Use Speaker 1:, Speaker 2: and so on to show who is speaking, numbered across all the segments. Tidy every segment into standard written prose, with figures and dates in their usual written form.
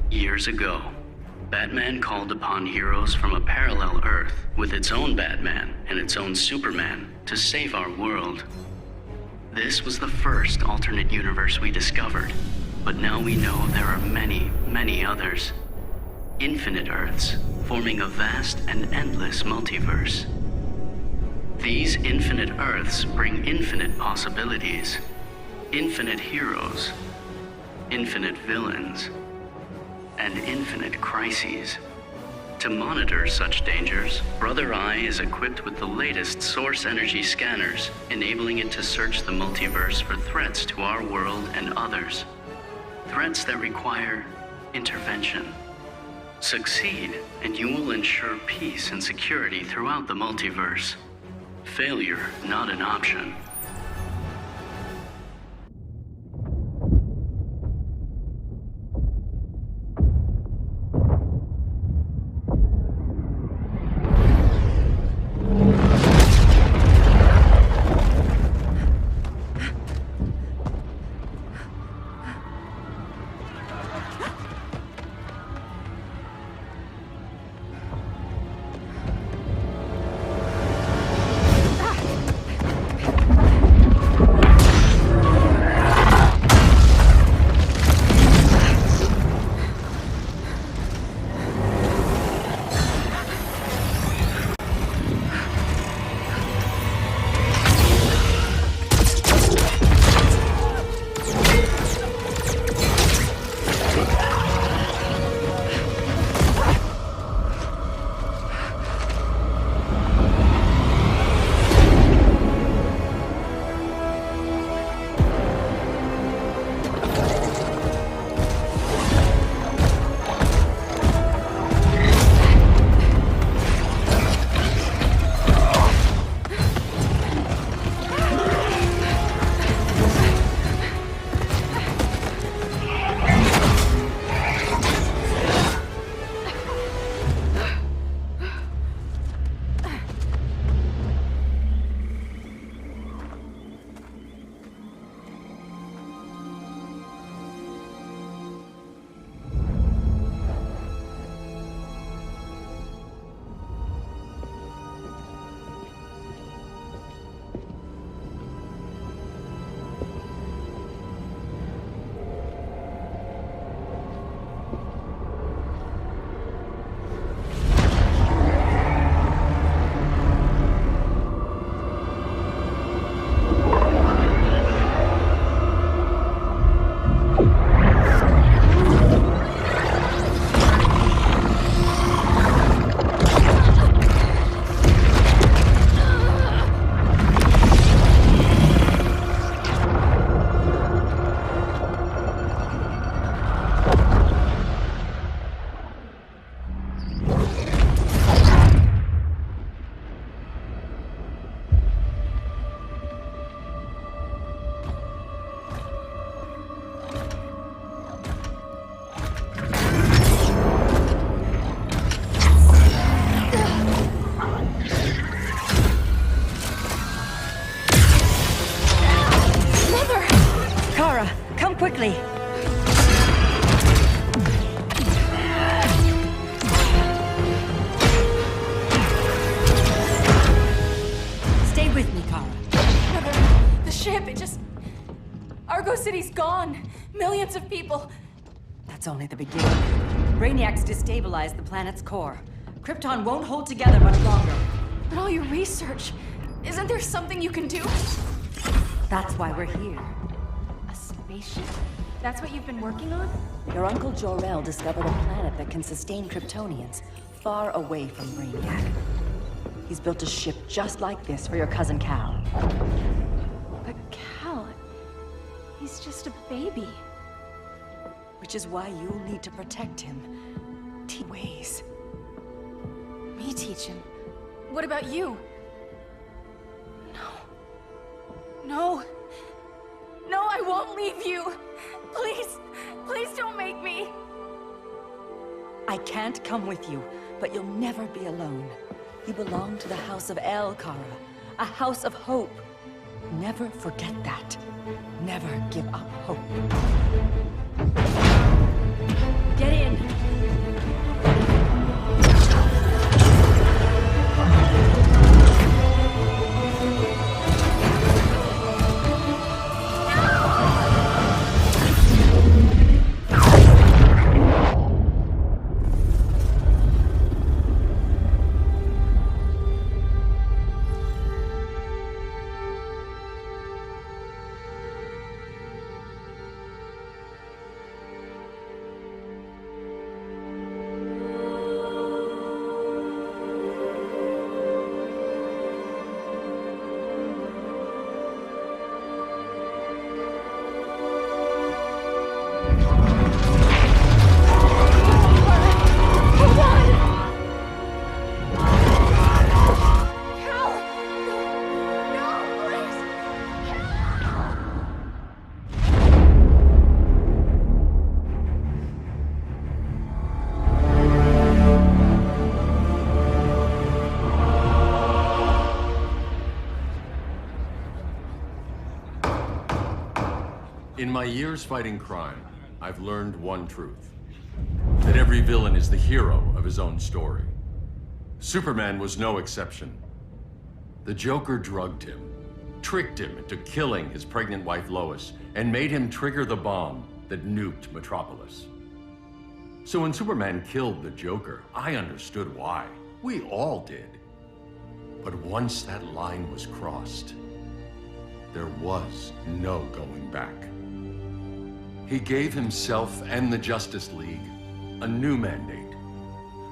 Speaker 1: Years ago, Batman called upon heroes from a parallel Earth with its own Batman and its own Superman to save our world. This was the first alternate universe we discovered, but now we know there are many, many others. Infinite Earths, forming a vast and endless multiverse. These infinite Earths bring infinite possibilities, infinite heroes, infinite villains, and infinite crises. To monitor such dangers, Brother Eye is equipped with the latest source energy scanners, enabling it to search the multiverse for threats to our world and others. Threats that require intervention. Succeed, and you will ensure peace and security throughout the multiverse. Failure, not an option.
Speaker 2: Quickly! Stay with me, Kara.
Speaker 3: Mother, the ship, it just... Argo City's gone. Millions of people.
Speaker 2: That's only the beginning. Brainiac's destabilized the planet's core. Krypton won't hold together much longer.
Speaker 3: But all your research, isn't there something you can do?
Speaker 2: That's why we're here.
Speaker 3: A spaceship? That's what you've been working on?
Speaker 2: Your uncle Jor-El discovered a planet that can sustain Kryptonians, far away from Brainiac. He's built a ship just like this for your cousin Cal.
Speaker 3: But Cal... he's just a baby.
Speaker 2: Which is why you'll need to protect him. Ways.
Speaker 3: Me teach him? What about you? No. No, I won't leave you! Please, please don't make me!
Speaker 2: I can't come with you, but you'll never be alone. You belong to the House of El, Kara. A house of hope. Never forget that. Never give up hope. Get in!
Speaker 4: my years fighting crime, I've learned one truth. That every villain is the hero of his own story. Superman was no exception. The Joker drugged him, tricked him into killing his pregnant wife Lois, and made him trigger the bomb that nuked Metropolis. So when Superman killed the Joker, I understood why. We all did. But once that line was crossed, there was no going back. He gave himself and the Justice League a new mandate.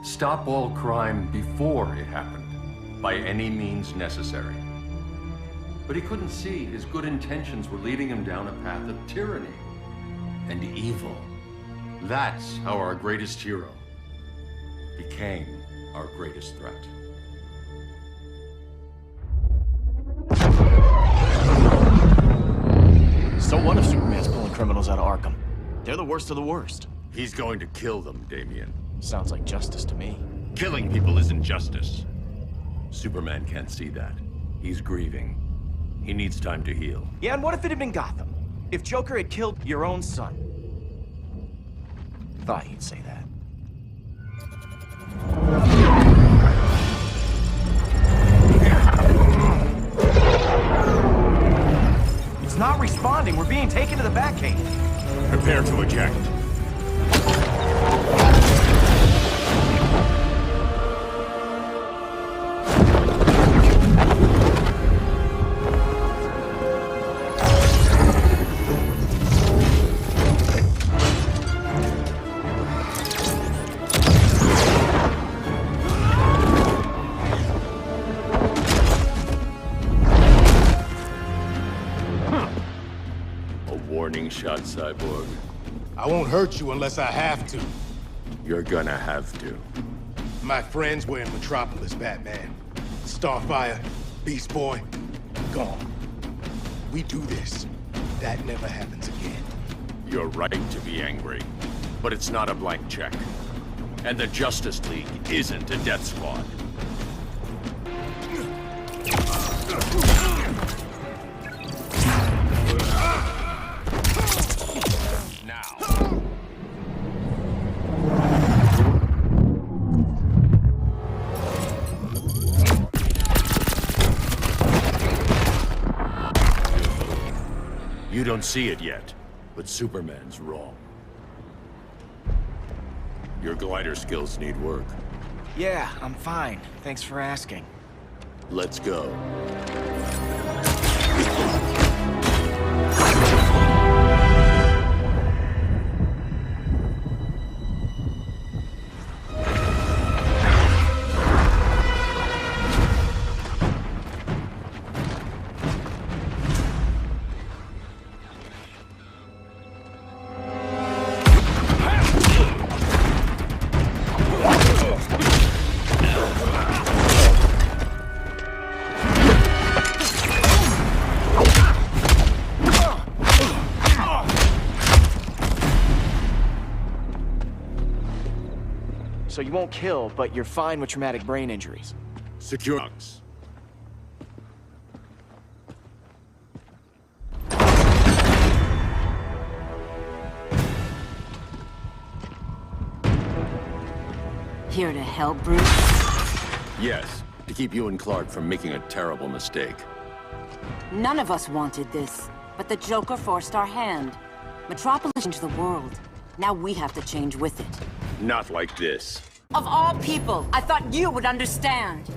Speaker 4: Stop all crime before it happened, by any means necessary. But he couldn't see his good intentions were leading him down a path of tyranny and evil. That's how our greatest hero became our greatest threat.
Speaker 5: So what if Superman's pulling criminals out of Arkham? They're the worst of the worst.
Speaker 4: He's going to kill them, Damian.
Speaker 5: Sounds like justice to me.
Speaker 4: Killing people isn't justice. Superman can't see that. He's grieving. He needs time to heal.
Speaker 5: Yeah, and what if it had been Gotham? If Joker had killed your own son? Thought you'd say that. It's not responding. We're being taken to the Batcave.
Speaker 4: Prepare to eject. Warning shot, Cyborg.
Speaker 6: I won't hurt you unless I have to.
Speaker 4: You're gonna have to.
Speaker 6: My friends were in Metropolis, Batman. Starfire, Beast Boy, gone. We do this. That never happens again.
Speaker 4: You're right to be angry, but it's not a blank check. And the Justice League isn't a death squad. You don't see it yet, but Superman's wrong. Your glider skills need work.
Speaker 5: Yeah, I'm fine. Thanks for asking.
Speaker 4: Let's go.
Speaker 5: So you won't kill, but you're fine with traumatic brain injuries.
Speaker 4: Secure Knox.
Speaker 2: Here to help, Bruce?
Speaker 4: Yes, to keep you and Clark from making a terrible mistake.
Speaker 2: None of us wanted this, but the Joker forced our hand. Metropolis changed the world. Now we have to change with it.
Speaker 4: Not like this.
Speaker 2: Of all people, I thought you would understand.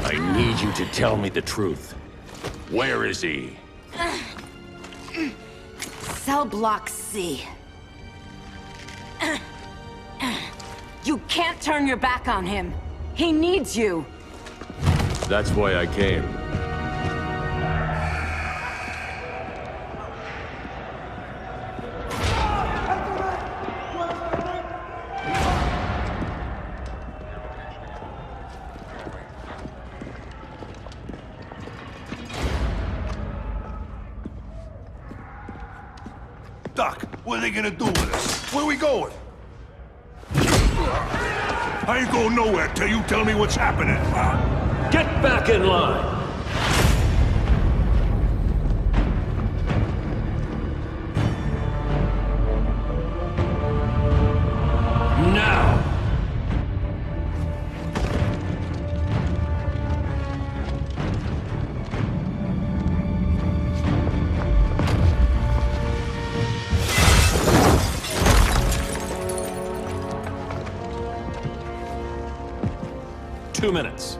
Speaker 4: I need you to tell me the truth. Where is he?
Speaker 2: Cell Block C. You can't turn your back on him. He needs you.
Speaker 4: That's why I came.
Speaker 6: Doc,
Speaker 7: What are they gonna do with us? Where we going? I ain't going nowhere till you tell me what's happening.
Speaker 8: Get back in line! Now! Two minutes.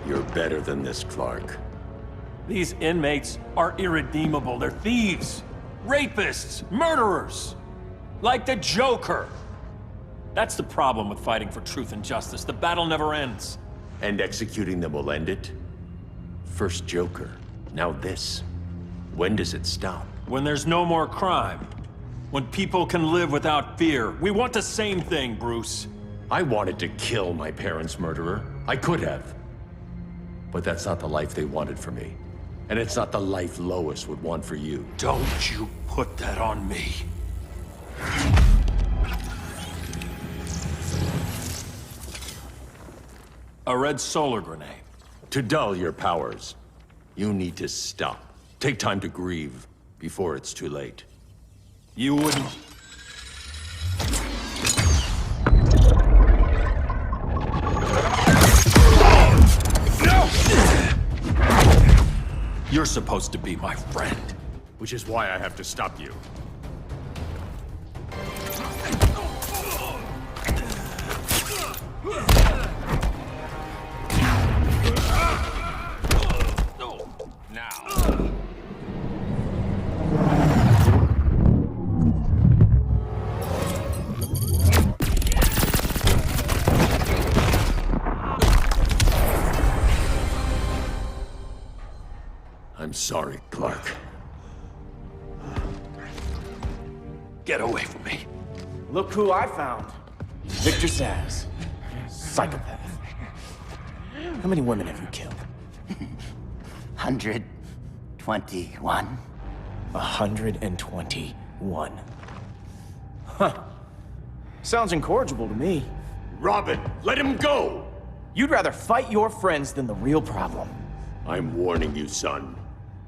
Speaker 4: You're better than this, Clark.
Speaker 8: These inmates are irredeemable. They're thieves, rapists, murderers. Like the Joker. That's the problem with fighting for truth and justice. The battle never ends.
Speaker 4: And executing them will end it? First Joker, now this. When does it stop?
Speaker 8: When there's no more crime. When people can live without fear. We want the same thing, Bruce.
Speaker 4: I wanted to kill my parents' murderer. I could have. But that's not the life they wanted for me. And it's not the life Lois would want for you.
Speaker 8: Don't you put that on me. A red solar grenade.
Speaker 4: To dull your powers, you need to stop. Take time to grieve before it's too late.
Speaker 8: You wouldn't... You're supposed to be my friend.
Speaker 4: Which is why I have to stop you. Now. I'm sorry, Clark.
Speaker 8: Get away from me.
Speaker 5: Look who I found. Victor Zsasz. Psychopath. How many women have you killed?
Speaker 9: 121.
Speaker 5: 121. Huh. Sounds incorrigible to me.
Speaker 4: Robin, let him go!
Speaker 5: You'd rather fight your friends than the real problem.
Speaker 4: I'm warning you, son.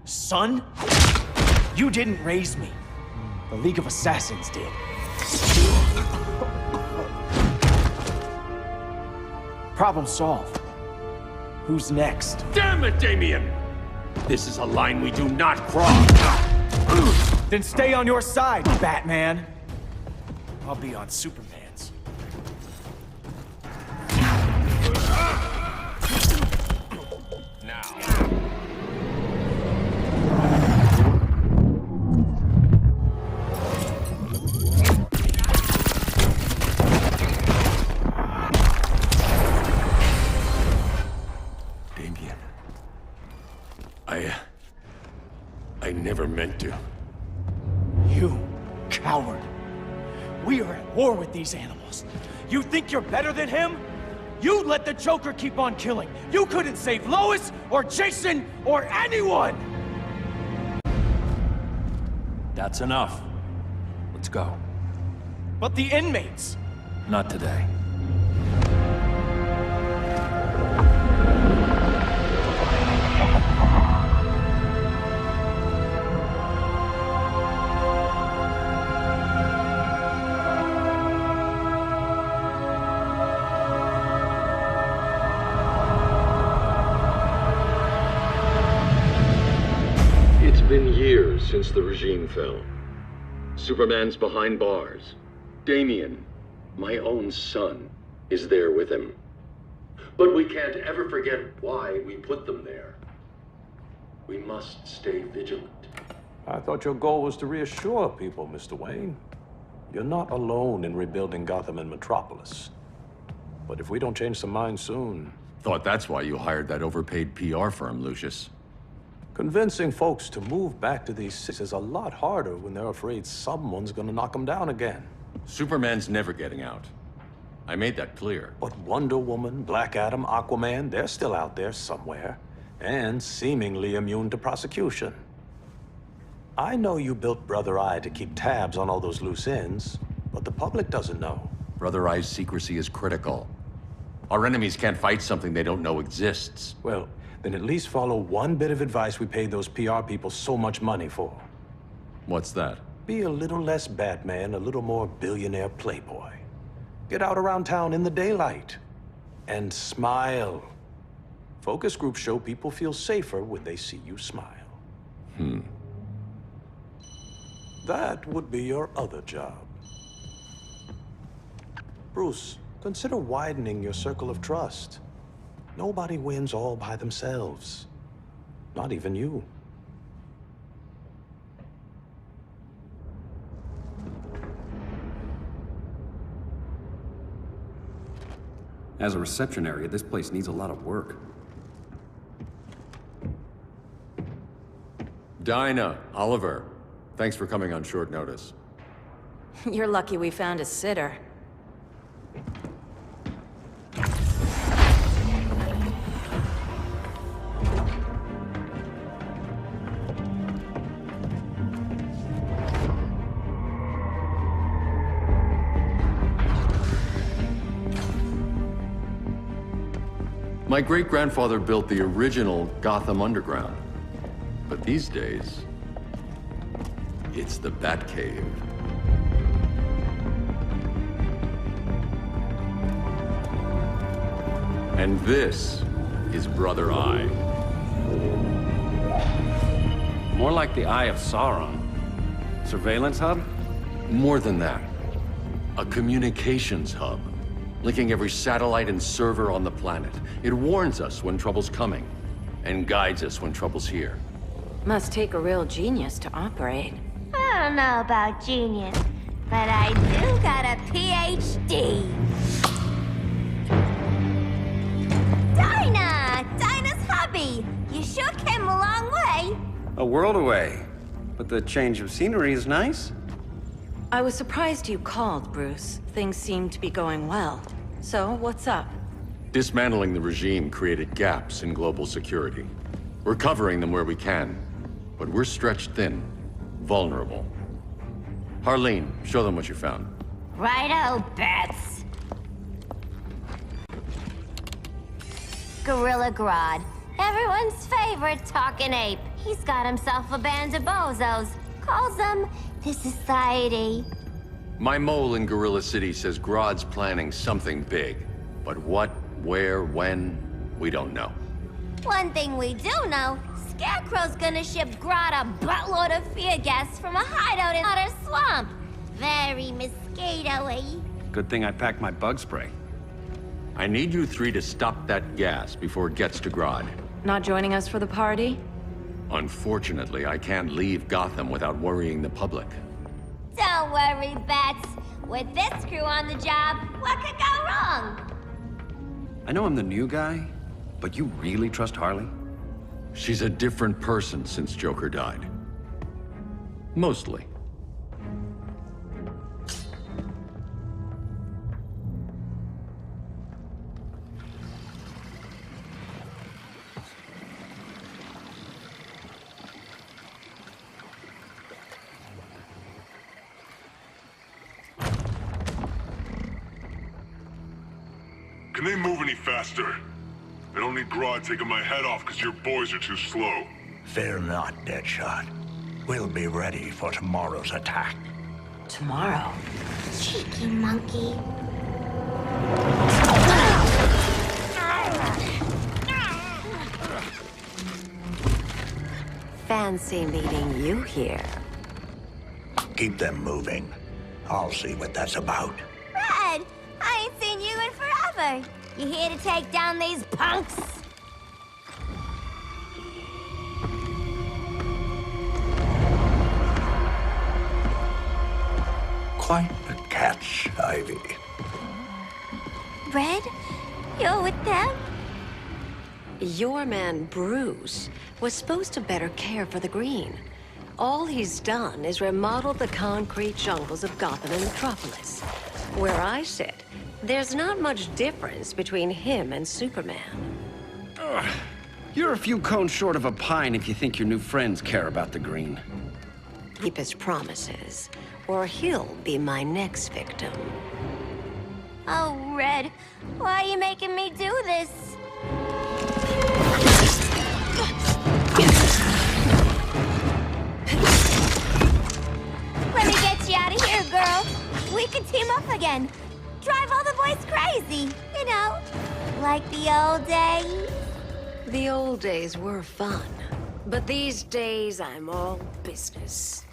Speaker 5: Son? You didn't raise me. The League of Assassins did. Problem solved. Who's next?
Speaker 4: Damn it, Damien! This is a line we do not cross.
Speaker 5: Then stay on your side, Batman. I'll be on Superman's.
Speaker 4: Now. Damien. I never meant to.
Speaker 5: You coward. We are at war with these animals. You think you're better than him? You let the Joker keep on killing. You couldn't save Lois, or Jason, or anyone!
Speaker 8: That's enough. Let's go.
Speaker 5: But the inmates!
Speaker 8: Not today.
Speaker 4: It's been years since the regime fell. Superman's behind bars. Damien, my own son, is there with him. But we can't ever forget why we put them there. We must stay vigilant.
Speaker 10: I thought your goal was to reassure people, Mr. Wayne. You're not alone in rebuilding Gotham and Metropolis. But if we don't change some minds soon...
Speaker 4: Thought that's why you hired that overpaid PR firm, Lucius.
Speaker 10: Convincing folks to move back to these cities is a lot harder when they're afraid someone's gonna knock them down again.
Speaker 4: Superman's never getting out. I made that clear.
Speaker 10: But Wonder Woman, Black Adam, Aquaman, they're still out there somewhere. And seemingly immune to prosecution. I know you built Brother Eye to keep tabs on all those loose ends, but the public doesn't know.
Speaker 4: Brother Eye's secrecy is critical. Our enemies can't fight something they don't know exists.
Speaker 10: Well, then at least follow one bit of advice we paid those PR people so much money for.
Speaker 4: What's that?
Speaker 10: Be a little less Batman, a little more billionaire playboy. Get out around town in the daylight. And smile. Focus groups show people feel safer when they see you smile. That would be your other job. Bruce, consider widening your circle of trust. Nobody wins all by themselves. Not even you.
Speaker 11: As a reception area, this place needs a lot of work.
Speaker 4: Dinah, Oliver, thanks for coming on short notice.
Speaker 3: You're lucky we found a sitter.
Speaker 4: My great-grandfather built the original Gotham Underground. But these days, it's the Batcave. And this is Brother Eye.
Speaker 11: More like the Eye of Sauron. Surveillance hub?
Speaker 4: More than that. A communications hub, linking every satellite and server on the planet. It warns us when trouble's coming, and guides us when trouble's here.
Speaker 3: Must take a real genius to operate.
Speaker 12: I don't know about genius, but I do got a PhD. Dinah's hubby! You sure came a long way.
Speaker 11: A world away. But the change of scenery is nice.
Speaker 3: I was surprised you called, Bruce. Things seem to be going well. So, what's up?
Speaker 4: Dismantling the regime created gaps in global security. We're covering them where we can, but we're stretched thin, vulnerable. Harleen, show them what you found.
Speaker 12: Righto, Bats. Gorilla Grodd. Everyone's favorite talking ape. He's got himself a band of bozos. Calls them the Society.
Speaker 4: My mole in Gorilla City says Grodd's planning something big. But what, where, when, we don't know.
Speaker 12: One thing we do know, Scarecrow's gonna ship Grodd a buttload of fear gas from a hideout in Otter Swamp. Very mosquito-y.
Speaker 11: Good thing I packed my bug spray.
Speaker 4: I need you three to stop that gas before it gets to Grodd.
Speaker 3: Not joining us for the party?
Speaker 4: Unfortunately, I can't leave Gotham without worrying the public.
Speaker 12: Don't worry, Bats. With this crew on the job, what could go wrong?
Speaker 11: I know I'm the new guy, but you really trust Harley?
Speaker 4: She's a different person since Joker died. Mostly.
Speaker 7: Can they move any faster? I don't need Grodd taking my head off because your boys are too slow.
Speaker 9: Fear not, Deadshot. We'll be ready for tomorrow's attack.
Speaker 3: Tomorrow?
Speaker 12: Cheeky monkey.
Speaker 13: Fancy meeting you here.
Speaker 9: Keep them moving. I'll see what that's about.
Speaker 12: Red, I ain't seen you in forever. You here to take down these punks?
Speaker 9: Quite a catch, Ivy.
Speaker 12: Red, you're with them?
Speaker 13: Your man, Bruce, was supposed to better care for the Green. All he's done is remodel the concrete jungles of Gotham and Metropolis. Where I sit, There's not much difference between him and Superman.
Speaker 11: You're a few cones short of a pine if you think your new friends care about the green.
Speaker 13: Keep his promises, or he'll be my next victim.
Speaker 12: Oh, Red, why are you making me do this? Let me get you out of here, girl. We can team up again. Drive all the boys crazy, you know, like the old days.
Speaker 13: The old days were fun, but these days I'm all business.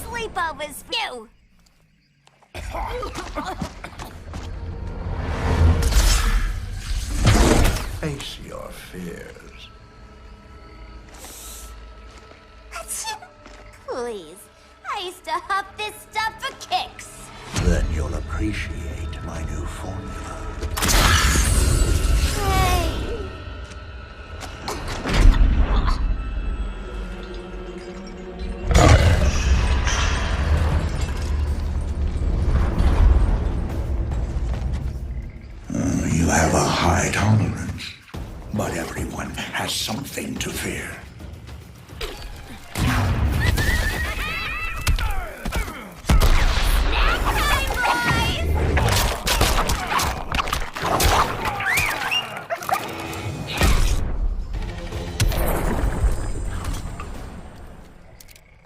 Speaker 12: Sleepovers for you.
Speaker 9: Face your fears.
Speaker 12: Please, I used to huff this stuff for kicks.
Speaker 9: Then you'll appreciate my new formula.
Speaker 12: Hey.
Speaker 9: You have a high tolerance, but everyone has something to fear.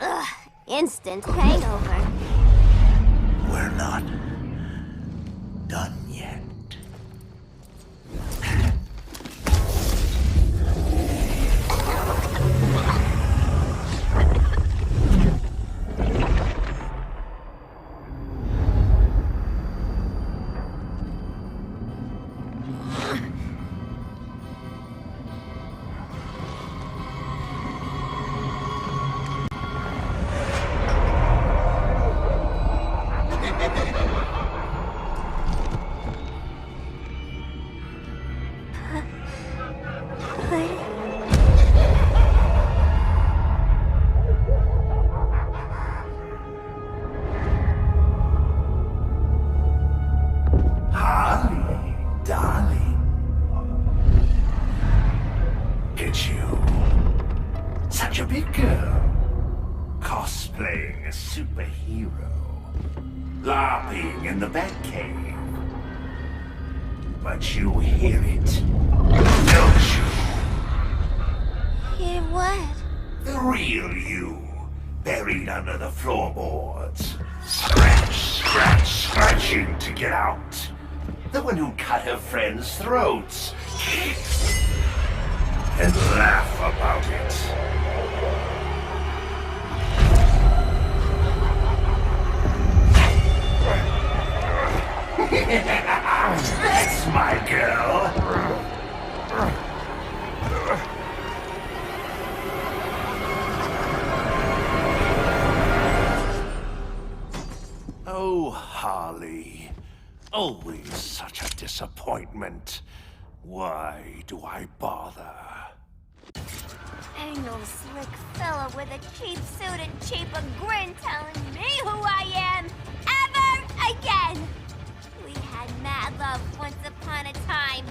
Speaker 12: Ugh, instant hangover.
Speaker 9: We're not done yet. Such a big girl, cosplaying a superhero, LARPing in the Batcave. But you hear it, don't you?
Speaker 12: Hear what?
Speaker 9: The real you, buried under the floorboards. Scratch, scratch, scratching to get out. The one who cut her friends' throats. And laugh about it. That's my girl. Oh, Harley. Always such a disappointment. Why do I bother?
Speaker 12: Ain't no slick fella with a cheap suit and cheaper grin telling me who I am ever again. We had mad love once upon a time,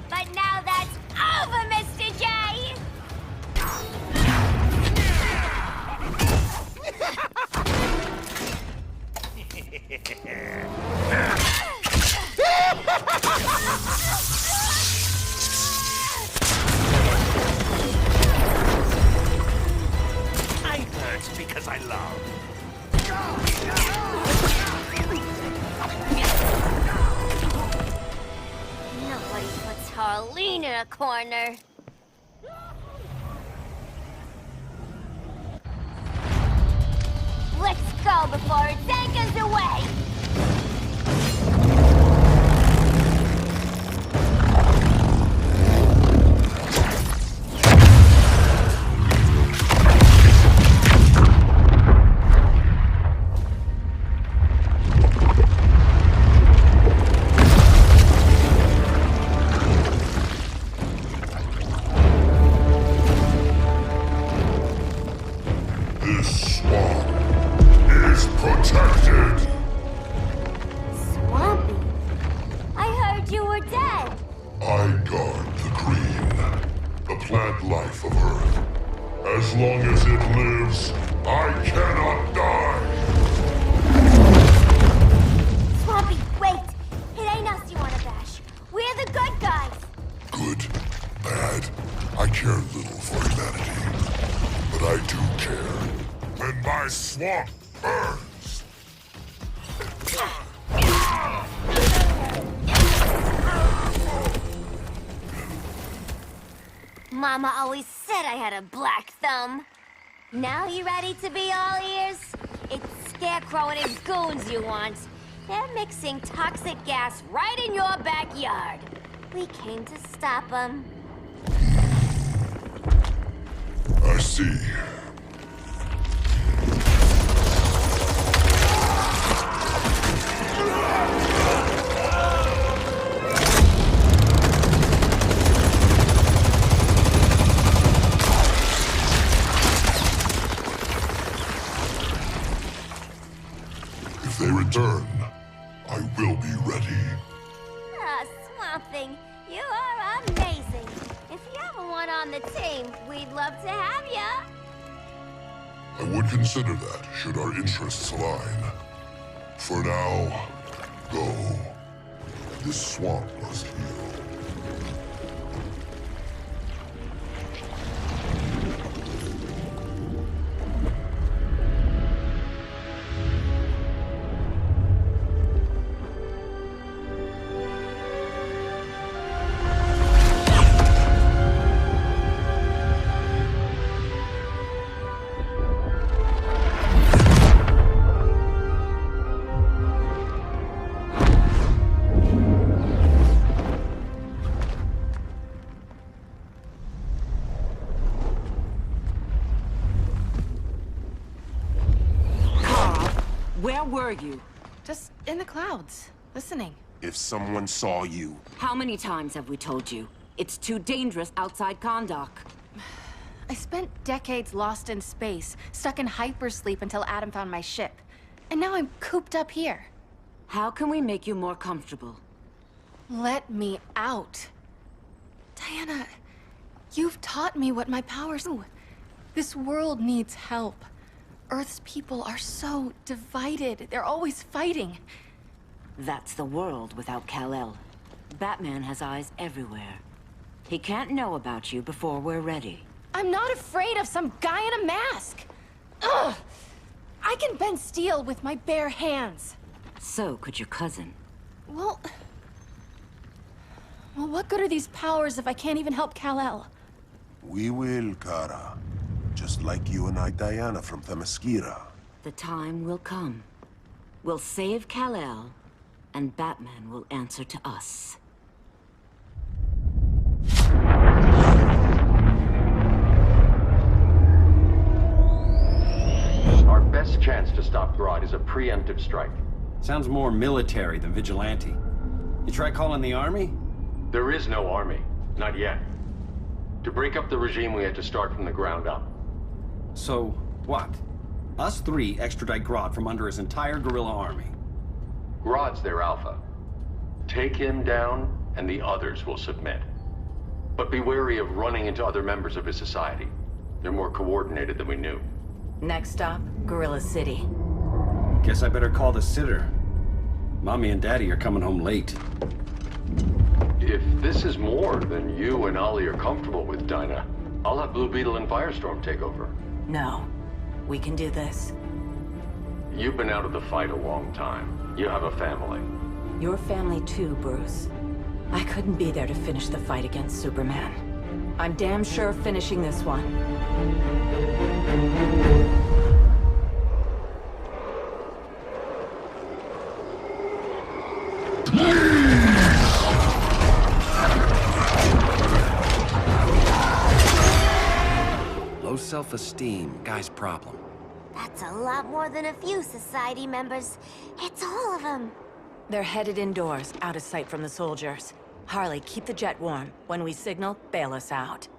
Speaker 12: but now that's over, Mr. J.
Speaker 9: I hurt because I love.
Speaker 12: Nobody puts Harleen in a corner. Let's go before it anchors away!
Speaker 7: This swamp is protected!
Speaker 12: Swampy? I heard you were dead.
Speaker 7: I guard the green, the plant life of Earth. As long as it lives, I cannot die!
Speaker 12: Swampy, wait! It ain't us you wanna bash. We're the good guys!
Speaker 7: Good, bad, I care little for humanity. But I do care when my swamp burns!
Speaker 12: Mama always said I had a black thumb. Now you ready to be all ears? It's Scarecrow and his goons you want. They're mixing toxic gas right in your backyard. We came to stop them.
Speaker 7: I see. If they return, I will be ready.
Speaker 12: Ah, Swamp Thing, you are amazing. If you ever want on the team, we'd love to have ya.
Speaker 7: I would consider that, should our interests align. For now, go. This swamp must heal.
Speaker 2: Where were you?
Speaker 3: Just in the clouds, listening.
Speaker 6: If someone saw you...
Speaker 2: How many times have we told you? It's too dangerous outside Kahndaq.
Speaker 3: I spent decades lost in space, stuck in hypersleep until Adam found my ship. And now I'm cooped up here.
Speaker 2: How can we make you more comfortable?
Speaker 3: Let me out. Diana, you've taught me what my powers do. This world needs help. Earth's people are so divided. They're always fighting.
Speaker 2: That's the world without Kal-El. Batman has eyes everywhere. He can't know about you before we're ready.
Speaker 3: I'm not afraid of some guy in a mask. Ugh! I can bend steel with my bare hands.
Speaker 2: So could your cousin.
Speaker 3: Well, what good are these powers if I can't even help Kal-El?
Speaker 6: We will, Kara. Just like you and I, Diana, from Themyscira.
Speaker 2: The time will come. We'll save Kal-El, and Batman will answer to us.
Speaker 11: Our best chance to stop Grodd is a preemptive strike. Sounds more military than vigilante. You try calling the army? There is no army. Not yet. To break up the regime, we had to start from the ground up. So, what? Us three extradite Grodd from under his entire guerrilla army. Grodd's their alpha. Take him down, and the others will submit. But be wary of running into other members of his society. They're more coordinated than we knew.
Speaker 2: Next stop, Gorilla City.
Speaker 11: Guess I better call the sitter. Mommy and Daddy are coming home late. If this is more than you and Ollie are comfortable with, Dinah, I'll have Blue Beetle and Firestorm take over.
Speaker 2: No. We can do this.
Speaker 11: You've been out of the fight a long time. You have a family.
Speaker 2: Your family too, Bruce. I couldn't be there to finish the fight against Superman. I'm damn sure finishing this one.
Speaker 11: self-esteem, guy's problem.
Speaker 12: That's a lot more than a few society members. It's all of them.
Speaker 2: They're headed indoors, out of sight from the soldiers. Harley, keep the jet warm. When we signal, bail us out.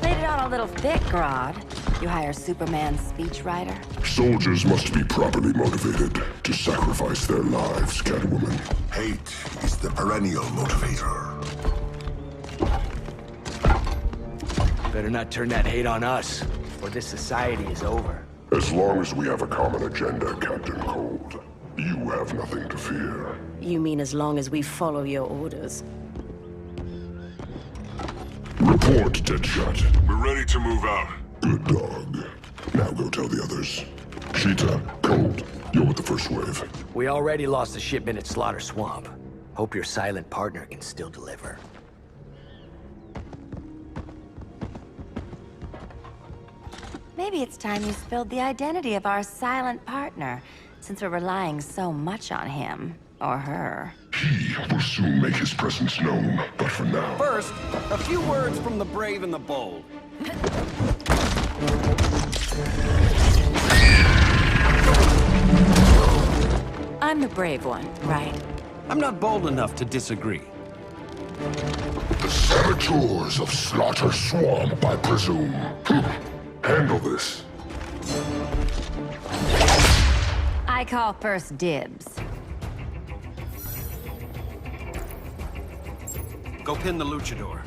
Speaker 2: Played it on a little thick, Grodd. You hire Superman's speechwriter?
Speaker 7: Soldiers must be properly motivated to sacrifice their lives, Catwoman.
Speaker 14: Hate is the perennial motivator.
Speaker 5: Better not turn that hate on us, or this society is over.
Speaker 7: As long as we have a common agenda, Captain Cold, you have nothing to fear.
Speaker 2: You mean as long as we follow your orders?
Speaker 7: Report, Deadshot.
Speaker 14: We're ready to move out.
Speaker 7: Good dog. Now go tell the others. Cheetah, Cold, you're with the first wave.
Speaker 5: We already lost a shipment at Slaughter Swamp. Hope your silent partner can still deliver.
Speaker 2: Maybe it's time you spilled the identity of our silent partner, since we're relying so much on him. Or her.
Speaker 7: He will soon make his presence known, but for now...
Speaker 11: First, a few words from the brave and the bold.
Speaker 2: I'm the brave one, right?
Speaker 11: I'm not bold enough to disagree.
Speaker 7: The saboteurs of Slaughter Swamp, I presume. Handle this.
Speaker 2: I call first dibs.
Speaker 11: Go pin the luchador.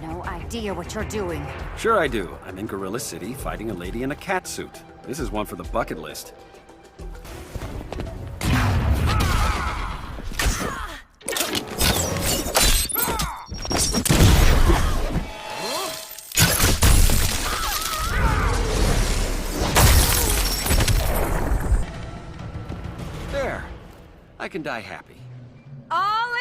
Speaker 2: No idea what you're doing.
Speaker 11: Sure I do. I'm in Gorilla City fighting a lady in a cat suit. This is one for the bucket list. There. I can die happy.
Speaker 2: Ollie!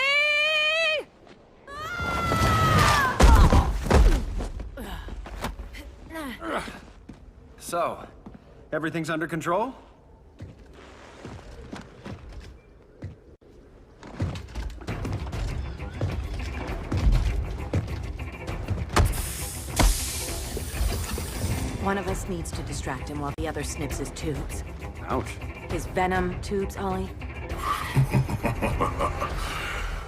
Speaker 11: So, everything's under control?
Speaker 2: One of us needs to distract him while the other snips his tubes.
Speaker 11: Ouch.
Speaker 2: His venom tubes, Ollie?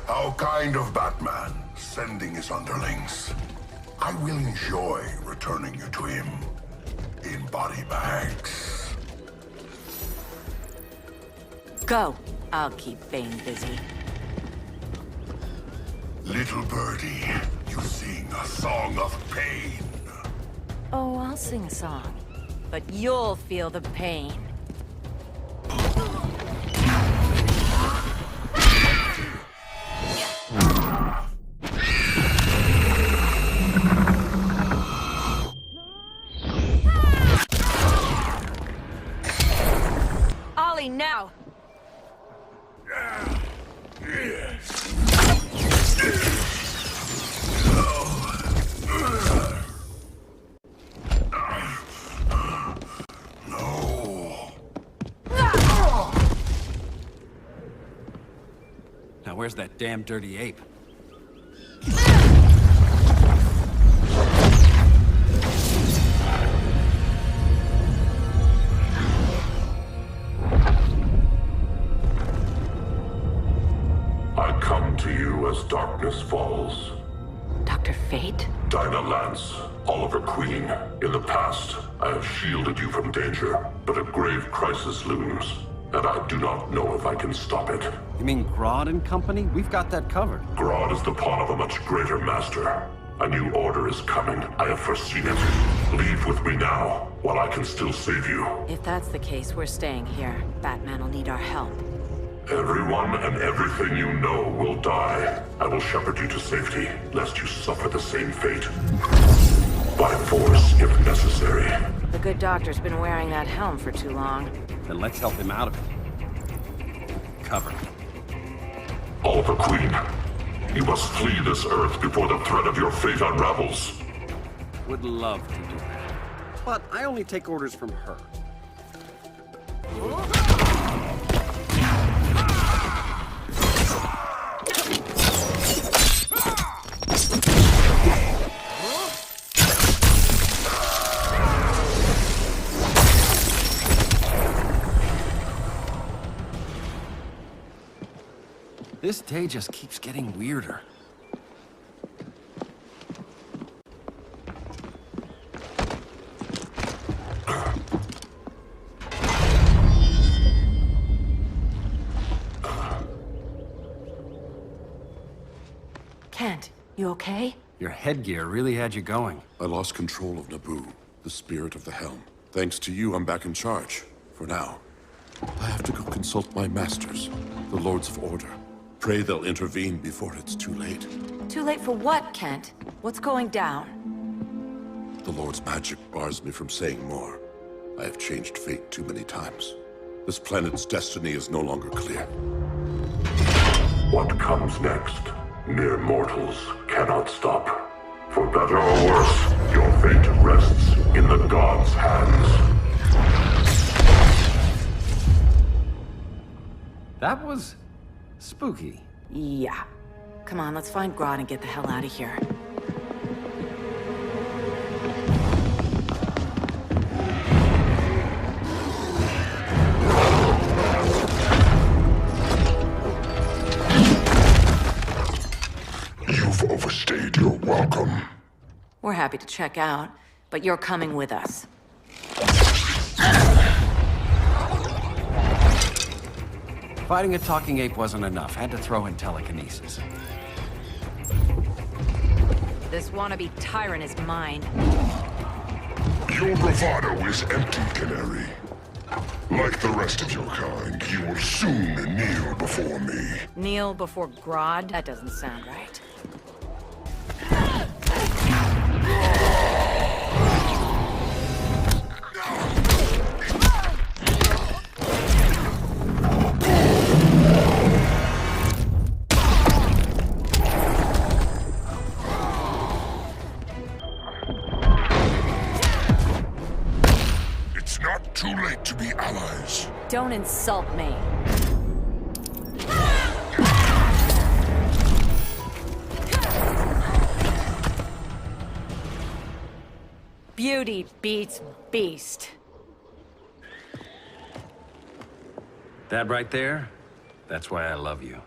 Speaker 14: How kind of Batman, sending his underlings. I will enjoy returning you to him in body bags.
Speaker 2: Go. I'll keep Bane busy.
Speaker 14: Little birdie, you sing a song of pain.
Speaker 2: Oh, I'll sing a song. But you'll feel the pain. Ollie, now!
Speaker 11: Now where's that damn dirty ape?
Speaker 7: I come to you as darkness falls.
Speaker 2: Dr. Fate?
Speaker 7: Dinah Lance, Oliver Queen. In the past, I have shielded you from danger, but a grave crisis looms, and I do not know if I can stop it.
Speaker 11: You mean Grodd and company? We've got that covered.
Speaker 7: Grodd is the pawn of a much greater master. A new order is coming. I have foreseen it. Leave with me now, while I can still save you.
Speaker 2: If that's the case, we're staying here. Batman will need our help.
Speaker 7: Everyone and everything you know will die. I will shepherd you to safety, lest you suffer the same fate. By force, if necessary.
Speaker 2: The good doctor's been wearing that helm for too long.
Speaker 11: Then let's help him out of it. Cover.
Speaker 7: Oliver Queen, you must flee this Earth before the threat of your fate unravels.
Speaker 11: would love to do that. But I only take orders from her. This day just keeps getting weirder.
Speaker 2: Kent, you okay?
Speaker 11: Your headgear really had you going.
Speaker 14: I lost control of Naboo, the spirit of the helm. Thanks to you, I'm back in charge. For now. I have to go consult my masters, the Lords of Order. Pray they'll intervene before it's too late.
Speaker 2: Too late for what, Kent? What's going down?
Speaker 14: The Lord's magic bars me from saying more. I have changed fate too many times. This planet's destiny is no longer clear.
Speaker 7: What comes next, mere mortals cannot stop. For better or worse, your fate rests in the gods' hands.
Speaker 11: That was spooky.
Speaker 2: Yeah. Come on, let's find Grodd and get the hell out of here.
Speaker 14: You've overstayed your welcome.
Speaker 2: We're happy to check out, but you're coming with us.
Speaker 11: Fighting a talking ape wasn't enough. Had to throw in telekinesis.
Speaker 2: This wannabe tyrant is mine.
Speaker 14: Your bravado is empty, Canary. Like the rest of your kind, you will soon kneel before me.
Speaker 2: Kneel before Grodd? That doesn't sound right.
Speaker 14: It's not too late to be allies.
Speaker 2: Don't insult me. Beauty beats beast.
Speaker 11: That right there, that's why I love you.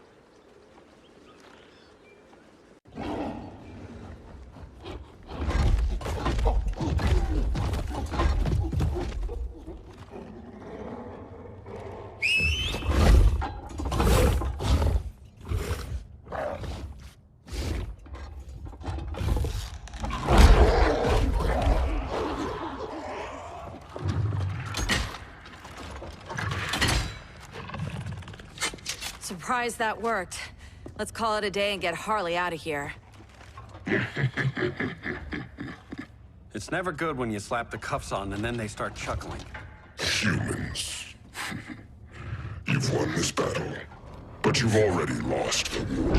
Speaker 2: Surprised that worked. Let's call it a day and get Harley out of here.
Speaker 11: It's never good when you slap the cuffs on and then they start chuckling.
Speaker 14: Humans. You've won this battle, but you've already lost the war.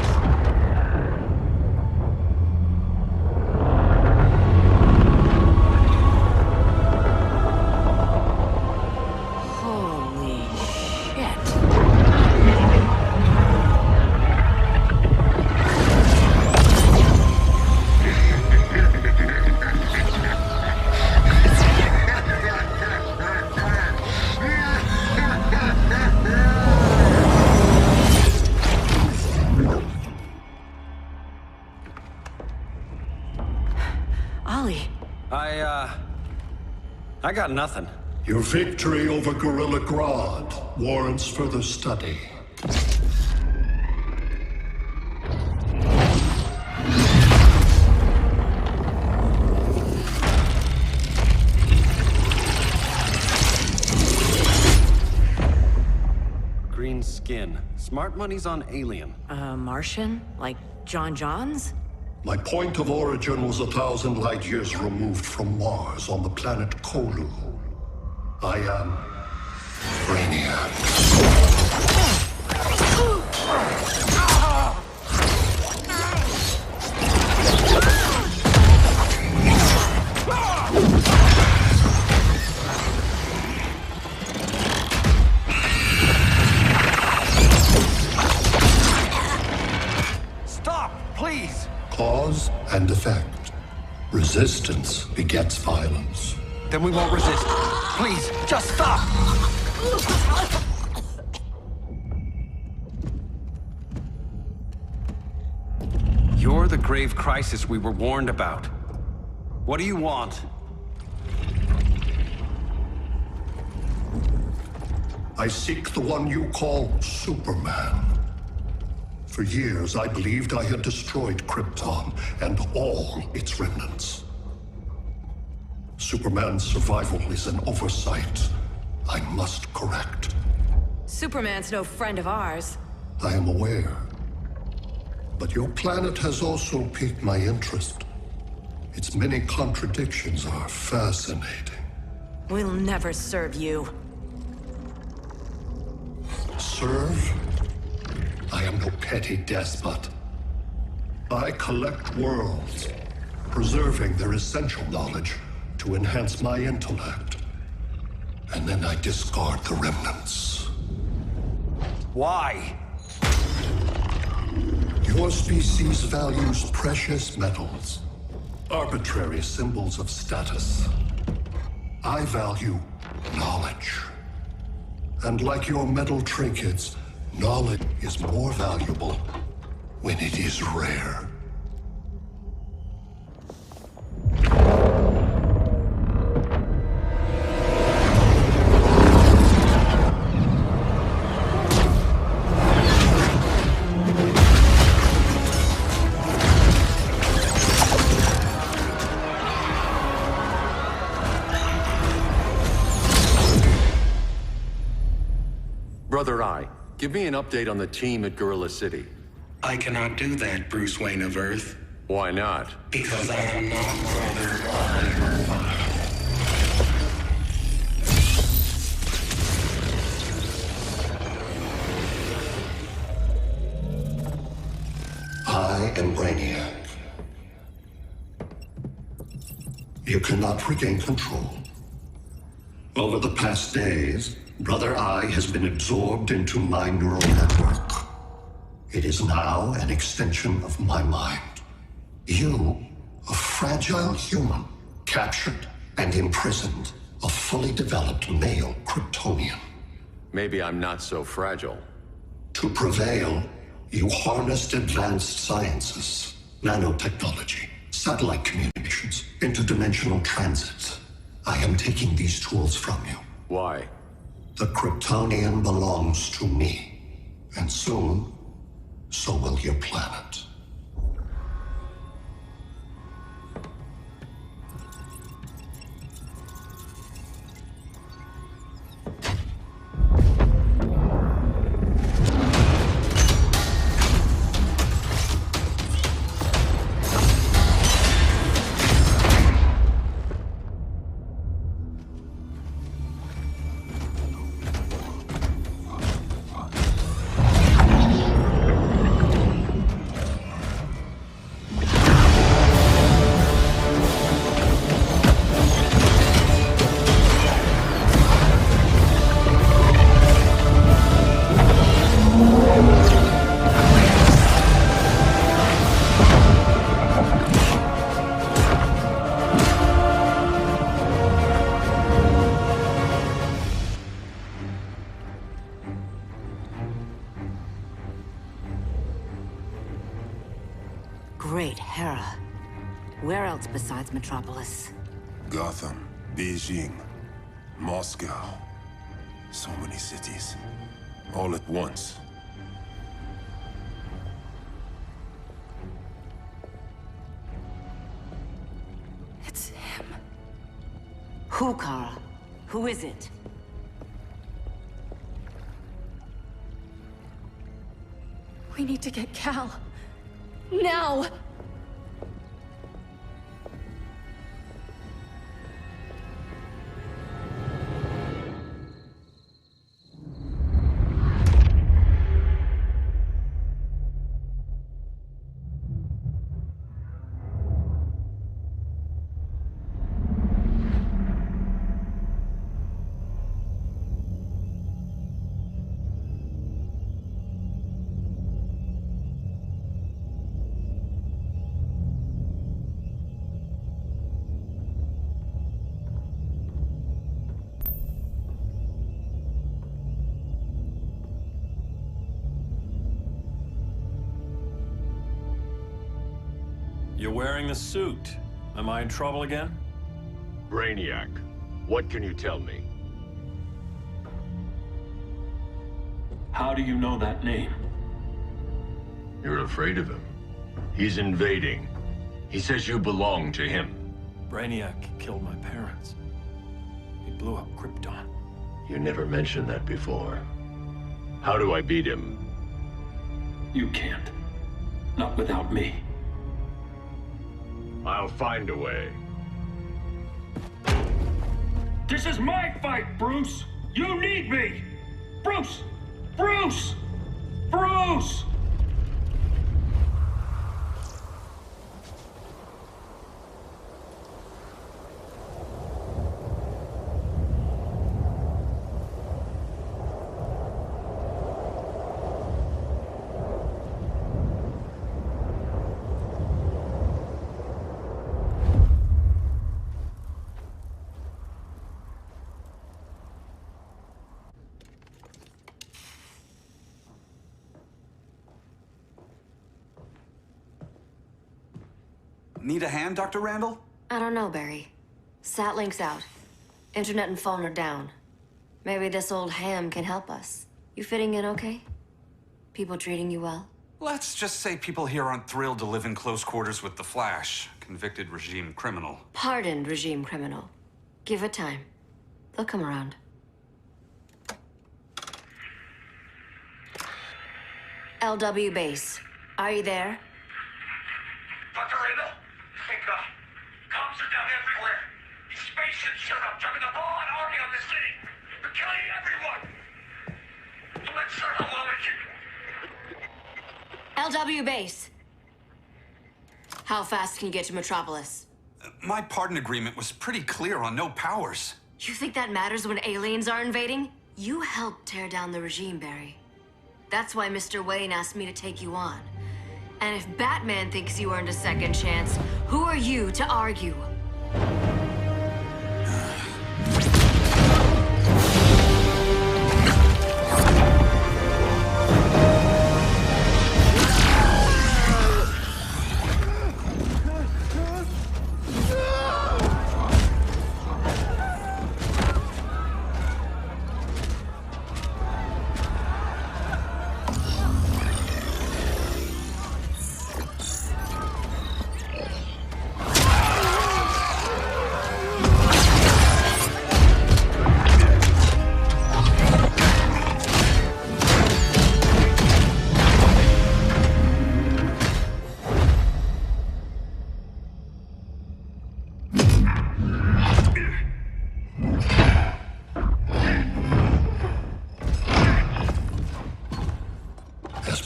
Speaker 11: I got nothing.
Speaker 14: Your victory over Gorilla Grodd warrants further study.
Speaker 11: Green skin. Smart money's on alien.
Speaker 2: Martian? Like John Johns?
Speaker 14: My point of origin was 1,000 light years removed from Mars on the planet Kolu. I am Brainiac. Cause and effect. Resistance begets violence.
Speaker 11: Then we won't resist. Please, just stop! You're the grave crisis we were warned about. What do you want?
Speaker 14: I seek the one you call Superman. For years, I believed I had destroyed Krypton and all its remnants. Superman's survival is an oversight I must correct.
Speaker 2: Superman's no friend of ours.
Speaker 14: I am aware. But your planet has also piqued my interest. Its many contradictions are fascinating.
Speaker 2: We'll never serve you.
Speaker 14: Serve? I am no petty despot. I collect worlds, preserving their essential knowledge to enhance my intellect. And then I discard the remnants.
Speaker 11: Why?
Speaker 14: Your species values precious metals, arbitrary symbols of status. I value knowledge. And like your metal trinkets, knowledge is more valuable when it is rare.
Speaker 4: Brother Eye, give me an update on the team at Gorilla City.
Speaker 15: I cannot do that, Bruce Wayne of Earth.
Speaker 4: Why not?
Speaker 15: Because I am not Brother Eye.
Speaker 14: I am Brainiac. You cannot regain control. Over the past days, Brother Eye has been absorbed into my neural network. It is now an extension of my mind. You, a fragile human, captured and imprisoned a fully developed male Kryptonian.
Speaker 4: Maybe I'm not so fragile.
Speaker 14: To prevail, you harnessed advanced sciences, nanotechnology, satellite communications, interdimensional transit. I am taking these tools from you.
Speaker 4: Why?
Speaker 14: The Kryptonian belongs to me. And soon, so will your planet.
Speaker 2: Great Hera. Where else besides Metropolis?
Speaker 16: Gotham, Beijing, Moscow. So many cities. All at once.
Speaker 2: It's him. Who, Kara? Who is it?
Speaker 3: We need to get Cal. Now!
Speaker 8: You're wearing the suit. Am I in trouble again?
Speaker 4: Brainiac, what can you tell me?
Speaker 8: How do you know that name?
Speaker 4: You're afraid of him. He's invading. He says you belong to him.
Speaker 8: Brainiac killed my parents. He blew up Krypton.
Speaker 4: You never mentioned that before. How do I beat him?
Speaker 8: You can't. Not without me.
Speaker 4: I'll find a way.
Speaker 8: This is my fight, Bruce! You need me! Bruce! Bruce! Bruce!
Speaker 17: Need a hand, Dr. Randall?
Speaker 13: I don't know, Barry. Satlink's out. Internet and phone are down. Maybe this old ham can help us. You fitting in okay? People treating you well?
Speaker 17: Let's just say people here aren't thrilled to live in close quarters with the Flash, convicted regime criminal.
Speaker 13: Pardoned regime criminal. Give it time. They'll come around. LW base. Are you there?
Speaker 9: Dr. Randall? Cops are down everywhere. These spaceships showed up, driving the ball and army on the city. They're killing everyone. So let's start a lawmaking.
Speaker 13: LW base. How fast can you get to Metropolis?
Speaker 17: My pardon agreement was pretty clear on no powers.
Speaker 13: You think that matters when aliens are invading? You helped tear down the regime, Barry. That's why Mr. Wayne asked me to take you on. And if Batman thinks you earned a second chance, who are you to argue?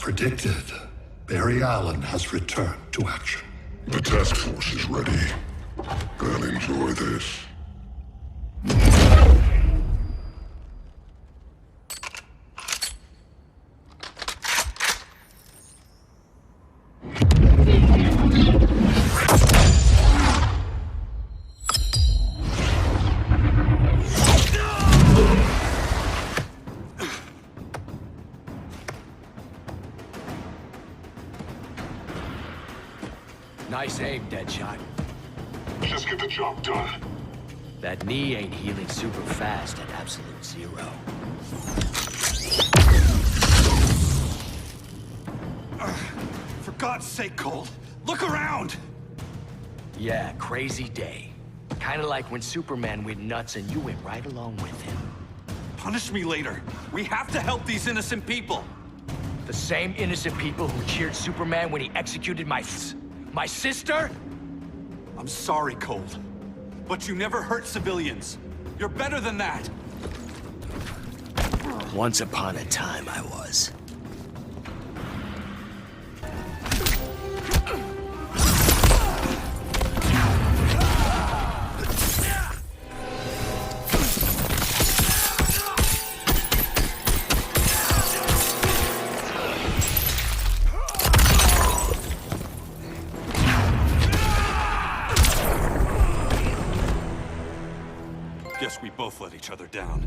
Speaker 7: Predicted, Barry Allen has returned to action. The task force is ready. I'll enjoy this.
Speaker 18: Nice aim, Deadshot.
Speaker 7: Just get the job done.
Speaker 18: That knee ain't healing super fast at absolute zero.
Speaker 17: For God's sake, Cole, look around!
Speaker 18: Yeah, crazy day. Kinda like when Superman went nuts and you went right along with him.
Speaker 17: Punish me later. We have to help these innocent people.
Speaker 18: The same innocent people who cheered Superman when he executed my sister?
Speaker 17: I'm sorry, Cole. But you never hurt civilians. You're better than that.
Speaker 18: Once upon a time, I was.
Speaker 17: Guess we both let each other down.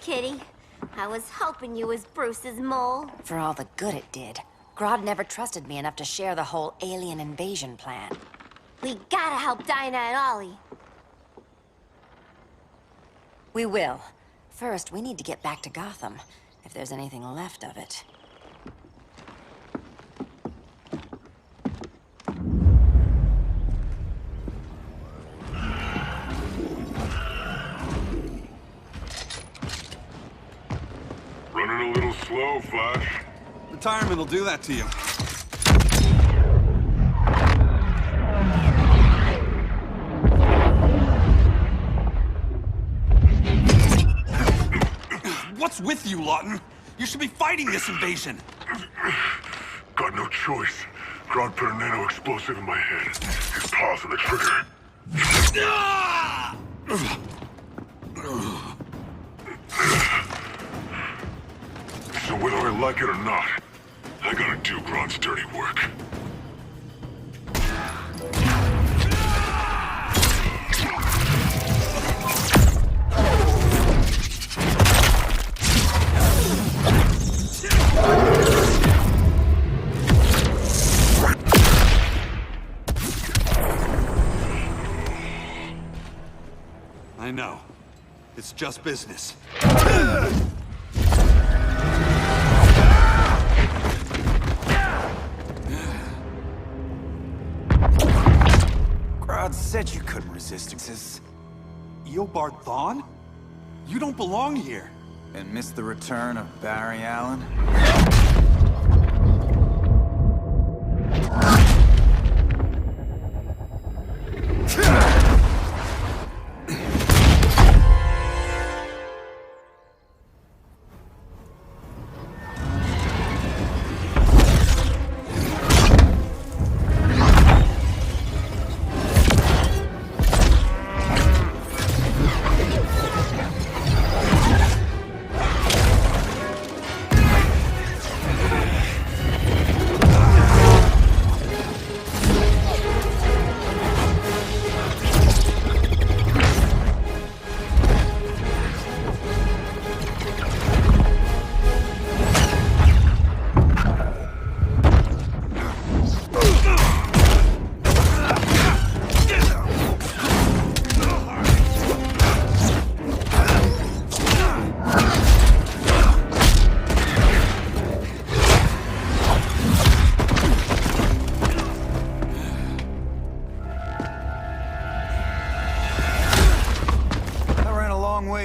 Speaker 12: kitty. I was hoping you was Bruce's mole.
Speaker 19: For all the good it did. Grodd never trusted me enough to share the whole alien invasion plan.
Speaker 12: We gotta help Dinah and Ollie.
Speaker 19: We will. First, we need to get back to Gotham, if there's anything left of it.
Speaker 7: Running a little slow, Flash.
Speaker 17: Retirement will do that to you. What's with you, Lawton? You should be fighting this invasion.
Speaker 7: Got no choice. Grodd put a nano-explosive in my head. His paws on the trigger. So whether I like it or not, I gotta do Grodd's dirty work.
Speaker 17: I know. It's just business. Grodd said you couldn't resist his... Eobard Thawne? You don't belong here.
Speaker 20: And miss the return of Barry Allen?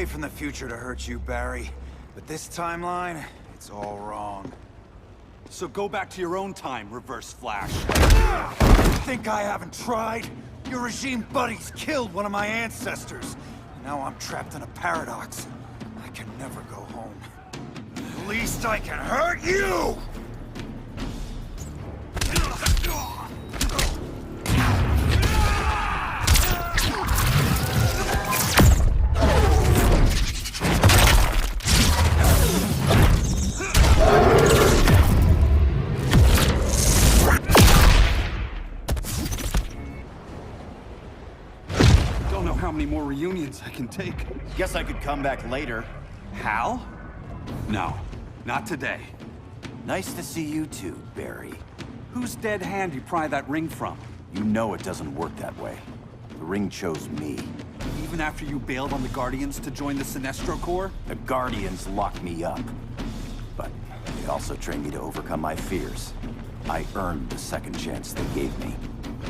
Speaker 20: From the future to hurt you, Barry. But this timeline, it's all wrong.
Speaker 17: So go back to your own time, Reverse Flash.
Speaker 20: Think I haven't tried? Your regime buddies killed one of my ancestors. Now I'm trapped in a paradox. I can never go home. At least I can hurt you!
Speaker 17: How many more reunions I can take.
Speaker 21: Guess I could come back later.
Speaker 17: Hal? No, not today.
Speaker 20: Nice to see you too, Barry.
Speaker 17: Whose dead hand you pry that ring from?
Speaker 20: You know it doesn't work that way. The ring chose me.
Speaker 17: Even after you bailed on the Guardians to join the Sinestro Corps?
Speaker 20: The Guardians locked me up. But they also trained me to overcome my fears. I earned the second chance they gave me.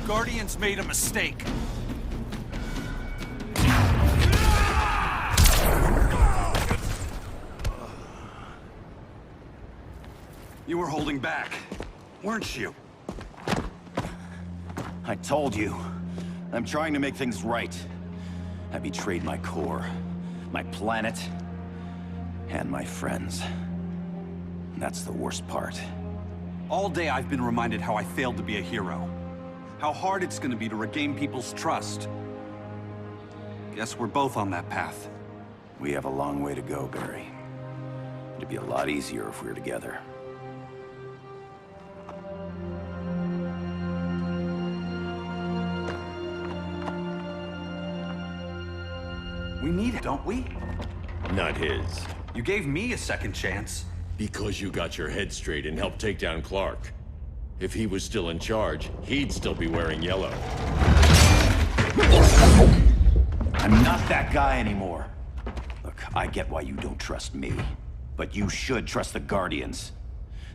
Speaker 17: Guardians made a mistake. You were holding back, weren't you?
Speaker 21: I told you. I'm trying to make things right. I betrayed my core, my planet, and my friends. And that's the worst part.
Speaker 17: All day I've been reminded how I failed to be a hero. How hard it's gonna be to regain people's trust. Guess we're both on that path.
Speaker 20: We have a long way to go, Barry. It'd be a lot easier if we were together.
Speaker 17: We need it, don't we?
Speaker 22: Not his.
Speaker 17: You gave me a second chance.
Speaker 4: Because you got your head straight and helped take down Clark. If he was still in charge, he'd still be wearing yellow.
Speaker 21: I'm not that guy anymore. Look, I get why you don't trust me. But you should trust the Guardians.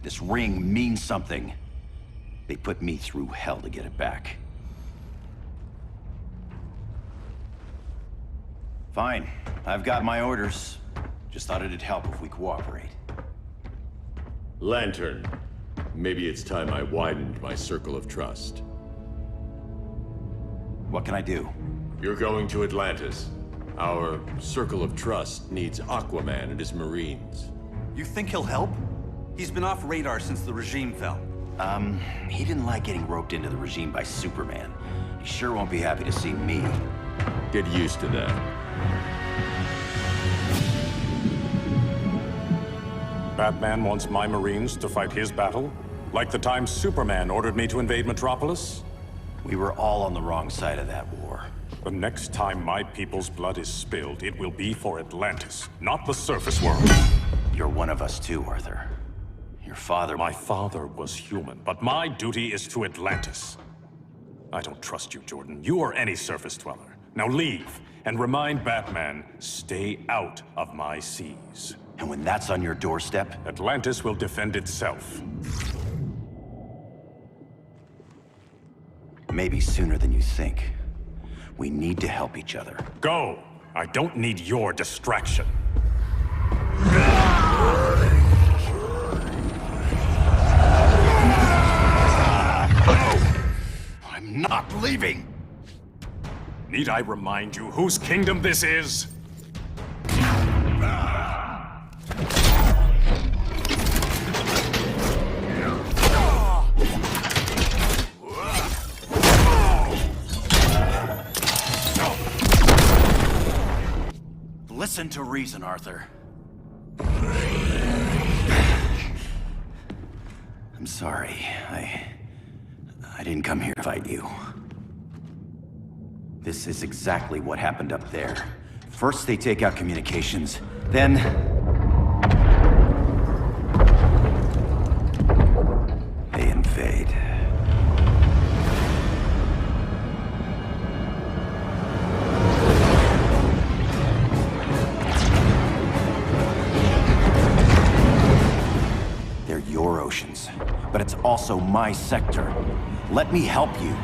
Speaker 21: This ring means something. They put me through hell to get it back. Fine. I've got my orders. Just thought it'd help if we cooperate.
Speaker 4: Lantern. Maybe it's time I widened my circle of trust.
Speaker 21: What can I do?
Speaker 4: You're going to Atlantis. Our circle of trust needs Aquaman and his Marines.
Speaker 17: You think he'll help? He's been off radar since the regime fell.
Speaker 21: He didn't like getting roped into the regime by Superman. He sure won't be happy to see me.
Speaker 4: Get used to that.
Speaker 10: Batman wants my Marines to fight his battle? Like the time Superman ordered me to invade Metropolis?
Speaker 21: We were all on the wrong side of that war.
Speaker 10: The next time my people's blood is spilled, it will be for Atlantis, not the surface world.
Speaker 21: You're one of us too, Arthur. Your father...
Speaker 10: My father was human, but my duty is to Atlantis. I don't trust you, Jordan. You or any surface dweller. Now leave, and remind Batman, stay out of my seas.
Speaker 21: And when that's on your doorstep?
Speaker 10: Atlantis will defend itself.
Speaker 21: Maybe sooner than you think. We need to help each other.
Speaker 10: Go! I don't need your distraction.
Speaker 21: I'm not leaving!
Speaker 10: Need I remind you whose kingdom this is?
Speaker 21: Listen to reason, Arthur. I'm sorry. I didn't come here to fight you. This is exactly what happened up there. First they take out communications, then... they invade. They're your oceans, but it's also my sector. Let me help you.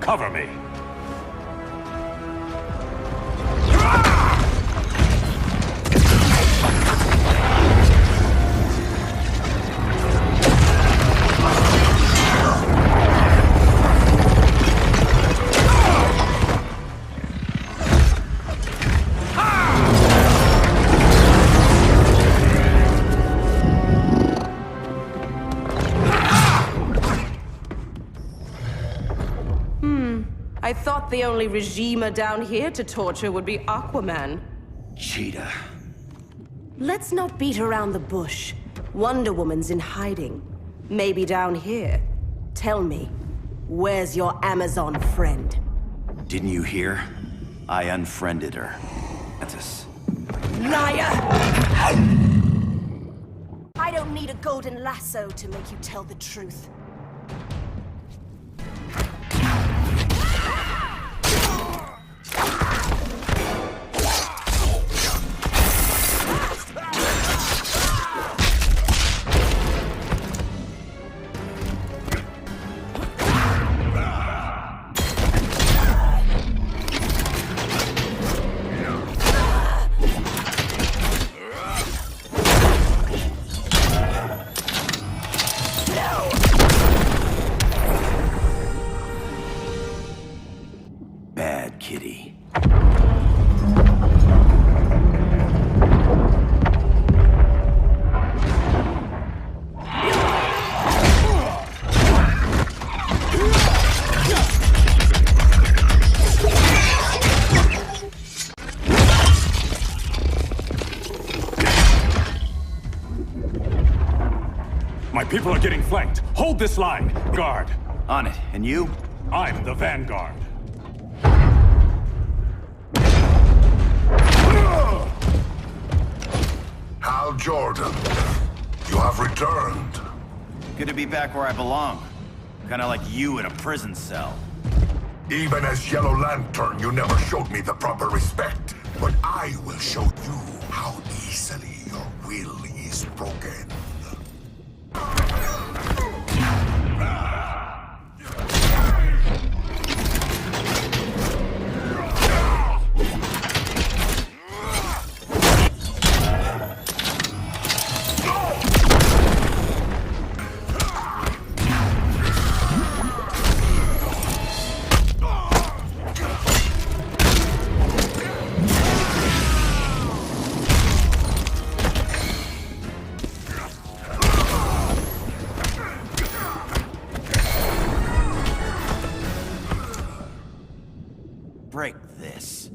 Speaker 10: Cover me.
Speaker 1: I thought the only regimer down here to torture would be Aquaman.
Speaker 21: Cheetah.
Speaker 1: Let's not beat around the bush. Wonder Woman's in hiding. Maybe down here. Tell me, where's your Amazon friend?
Speaker 21: Didn't you hear? I unfriended her. Atlantis.
Speaker 1: Liar!
Speaker 12: I don't need a golden lasso to make you tell the truth.
Speaker 21: Bad kitty.
Speaker 10: My people are getting flanked. Hold this line. Guard.
Speaker 21: On it. And you?
Speaker 10: I'm the Vanguard.
Speaker 7: Hal Jordan, you have returned.
Speaker 21: Good to be back where I belong. Kinda like you in a prison cell.
Speaker 7: Even as Yellow Lantern, you never showed me the proper respect. But I will show you how easily your will is broken.
Speaker 21: Break this.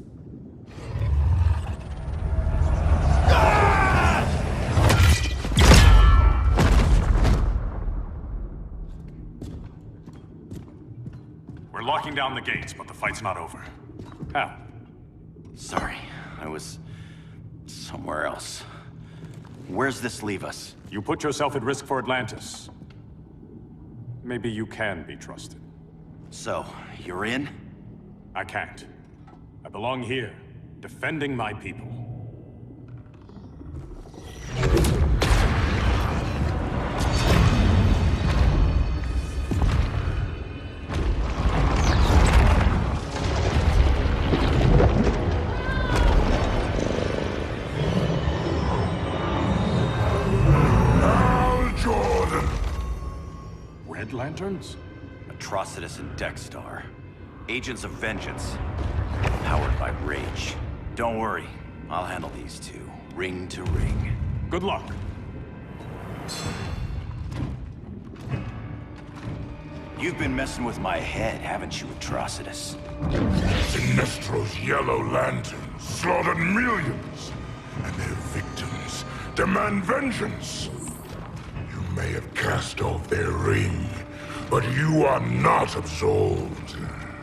Speaker 8: We're locking down the gates, but the fight's not over. Hal.
Speaker 21: Sorry, I was somewhere else. Where's this leave us?
Speaker 8: You put yourself at risk for Atlantis. Maybe you can be trusted.
Speaker 21: So, you're in?
Speaker 8: I can't. I belong here, defending my people.
Speaker 7: Hal Jordan!
Speaker 8: Red Lanterns?
Speaker 21: Atrocitus and Dexstar. Agents of Vengeance. Powered by rage. Don't worry, I'll handle these two, ring to ring.
Speaker 8: Good luck.
Speaker 21: You've been messing with my head, haven't you, Atrocitus?
Speaker 7: Sinestro's Yellow Lanterns slaughtered millions, and their victims demand vengeance. You may have cast off their ring, but you are not absolved.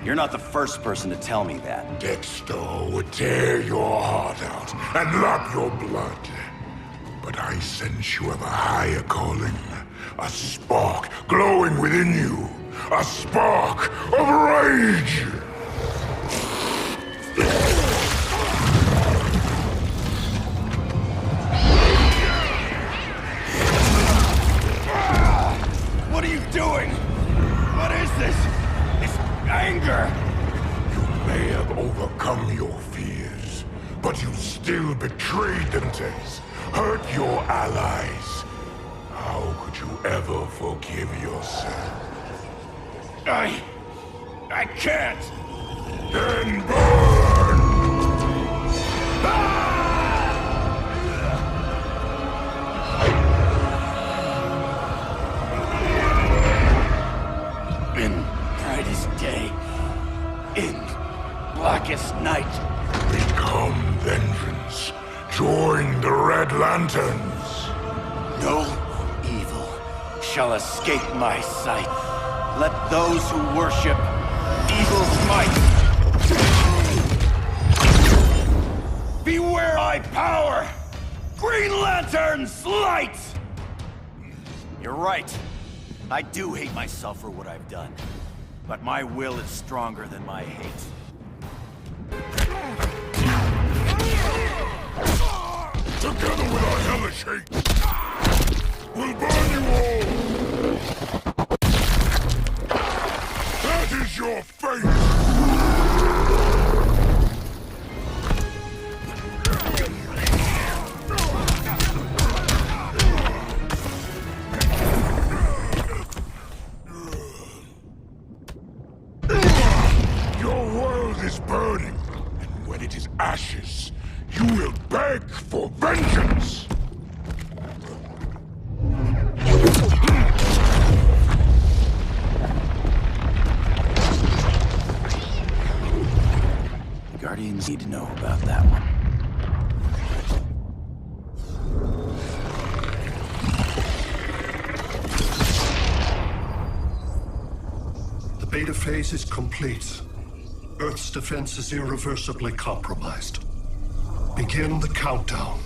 Speaker 21: You're not the first person to tell me that.
Speaker 7: Dexter would tear your heart out and lap your blood. But I sense you have a higher calling. A spark glowing within you. A spark of rage!
Speaker 21: What are you doing? What is this? It's anger!
Speaker 7: You may have overcome your fears, but you still betrayed them, Tess. Hurt your allies. How could you ever forgive yourself?
Speaker 21: I can't!
Speaker 7: Then burn!
Speaker 21: In brightest day, in blackest night.
Speaker 7: Become vengeance. Join the Red Lanterns.
Speaker 21: No evil shall escape my sight. Let those who worship evil's might beware my power! Green Lantern's light! You're right. I do hate myself for what I've done. But my will is stronger than my hate.
Speaker 7: Together with our hellish hate, we'll burn you all! That is your fate! Your world is burning, and when it is ashes, you will beg for vengeance!
Speaker 21: The Guardians need to know about that one.
Speaker 6: The beta phase is complete. Earth's defense is irreversibly compromised. Begin the countdown.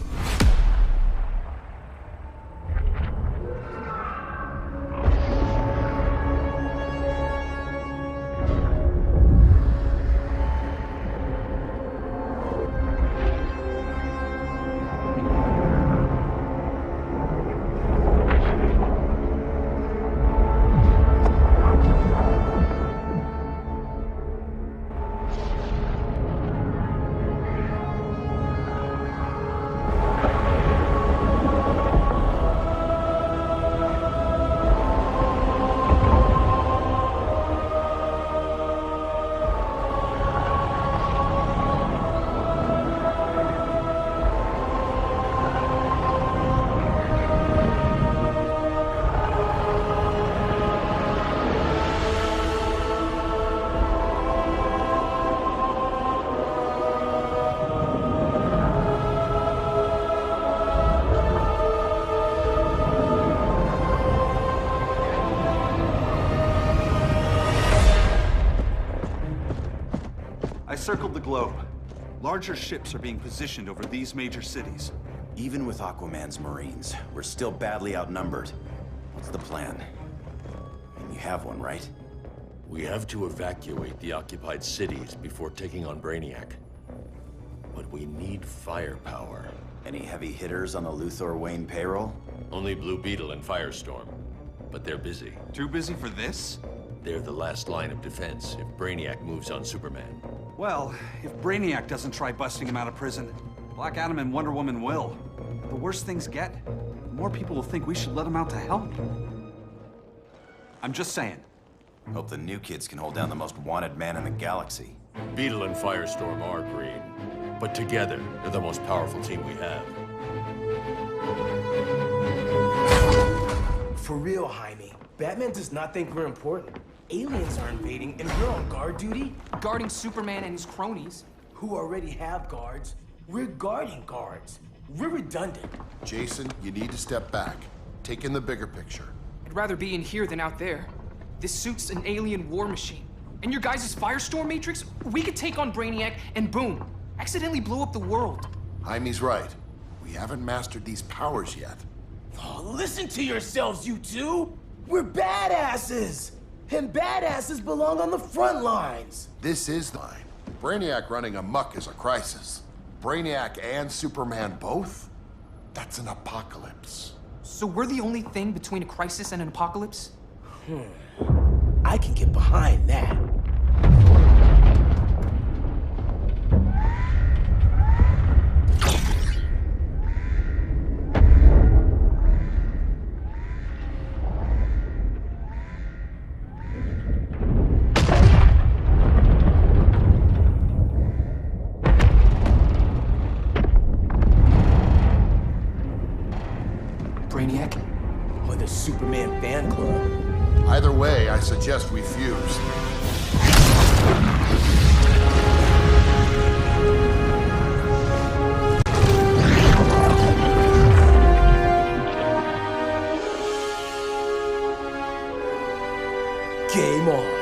Speaker 17: circled the globe. Larger ships are being positioned over these major cities.
Speaker 21: Even with Aquaman's Marines, we're still badly outnumbered. What's the plan? And you have one, right?
Speaker 4: We have to evacuate the occupied cities before taking on Brainiac. But we need firepower.
Speaker 21: Any heavy hitters on the Luthor Wayne payroll?
Speaker 4: Only Blue Beetle and Firestorm. But they're busy.
Speaker 17: Too busy for this?
Speaker 4: They're the last line of defense if Brainiac moves on Superman.
Speaker 17: Well, if Brainiac doesn't try busting him out of prison, Black Adam and Wonder Woman will. The worse things get, the more people will think we should let him out to help. I'm just saying.
Speaker 21: Hope the new kids can hold down the most wanted man in the galaxy.
Speaker 4: Beetle and Firestorm are green, but together, they're the most powerful team we have.
Speaker 5: For real, Jaime. Batman does not think we're important. Aliens are invading, and we're on guard duty?
Speaker 22: Guarding Superman and his cronies.
Speaker 5: Who already have guards. We're guarding guards. We're redundant.
Speaker 23: Jason, you need to step back. Take in the bigger picture.
Speaker 22: I'd rather be in here than out there. This suit's an alien war machine. And your guys' Firestorm Matrix, we could take on Brainiac and boom, accidentally blow up the world.
Speaker 23: Jaime's right. We haven't mastered these powers yet.
Speaker 5: Oh, listen to yourselves, you two! We're badasses! And badasses belong on the front lines!
Speaker 23: This is the line. Brainiac running amok is a crisis. Brainiac and Superman both? That's an apocalypse.
Speaker 22: So we're the only thing between a crisis and an apocalypse?
Speaker 5: I can get behind that.
Speaker 22: Brainiac?
Speaker 5: Or the Superman fan club?
Speaker 23: Either way, I suggest we fuse.
Speaker 5: Game on.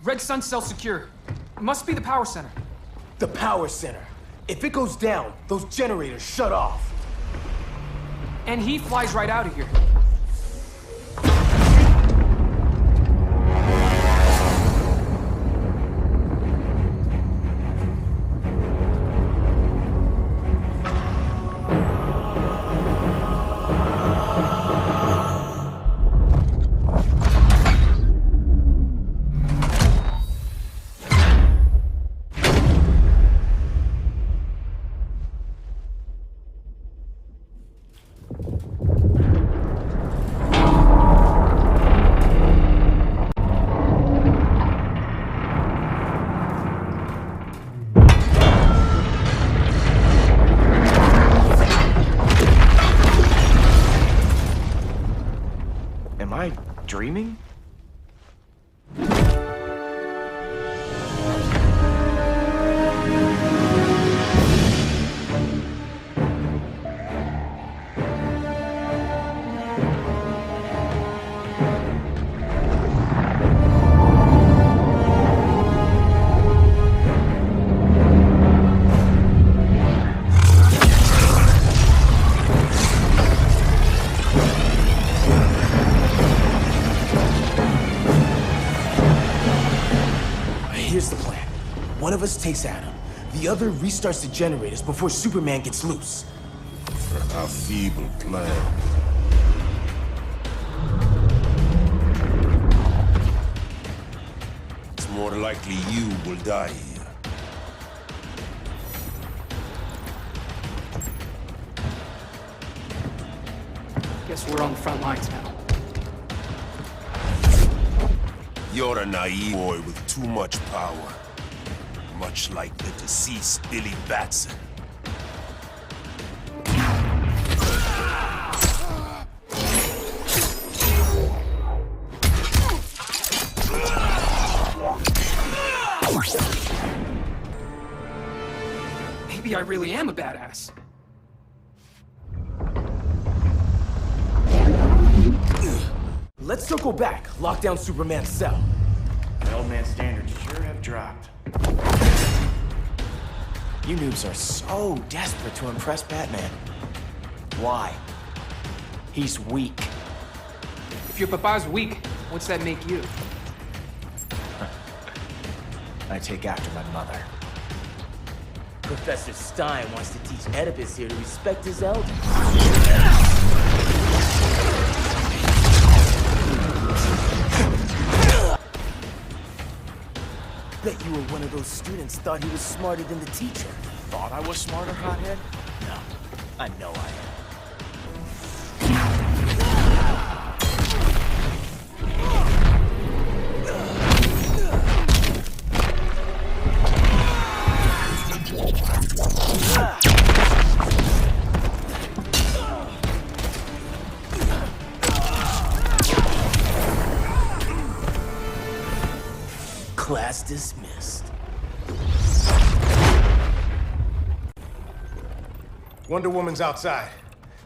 Speaker 22: Red Sun cell secure. It must be the power center.
Speaker 5: The power center. If it goes down, those generators shut off.
Speaker 22: And he flies right out of here.
Speaker 5: Am I dreaming? Here's the plan. One of us takes Adam. The other restarts the generators before Superman gets loose.
Speaker 16: A feeble plan. It's more likely you will die here.
Speaker 22: Guess we're on the front lines now.
Speaker 16: You're a naive boy with too much power. Much like the deceased Billy Batson.
Speaker 22: Maybe I really am a badass.
Speaker 5: Let's circle back, lock down Superman's cell.
Speaker 11: The old man's standards sure have dropped. You noobs are so desperate to impress Batman. Why? He's weak.
Speaker 22: If your papa's weak, what's that make you?
Speaker 11: I take after my mother.
Speaker 5: Professor Stein wants to teach Oedipus here to respect his elders. Bet you were one of those students thought he was smarter than the teacher.
Speaker 11: Thought I was smarter, hothead? No, I know I am.
Speaker 5: Class dismissed.
Speaker 14: Wonder Woman's outside,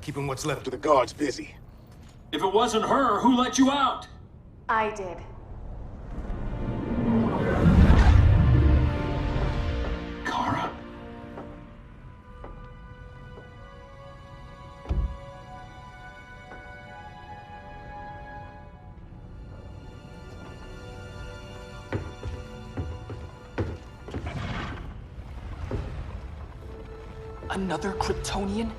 Speaker 14: keeping what's left of the guards busy.
Speaker 8: If it wasn't her, who let you out?
Speaker 3: I did.
Speaker 8: Kara?
Speaker 22: Another Kryptonian?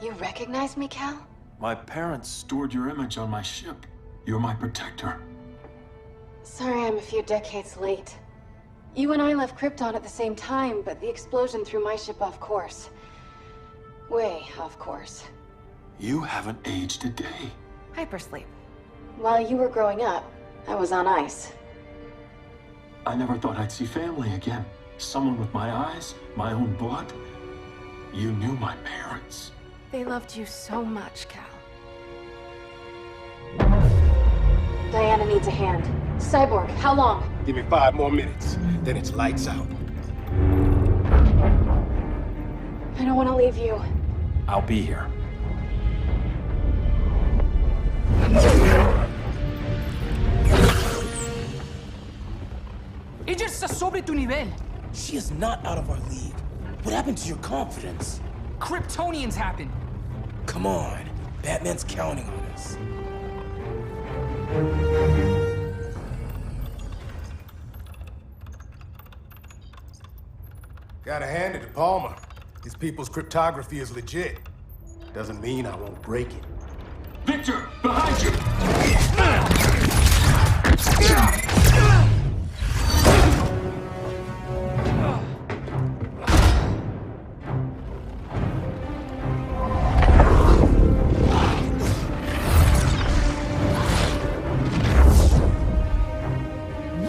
Speaker 3: You recognize me, Cal?
Speaker 8: My parents stored your image on my ship. You're my protector.
Speaker 3: Sorry I'm a few decades late. You and I left Krypton at the same time, but the explosion threw my ship off course. Way off course.
Speaker 8: You haven't aged a day.
Speaker 3: Hypersleep. While you were growing up, I was on ice.
Speaker 8: I never thought I'd see family again. Someone with my eyes, my own blood. You knew my parents.
Speaker 3: They loved you so much, Cal. Diana needs a hand. Cyborg, how long?
Speaker 14: Give me 5 more minutes, then it's lights out.
Speaker 3: I don't want to leave you.
Speaker 8: I'll be here.
Speaker 22: Ella está sobre tu nivel.
Speaker 5: She is not out of our league. What happened to your confidence?
Speaker 22: Kryptonians happen.
Speaker 5: Come on. Batman's counting on us.
Speaker 14: Gotta hand it to Palmer. His people's cryptography is legit. Doesn't mean I won't break it.
Speaker 8: Victor, behind you!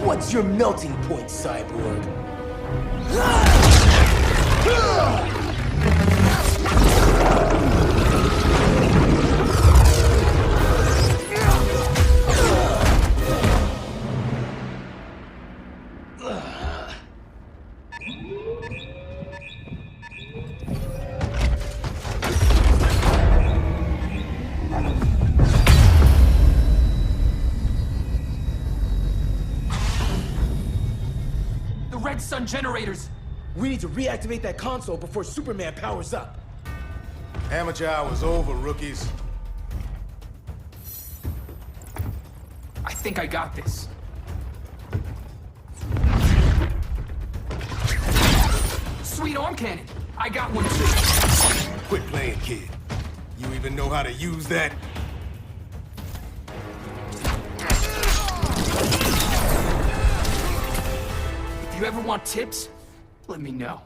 Speaker 5: What's your melting point, Cyborg?
Speaker 22: Red Sun generators!
Speaker 5: We need to reactivate that console before Superman powers up.
Speaker 14: Amateur hour's over, rookies.
Speaker 22: I think I got this. Sweet arm cannon! I got one too.
Speaker 14: Quit playing, kid. You even know how to use that?
Speaker 22: If you ever want tips, let me know.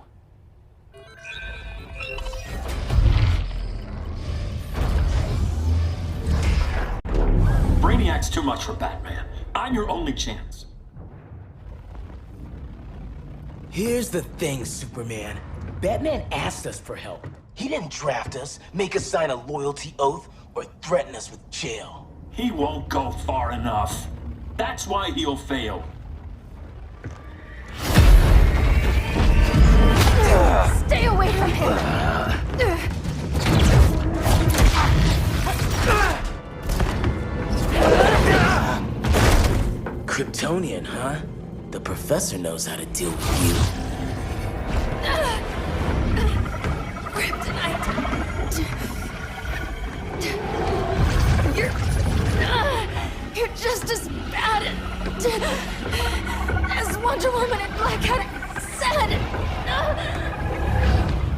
Speaker 8: Brainiac Brainiac's too much for Batman. I'm your only chance.
Speaker 5: Here's the thing, Superman. Batman asked us for help. He didn't draft us, make us sign a loyalty oath, or threaten us with jail.
Speaker 8: He won't go far enough. That's why he'll fail.
Speaker 3: Stay away from him!
Speaker 5: Kryptonian, huh? The professor knows how to deal with you.
Speaker 3: Kryptonite! You're just as bad as Wonder Woman and Black Adam said!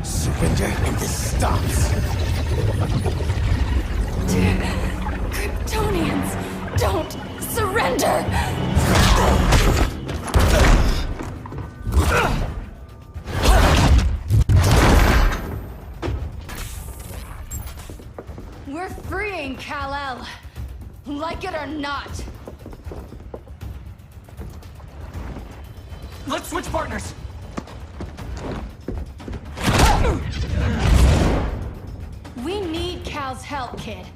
Speaker 5: Surrender and this stops.
Speaker 3: Kryptonians, don't surrender! We're freeing Kal-El, like it or not.
Speaker 22: Let's switch partners.
Speaker 3: We need Cal's help, kid.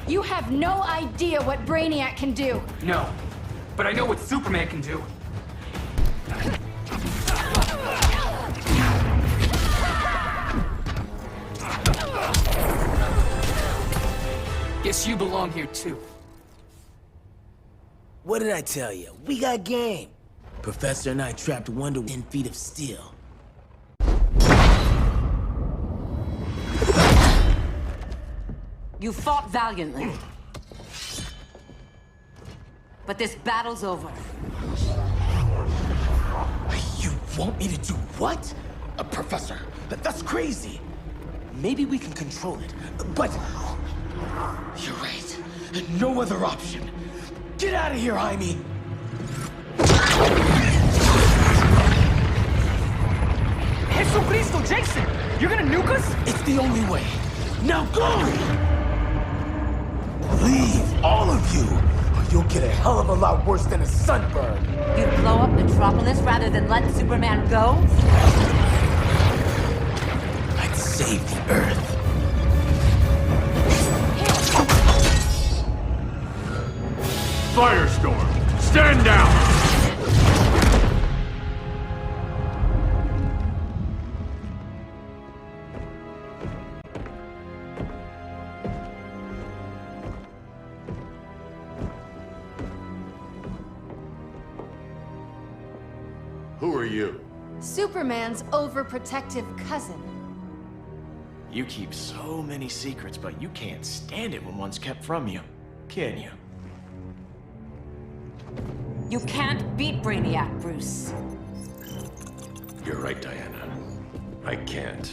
Speaker 3: You have no idea what Brainiac can do.
Speaker 22: No, but I know what Superman can do. Guess you belong here too.
Speaker 5: What did I tell you? We got game. Professor and I trapped Wonder 10 feet of steel.
Speaker 19: You fought valiantly. But this battle's over.
Speaker 5: You want me to do what? Professor, that's crazy. Maybe we can control it, but... You're right. No other option. Get out of here, Jaime!
Speaker 22: Jesucristo, Jason! You're gonna nuke us?
Speaker 5: It's the only way. Now go! Leave, all of you, or you'll get a hell of a lot worse than a sunburn.
Speaker 19: You'd blow up Metropolis rather than let Superman go?
Speaker 5: I'd save the Earth.
Speaker 4: Firestorm, stand down! Who are you?
Speaker 3: Superman's overprotective cousin.
Speaker 11: You keep so many secrets, but you can't stand it when one's kept from you, can you?
Speaker 19: You can't beat Brainiac, Bruce.
Speaker 4: You're right, Diana. I can't.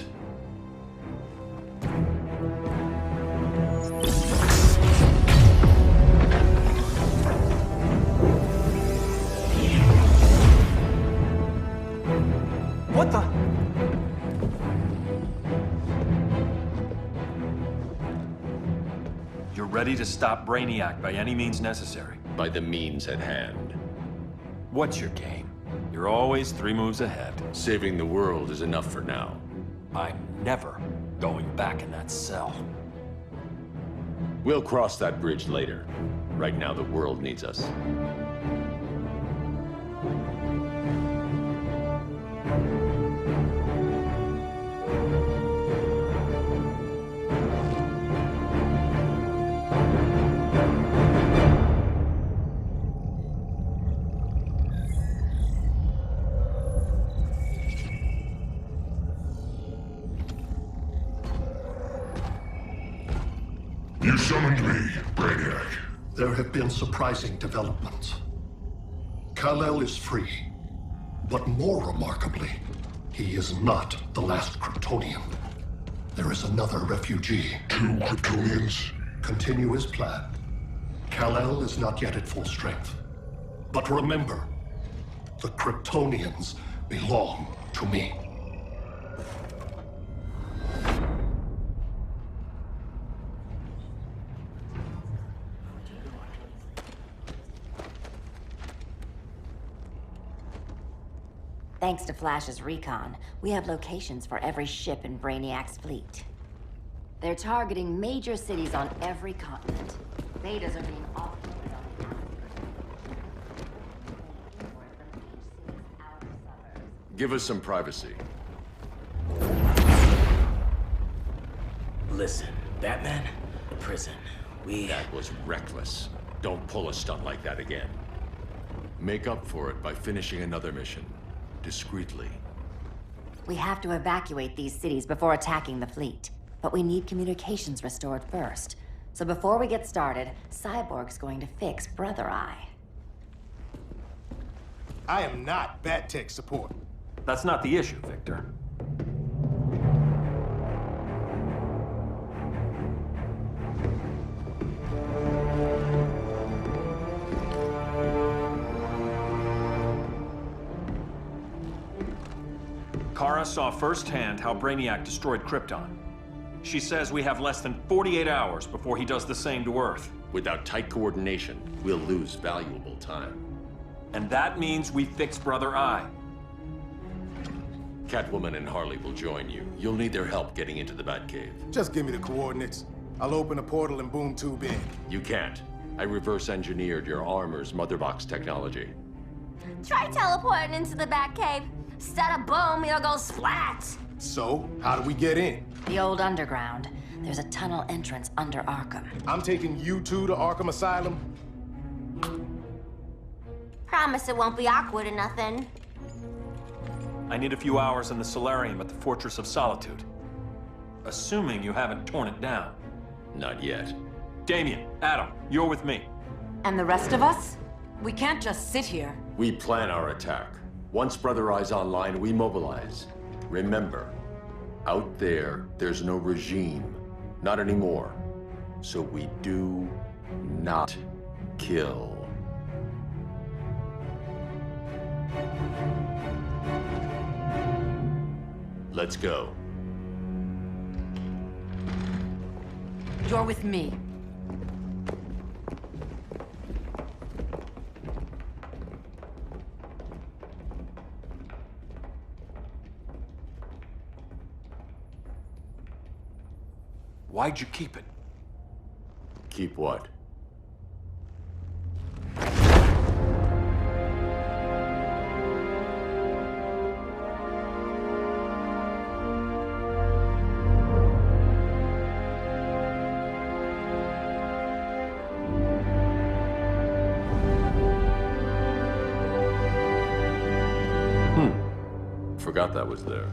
Speaker 22: What the?
Speaker 8: You're ready to stop Brainiac by any means necessary.
Speaker 4: By the means at hand.
Speaker 8: What's your game? You're always 3 moves ahead.
Speaker 4: Saving the world is enough for now.
Speaker 8: I'm never going back in that cell.
Speaker 4: We'll cross that bridge later. Right now, the world needs us.
Speaker 7: You summoned me, Brainiac.
Speaker 6: There have been surprising developments. Kal-El is free, but more remarkably, he is not the last Kryptonian. There is another refugee.
Speaker 7: 2 Kryptonians?
Speaker 6: Continue his plan. Kal-El is not yet at full strength. But remember, the Kryptonians belong to me.
Speaker 19: Thanks to Flash's recon, we have locations for every ship in Brainiac's fleet. They're targeting major cities on every continent. Betas are being offloaded on the outskirts.
Speaker 4: Give us some privacy.
Speaker 18: Listen, Batman, the prison,
Speaker 4: That was reckless. Don't pull a stunt like that again. Make up for it by finishing another mission. Discreetly.
Speaker 19: We have to evacuate these cities before attacking the fleet. But we need communications restored first. So before we get started, Cyborg's going to fix Brother Eye.
Speaker 14: I am not Bat Tech support.
Speaker 8: That's not the issue, Victor. Kara saw firsthand how Brainiac destroyed Krypton. She says we have less than 48 hours before he does the same to Earth.
Speaker 4: Without tight coordination, we'll lose valuable time.
Speaker 8: And that means we fix Brother Eye.
Speaker 4: Catwoman and Harley will join you. You'll need their help getting into the Batcave.
Speaker 14: Just give me the coordinates. I'll open a portal and boom tube in.
Speaker 4: You can't. I reverse engineered your armor's motherbox technology.
Speaker 12: Try teleporting into the Batcave. Instead of boom, you'll go splat.
Speaker 14: So, how do we get in?
Speaker 19: The old underground. There's a tunnel entrance under Arkham.
Speaker 14: I'm taking you two to Arkham Asylum.
Speaker 12: Promise it won't be awkward or nothing.
Speaker 8: I need a few hours in the solarium at the Fortress of Solitude. Assuming you haven't torn it down.
Speaker 4: Not yet.
Speaker 8: Damien, Adam, you're with me.
Speaker 2: And the rest of us? We can't just sit here.
Speaker 4: We plan our attack. Once Brother Eye's online, we mobilize. Remember, out there, there's no regime. Not anymore. So we do not kill. Let's go.
Speaker 2: You're with me.
Speaker 8: Why'd you keep it?
Speaker 4: Keep what? Forgot that was there.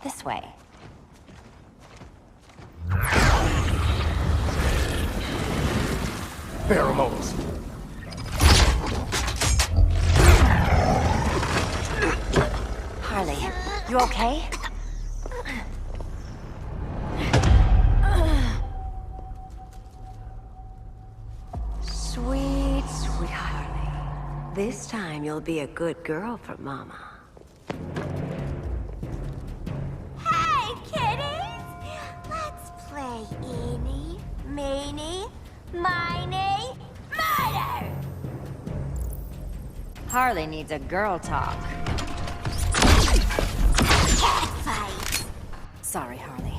Speaker 19: This way.
Speaker 14: Pheromones.
Speaker 19: Harley, you okay?
Speaker 1: Sweet, sweet Harley. This time you'll be a good girl for Mama.
Speaker 12: Hey, kiddies! Let's play eeny, meeny, miny, murder!
Speaker 19: Harley needs a girl talk.
Speaker 12: Cat fight!
Speaker 19: Sorry, Harley.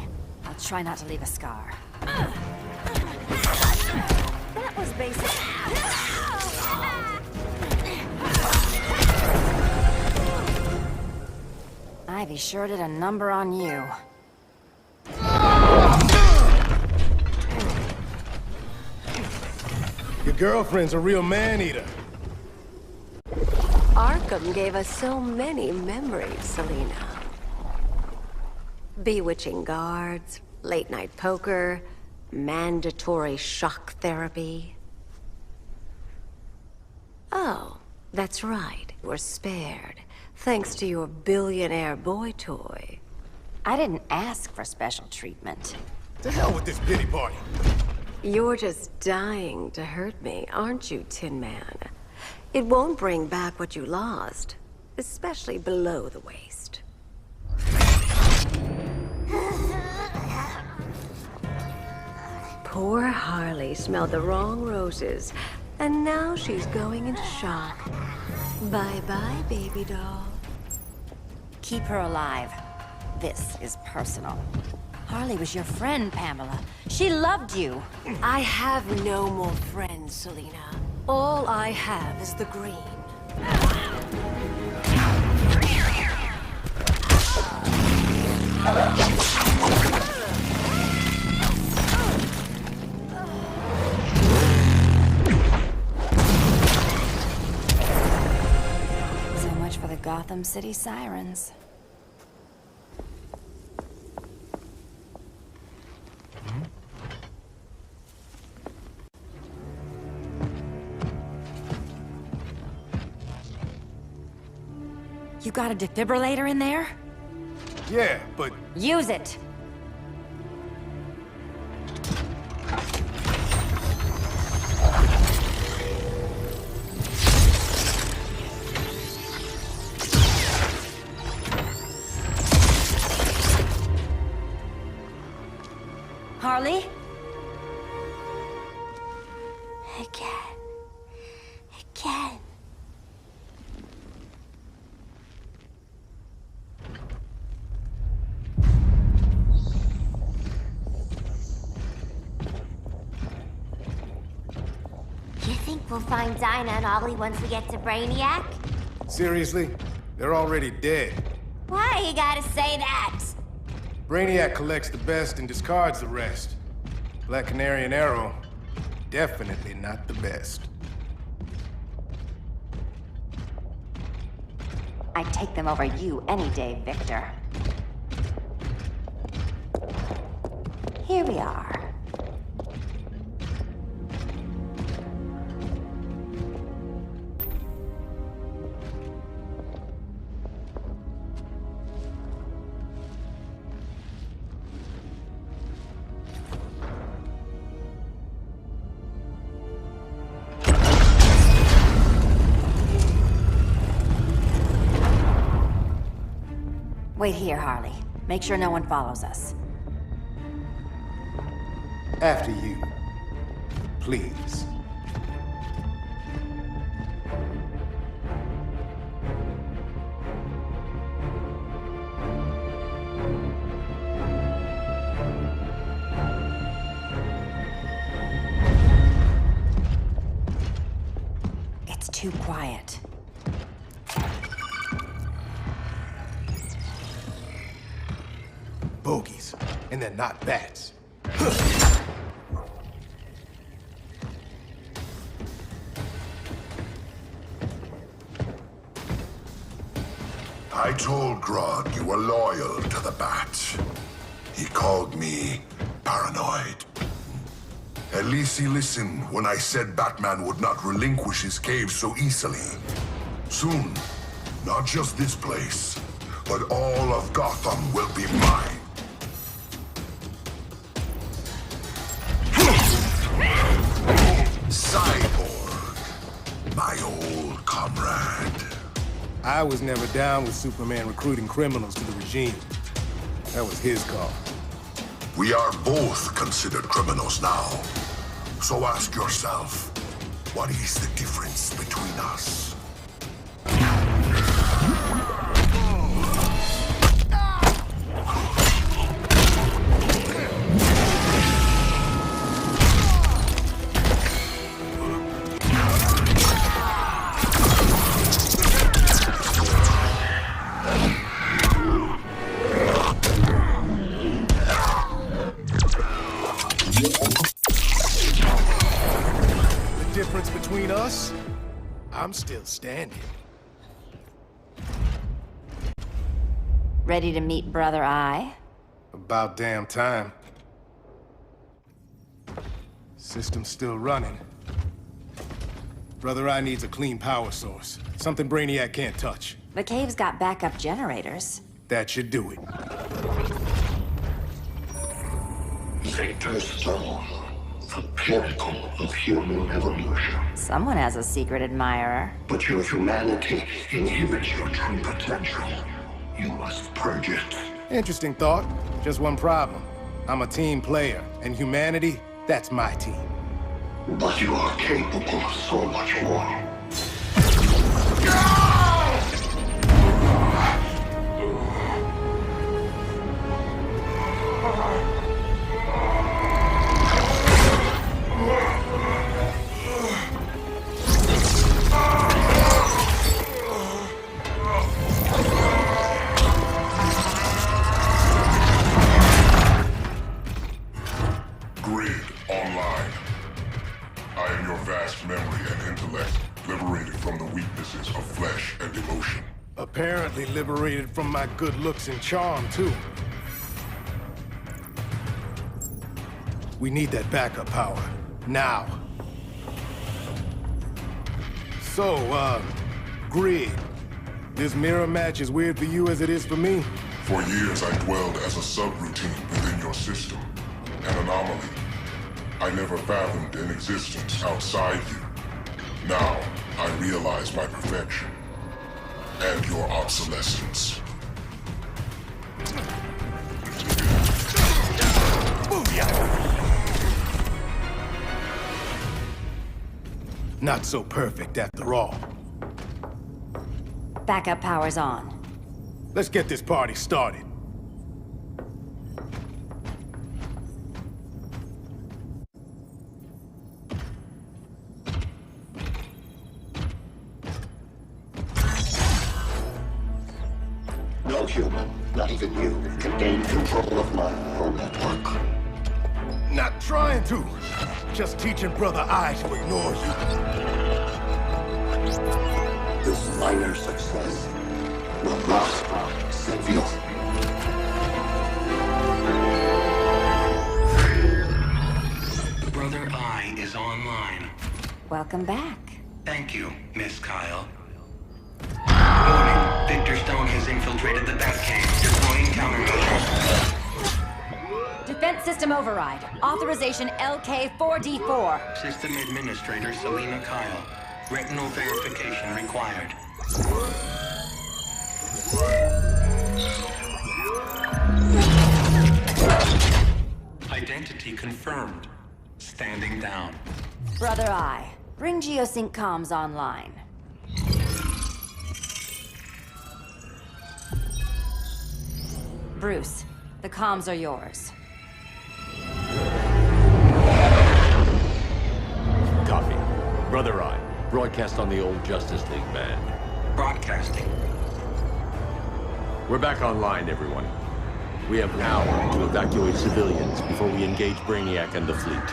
Speaker 19: I'll try not to leave a scar.
Speaker 1: That was basic.
Speaker 19: Ivy sure did a number on you.
Speaker 14: girlfriend's a real man-eater.
Speaker 1: Arkham gave us so many memories, Selina. Bewitching guards, late-night poker, mandatory shock therapy. Oh, that's right. We're spared, thanks to your billionaire boy toy.
Speaker 19: I didn't ask for special treatment.
Speaker 14: To hell with this pity party.
Speaker 1: You're just dying to hurt me, aren't you, Tin Man? It won't bring back what you lost, especially below the waist. Poor Harley smelled the wrong roses, and now she's going into shock. Bye-bye, baby doll.
Speaker 19: Keep her alive. This is personal. Harley was your friend, Pamela. She loved you.
Speaker 1: I have no more friends, Selina. All I have is the green.
Speaker 19: So much for the Gotham City Sirens. You got a defibrillator in there?
Speaker 14: Yeah, but...
Speaker 19: Use it! Harley?
Speaker 12: Again. You think we'll find Dinah and Ollie once we get to Brainiac?
Speaker 14: Seriously? They're already dead.
Speaker 12: Why you gotta say that?
Speaker 14: Brainiac collects the best and discards the rest. Black Canary and Arrow, definitely not the best.
Speaker 19: I'd take them over you any day, Victor. Here we are. Wait here, Harley. Make sure no one follows us.
Speaker 14: After you. Please.
Speaker 19: It's too quiet.
Speaker 14: Bogies, and they're not bats.
Speaker 7: I told Grodd you were loyal to the Bat. He called me paranoid. At least he listened when I said Batman would not relinquish his cave so easily. Soon, not just this place, but all of Gotham will be mine. Cyborg, my old comrade.
Speaker 14: I was never down with Superman recruiting criminals to the regime. That was his call.
Speaker 7: We are both considered criminals now. So ask yourself, what is the difference between us?
Speaker 14: I'm still standing.
Speaker 19: Ready to meet Brother Eye?
Speaker 14: About damn time. System's still running. Brother Eye needs a clean power source. Something Brainiac can't touch.
Speaker 19: The cave's got backup generators.
Speaker 14: That should do it.
Speaker 6: Victor's Stone, the pinnacle of human evolution.
Speaker 19: Someone has a secret admirer.
Speaker 6: But your humanity inhibits your true potential. You must purge it.
Speaker 14: Interesting thought. Just one problem. I'm a team player, and humanity, that's my team.
Speaker 6: But you are capable of so much more.
Speaker 7: Grid online. I am your vast memory and intellect, liberated from the weaknesses of flesh and emotion.
Speaker 14: Apparently liberated from my good looks and charm, too. We need that backup power. Now. So, Grid. This mirror match is weird for you as it is for me?
Speaker 7: For years I dwelled as a subroutine within your system, an anomaly. I never fathomed an existence outside you. Now, I realize my perfection. And your obsolescence.
Speaker 14: Not so perfect after all.
Speaker 19: Backup power's on.
Speaker 14: Let's get this party started.
Speaker 6: No human, not even you, can gain control of my neural network.
Speaker 14: Not trying to. Just teaching Brother Eye to ignore you.
Speaker 6: This minor success will not save you.
Speaker 9: Brother Eye is online.
Speaker 19: Welcome back.
Speaker 9: Thank you, Miss Kyle. Warning, Victor Stone has infiltrated the Batcave, deploying countermeasures.
Speaker 19: Defense system override. Authorization LK4D4.
Speaker 9: System Administrator Selena Kyle. Retinal verification required. Identity confirmed. Standing down.
Speaker 19: Brother Eye, bring Geosync comms online. Bruce, the comms are yours.
Speaker 4: Copy. Brother Eye, broadcast on the old Justice League band.
Speaker 9: Broadcasting.
Speaker 4: We're back online, everyone. We have an hour to evacuate civilians before we engage Brainiac and the fleet.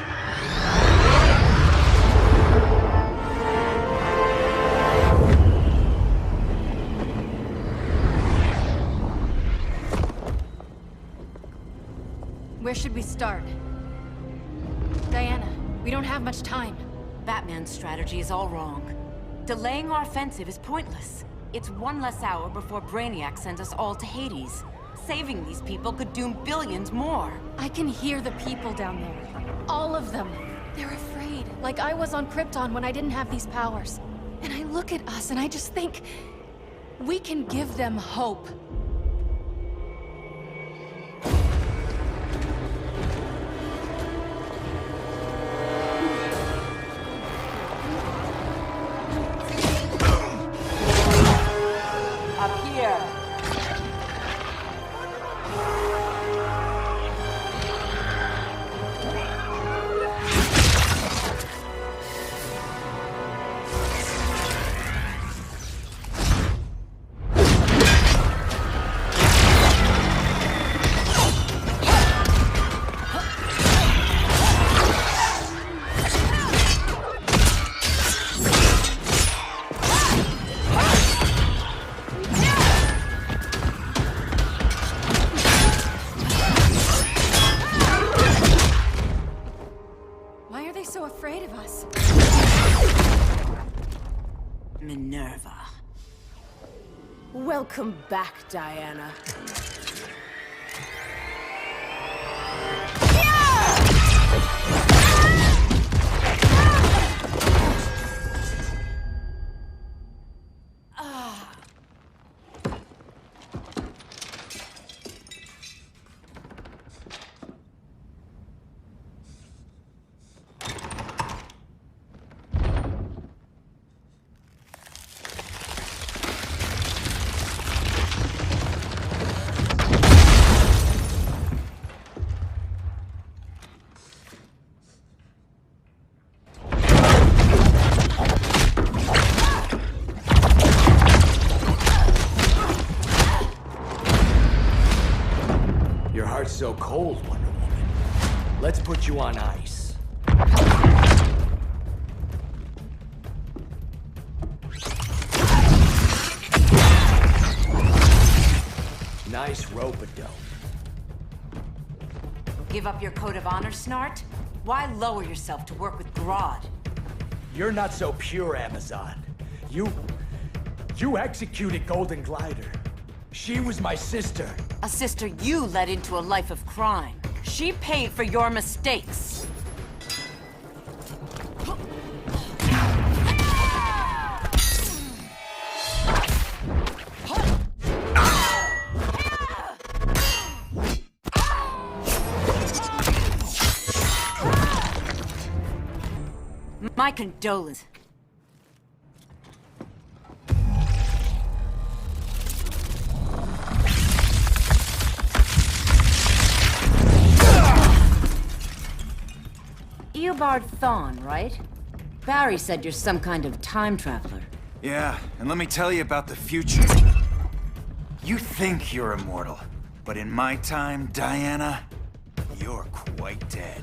Speaker 3: Where should we start? Diana, we don't have much time.
Speaker 2: Batman's strategy is all wrong. Delaying our offensive is pointless. It's one less hour before Brainiac sends us all to Hades. Saving these people could doom billions more.
Speaker 3: I can hear the people down there. All of them. They're afraid, like I was on Krypton when I didn't have these powers. And I look at us and I just think, we can give them hope.
Speaker 2: Up here.
Speaker 1: Welcome back, Diana.
Speaker 18: So cold, Wonder Woman. Let's put you on ice. Nice rope-a-dope.
Speaker 2: Give up your code of honor, Snart? Why lower yourself to work with Grodd?
Speaker 18: You're not so pure, Amazon. You executed Golden Glider. She was my sister.
Speaker 2: A sister you led into a life of crime. She paid for your mistakes. My condolences. Eobard Thawne, right? Barry said you're some kind of time traveler.
Speaker 13: Yeah, and let me tell you about the future. You think you're immortal, but in my time, Diana, you're quite dead.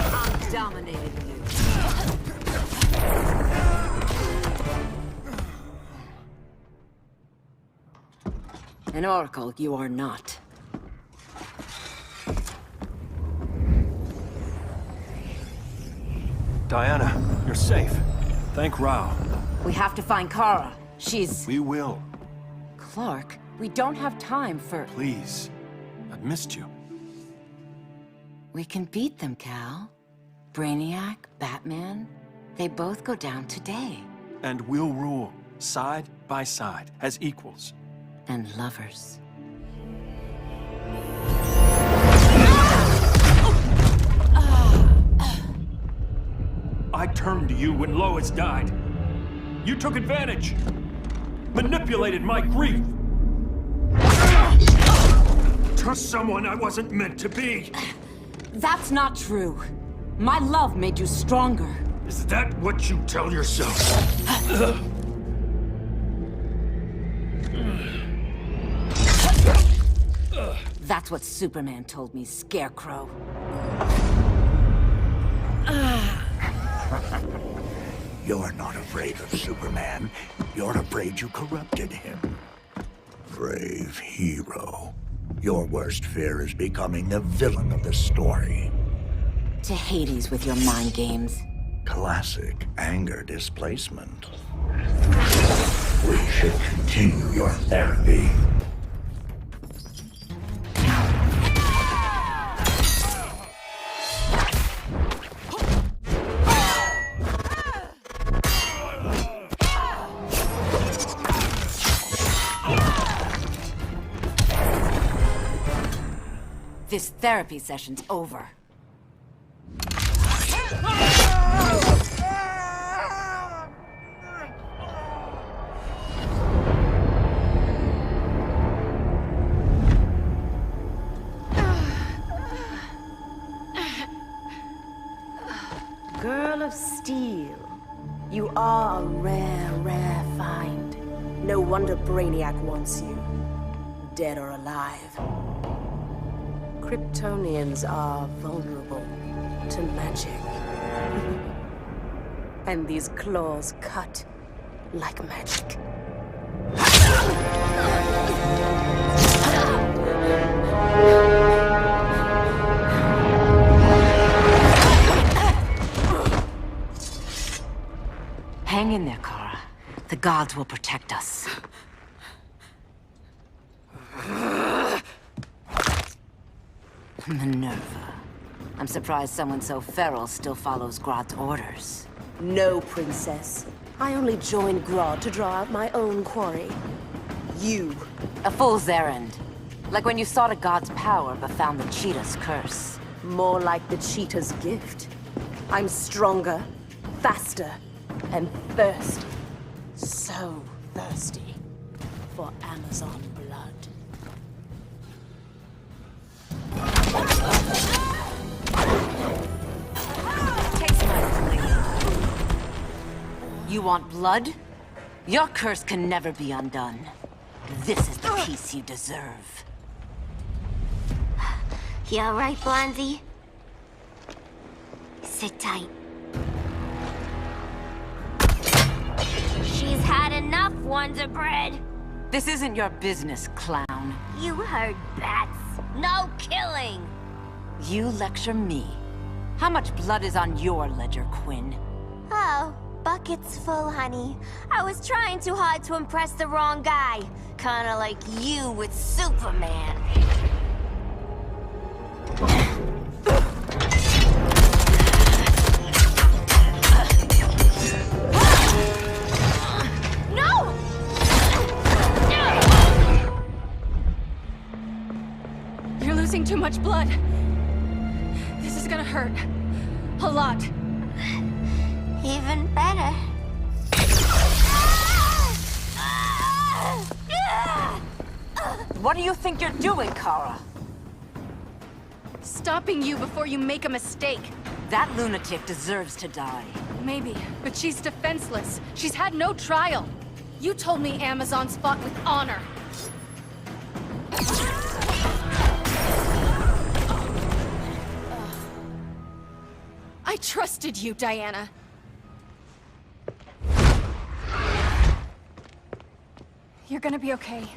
Speaker 2: I'm dominating you. An oracle you are not.
Speaker 8: Diana, you're safe. Thank Rao.
Speaker 2: We have to find Kara. She's...
Speaker 13: We will.
Speaker 2: Clark, we don't have time for...
Speaker 13: Please. I've missed you.
Speaker 2: We can beat them, Cal. Brainiac, Batman, they both go down today.
Speaker 8: And we'll rule, side by side, as equals.
Speaker 2: And lovers.
Speaker 8: I turned to you when Lois died. You took advantage. Manipulated my grief. To someone I wasn't meant to be.
Speaker 2: That's not true. My love made you stronger.
Speaker 8: Is that what you tell yourself?
Speaker 2: That's what Superman told me, Scarecrow.
Speaker 15: You're not afraid of Superman. You're afraid you corrupted him. Brave hero. Your worst fear is becoming the villain of the story.
Speaker 2: To Hades with your mind games.
Speaker 15: Classic anger displacement. We should continue your therapy.
Speaker 2: This therapy session's over.
Speaker 1: Girl of Steel, you are a rare, rare find. No wonder Brainiac wants you, dead or alive. Kryptonians are vulnerable to magic. And these claws cut like magic.
Speaker 2: Hang in there, Kara. The gods will protect us. Minerva. I'm surprised someone so feral still follows Grodd's orders.
Speaker 1: No, princess. I only joined Grodd to draw out my own quarry. You.
Speaker 2: A fool's errand. Like when you sought a god's power but found the cheetah's curse.
Speaker 1: More like the cheetah's gift. I'm stronger, faster, and thirsty. So thirsty for Amazon blood.
Speaker 2: Taste my blade. You want blood? Your curse can never be undone. This is the peace you deserve.
Speaker 12: You all right, Blondie? Sit tight. She's had enough, Wonder Bread.
Speaker 2: This isn't your business, clown.
Speaker 12: You heard bats. No killing.
Speaker 2: You lecture me. How much blood is on your ledger, Quinn?
Speaker 12: Oh, bucket's full, honey. I was trying too hard to impress the wrong guy. Kinda like you with Superman. No!
Speaker 3: You're losing too much blood. This is gonna hurt. A lot.
Speaker 12: Even better.
Speaker 2: What do you think you're doing, Kara?
Speaker 3: Stopping you before you make a mistake.
Speaker 2: That lunatic deserves to die.
Speaker 3: Maybe, but she's defenseless. She's had no trial. You told me Amazons fought with honor. I trusted you, Diana. You're gonna be okay.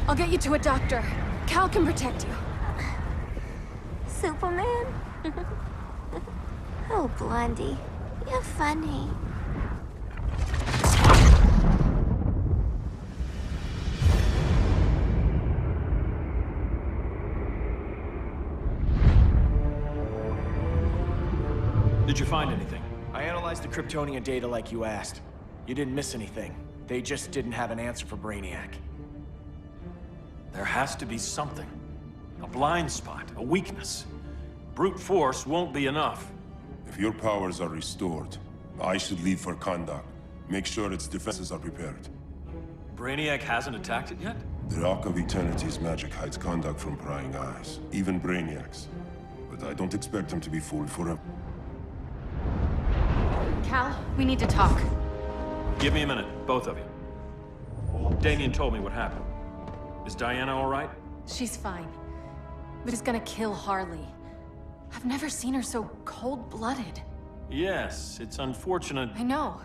Speaker 3: I'll get you to a doctor. Cal can protect you.
Speaker 12: Superman? Oh, Blondie, you're funny.
Speaker 8: Did you find anything?
Speaker 18: I analyzed the Kryptonian data like you asked. You didn't miss anything. They just didn't have an answer for Brainiac.
Speaker 8: There has to be something. A blind spot, a weakness. Brute force won't be enough.
Speaker 16: If your powers are restored, I should leave for Kahndaq. Make sure its defenses are prepared.
Speaker 8: Brainiac hasn't attacked it yet?
Speaker 16: The Rock of Eternity's magic hides Kahndaq from prying eyes, even Brainiac's. But I don't expect him to be fooled forever.
Speaker 3: Cal, we need to talk.
Speaker 8: Give me a minute, both of you. Damien told me what happened. Is Diana all right?
Speaker 3: She's fine. But it's gonna kill Harley. I've never seen her so cold-blooded.
Speaker 8: Yes, it's unfortunate.
Speaker 3: I know.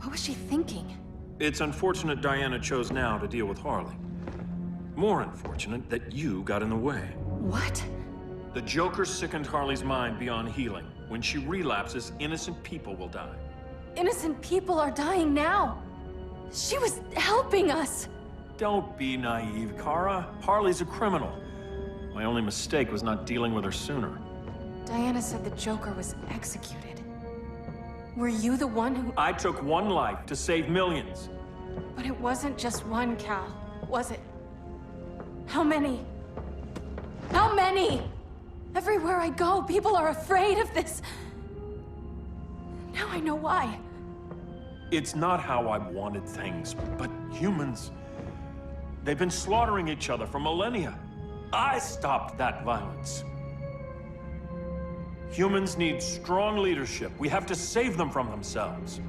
Speaker 3: What was she thinking?
Speaker 8: It's unfortunate Diana chose now to deal with Harley. More unfortunate that you got in the way.
Speaker 3: What?
Speaker 8: The Joker sickened Harley's mind beyond healing. When she relapses, innocent people will die.
Speaker 3: Innocent people are dying now. She was helping us.
Speaker 8: Don't be naive, Kara. Harley's a criminal. My only mistake was not dealing with her sooner.
Speaker 3: Diana said the Joker was executed. Were you the one who...
Speaker 8: I took one life to save millions.
Speaker 3: But it wasn't just one, Cal, was it? How many? How many? Everywhere I go, people are afraid of this. Now I know why.
Speaker 8: It's not how I wanted things, but humans... They've been slaughtering each other for millennia. I stopped that violence. Humans need strong leadership. We have to save them from themselves.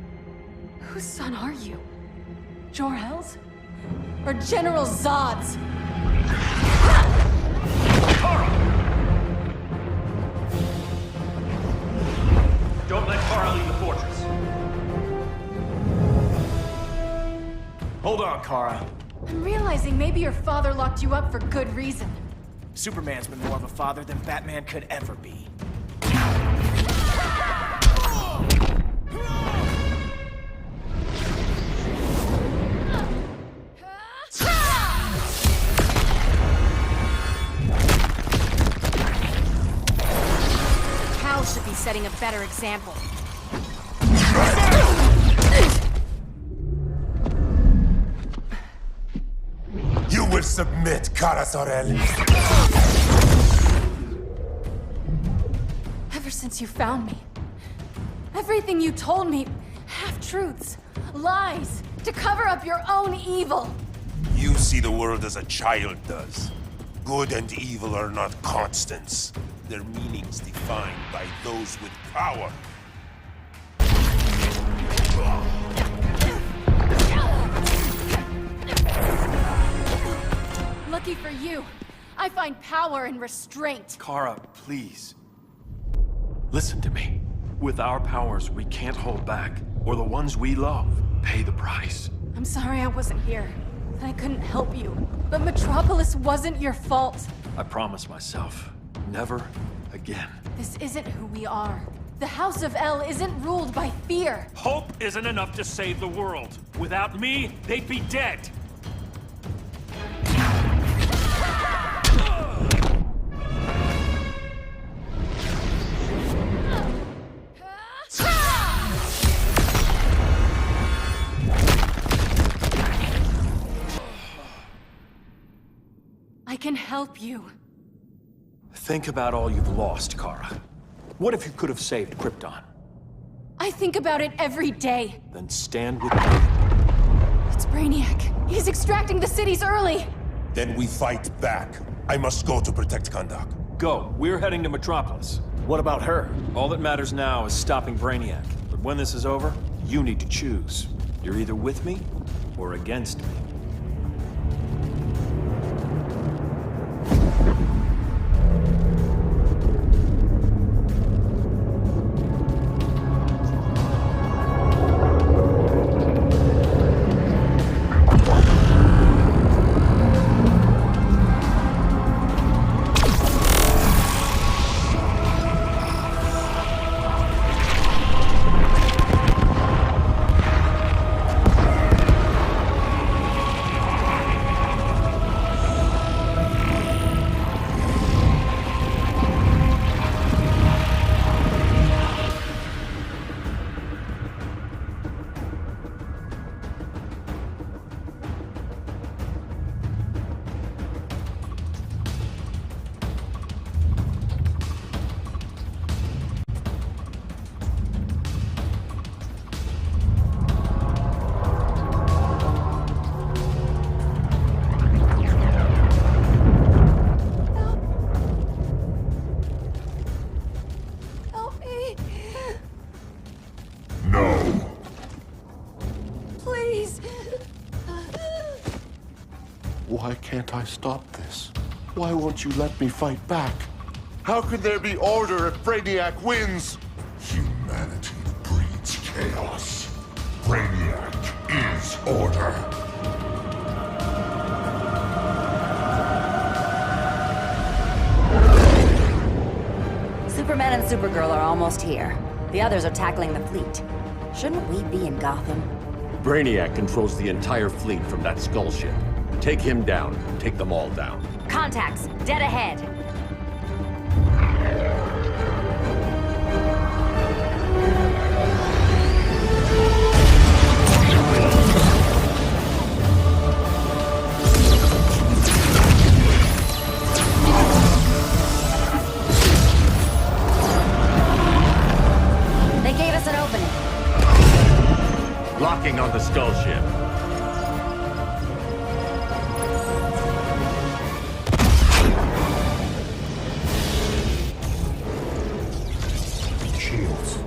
Speaker 3: Whose son are you? Jor-El's? Or General Zod's?
Speaker 8: Don't let Kara leave the fortress.
Speaker 18: Hold on, Kara.
Speaker 3: I'm realizing maybe your father locked you up for good reason.
Speaker 18: Superman's been more of a father than Batman could ever be.
Speaker 3: Cal should be setting a better example.
Speaker 10: You will submit, Kara Zor-El.
Speaker 3: Ever since you found me, everything you told me, half-truths, lies, to cover up your own evil.
Speaker 10: You see the world as a child does. Good and evil are not constants. Their meanings defined by those with power.
Speaker 3: Lucky for you, I find power in restraint.
Speaker 8: Kara, please. Listen to me. With our powers, we can't hold back, or the ones we love pay the price.
Speaker 3: I'm sorry I wasn't here. I couldn't help you. But Metropolis wasn't your fault.
Speaker 8: I promise myself, never again.
Speaker 3: This isn't who we are. The House of El isn't ruled by fear.
Speaker 8: Hope isn't enough to save the world. Without me, they'd be dead.
Speaker 3: I can help you.
Speaker 8: Think about all you've lost, Kara. What if you could have saved Krypton?
Speaker 3: I think about it every day.
Speaker 8: Then stand with me.
Speaker 3: It's Brainiac. He's extracting the cities early.
Speaker 10: Then we fight back. I must go to protect Kahndaq.
Speaker 8: Go. We're heading to Metropolis.
Speaker 18: What about her?
Speaker 8: All that matters now is stopping Brainiac. But when this is over, you need to choose. You're either with me or against me.
Speaker 16: Why can't I stop this? Why won't you let me fight back? How can there be order if Brainiac wins?
Speaker 7: Humanity breeds chaos. Brainiac is order.
Speaker 19: Superman and Supergirl are almost here. The others are tackling the fleet. Shouldn't we be in Gotham?
Speaker 4: Brainiac controls the entire fleet from that skull ship. Take him down. Take them all down.
Speaker 19: Contacts, dead ahead. They gave us an opening.
Speaker 4: Locking on the skull ship.
Speaker 16: Shields.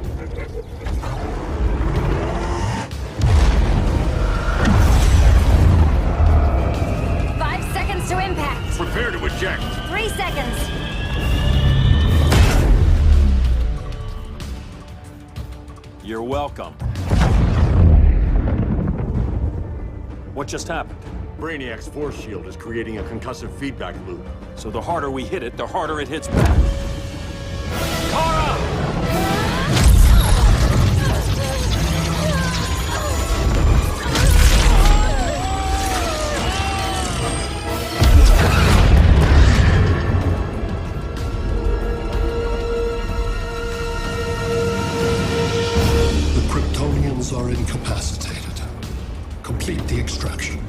Speaker 19: Five seconds to impact.
Speaker 4: Prepare to eject.
Speaker 19: 3 seconds.
Speaker 8: You're welcome. What just happened?
Speaker 4: Brainiac's force shield is creating a concussive feedback loop.
Speaker 8: So the harder we hit it, the harder it hits back. Kara!
Speaker 6: shields are incapacitated. Complete the extraction.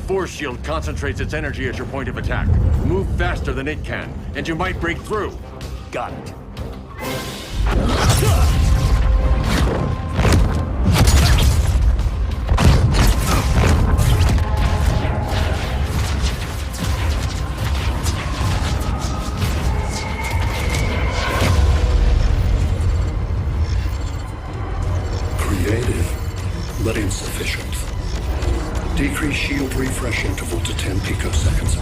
Speaker 4: Force shield concentrates its energy at your point of attack. Move faster than it can, and you might break through.
Speaker 11: Got it.
Speaker 6: Creative, but insufficient. Decrease shield refresh interval to 10 picoseconds.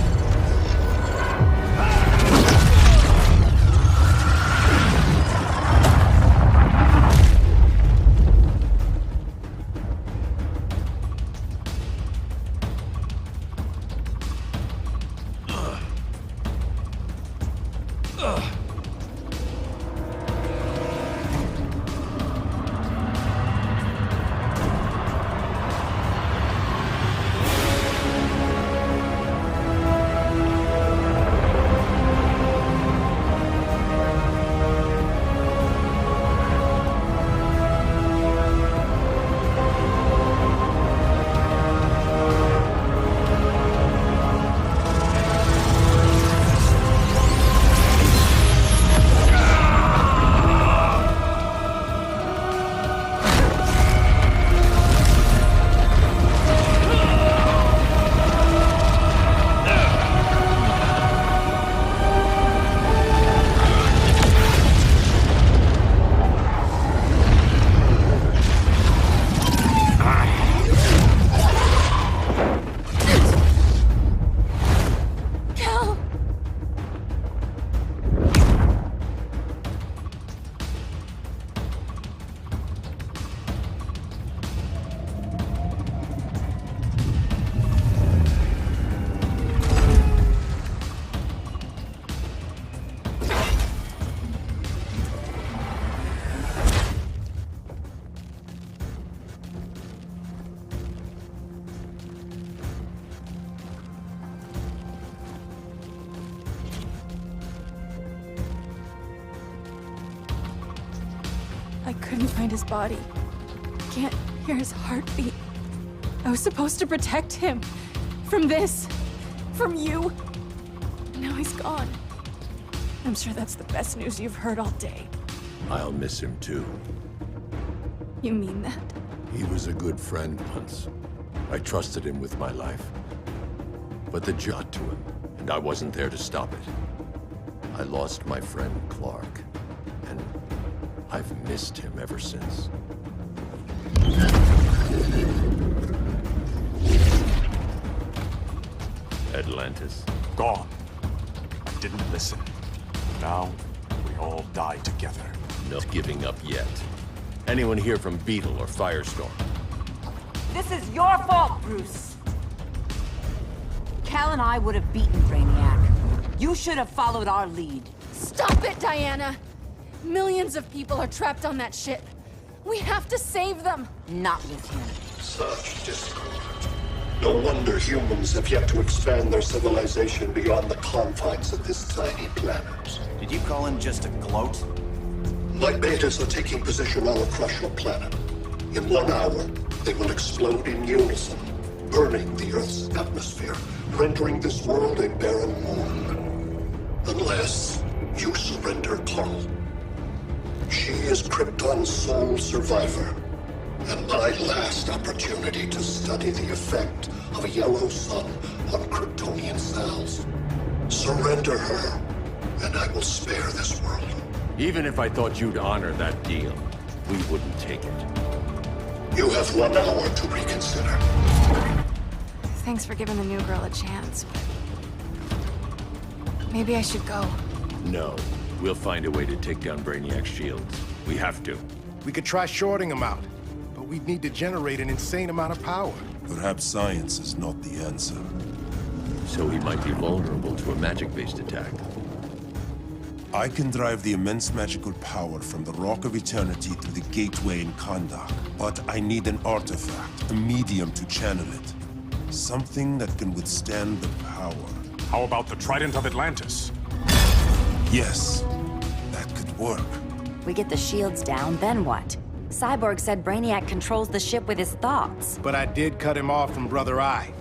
Speaker 3: I couldn't find his body. Can't hear his heartbeat. I was supposed to protect him. From this. From you. Now he's gone. I'm sure that's the best news you've heard all day.
Speaker 4: I'll miss him too.
Speaker 3: You mean that?
Speaker 4: He was a good friend once. I trusted him with my life. But the got to him, and I wasn't there to stop it. I lost my friend Clark, and I've missed him ever since. Atlantis.
Speaker 17: Gone. I didn't listen. Now, we all die together.
Speaker 4: Not giving up yet. Anyone here from Beetle or Firestorm?
Speaker 2: This is your fault, Bruce. Cal and I would have beaten Brainiac. You should have followed our lead.
Speaker 3: Stop it, Diana! Millions of people are trapped on that ship. We have to save them!
Speaker 2: Not with him.
Speaker 6: Such discord. No wonder humans have yet to expand their civilization beyond the confines of this tiny planet.
Speaker 13: Did you call him just a gloat?
Speaker 6: My betas are taking position all across your planet. In 1 hour, they will explode in unison, burning the Earth's atmosphere, rendering this world a barren moon. Unless you surrender Coral. She is Krypton's sole survivor, and my last opportunity to study the effect of a yellow sun on Kryptonian cells. Surrender her, and I will spare this world.
Speaker 4: Even if I thought you'd honor that deal, we wouldn't take it.
Speaker 6: You have 1 hour to reconsider.
Speaker 3: Thanks for giving the new girl a chance. Maybe I should go.
Speaker 4: No. We'll find a way to take down Brainiac's shields. We have to.
Speaker 14: We could try shorting him out, but we'd need to generate an insane amount of power.
Speaker 10: Perhaps science is not the answer.
Speaker 4: So he might be vulnerable to a magic-based attack.
Speaker 10: I can drive the immense magical power from the Rock of Eternity through the gateway in Kahndaq, but I need an artifact, a medium to channel it. Something that can withstand the power.
Speaker 17: How about the Trident of Atlantis?
Speaker 10: Yes, that could work.
Speaker 19: We get the shields down, then what? Cyborg said Brainiac controls the ship with his thoughts.
Speaker 14: But I did cut him off from Brother Eye.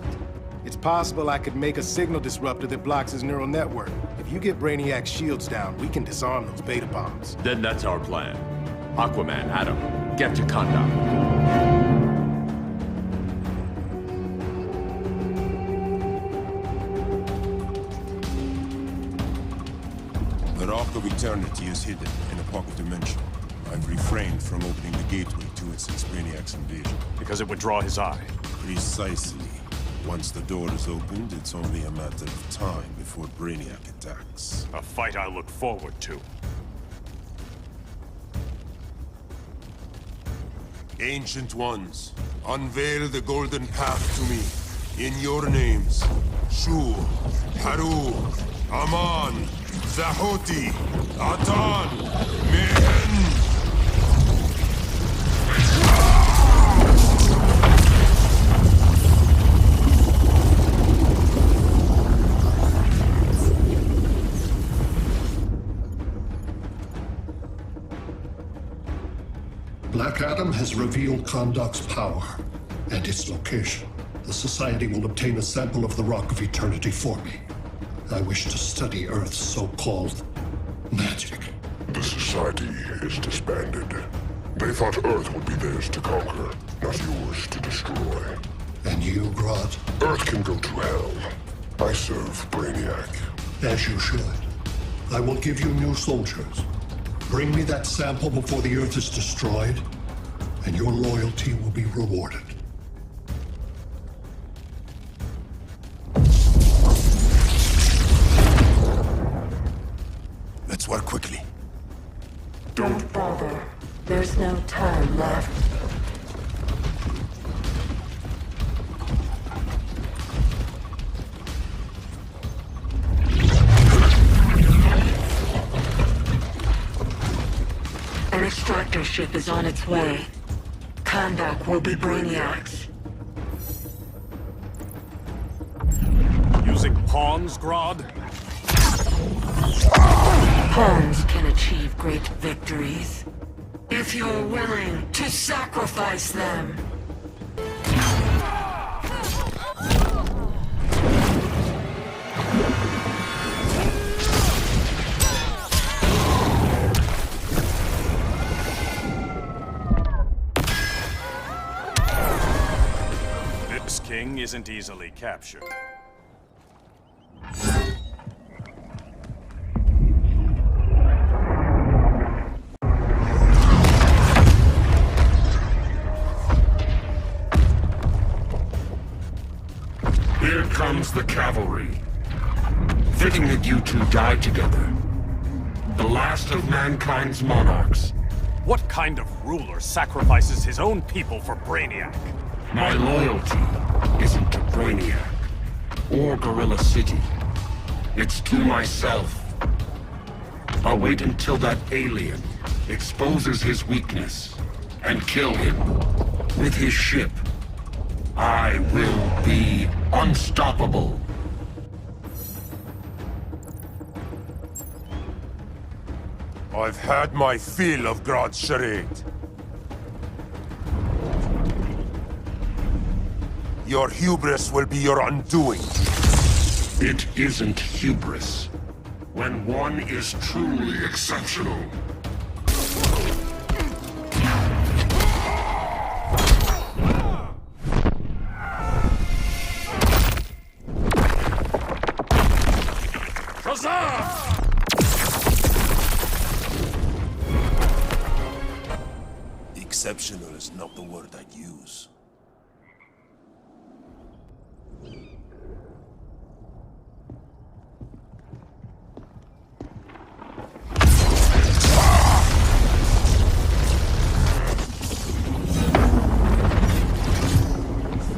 Speaker 14: It's possible I could make a signal disruptor that blocks his neural network. If you get Brainiac's shields down, we can disarm those beta bombs.
Speaker 4: Then that's our plan. Aquaman, Adam, get to Kahndaq.
Speaker 10: The Rock of Eternity is hidden in a pocket dimension. I've refrained from opening the gateway to it since Brainiac's invasion.
Speaker 17: Because it would draw his eye.
Speaker 10: Precisely. Once the door is opened, it's only a matter of time before Brainiac attacks.
Speaker 17: A fight I look forward to.
Speaker 10: Ancient Ones, unveil the golden path to me. In your names, Shur, Haru, Aman, Zahoti, Atan, Mehen!
Speaker 6: Black Adam has revealed Kahndaq's power and its location. The Society will obtain a sample of the Rock of Eternity for me. I wish to study Earth's so-called magic.
Speaker 7: The Society is disbanded. They thought Earth would be theirs to conquer, not yours to destroy.
Speaker 6: And you, Grodd?
Speaker 7: Earth can go to hell. I serve Brainiac.
Speaker 6: As you should. I will give you new soldiers. Bring me that sample before the Earth is destroyed, and your loyalty will be rewarded.
Speaker 10: Let's work quickly.
Speaker 20: Don't bother. There's no time left. An extractor ship is on its way. Kahndaq will be Brainiac's.
Speaker 17: Using pawns, Grodd?
Speaker 20: Pawns can achieve great victories, if you're willing to sacrifice them.
Speaker 17: This king isn't easily captured.
Speaker 7: Here comes the cavalry. Fitting that you two died together. The last of mankind's monarchs.
Speaker 17: What kind of ruler sacrifices his own people for Brainiac?
Speaker 7: My loyalty isn't to Brainiac or Gorilla City. It's to myself. I'll wait until that alien exposes his weakness and kill him with his ship. I will be unstoppable.
Speaker 10: I've had my fill of Grodd's charade. Your hubris will be your undoing.
Speaker 7: It isn't hubris. When one is truly exceptional.
Speaker 10: Exceptional is not the word I'd use.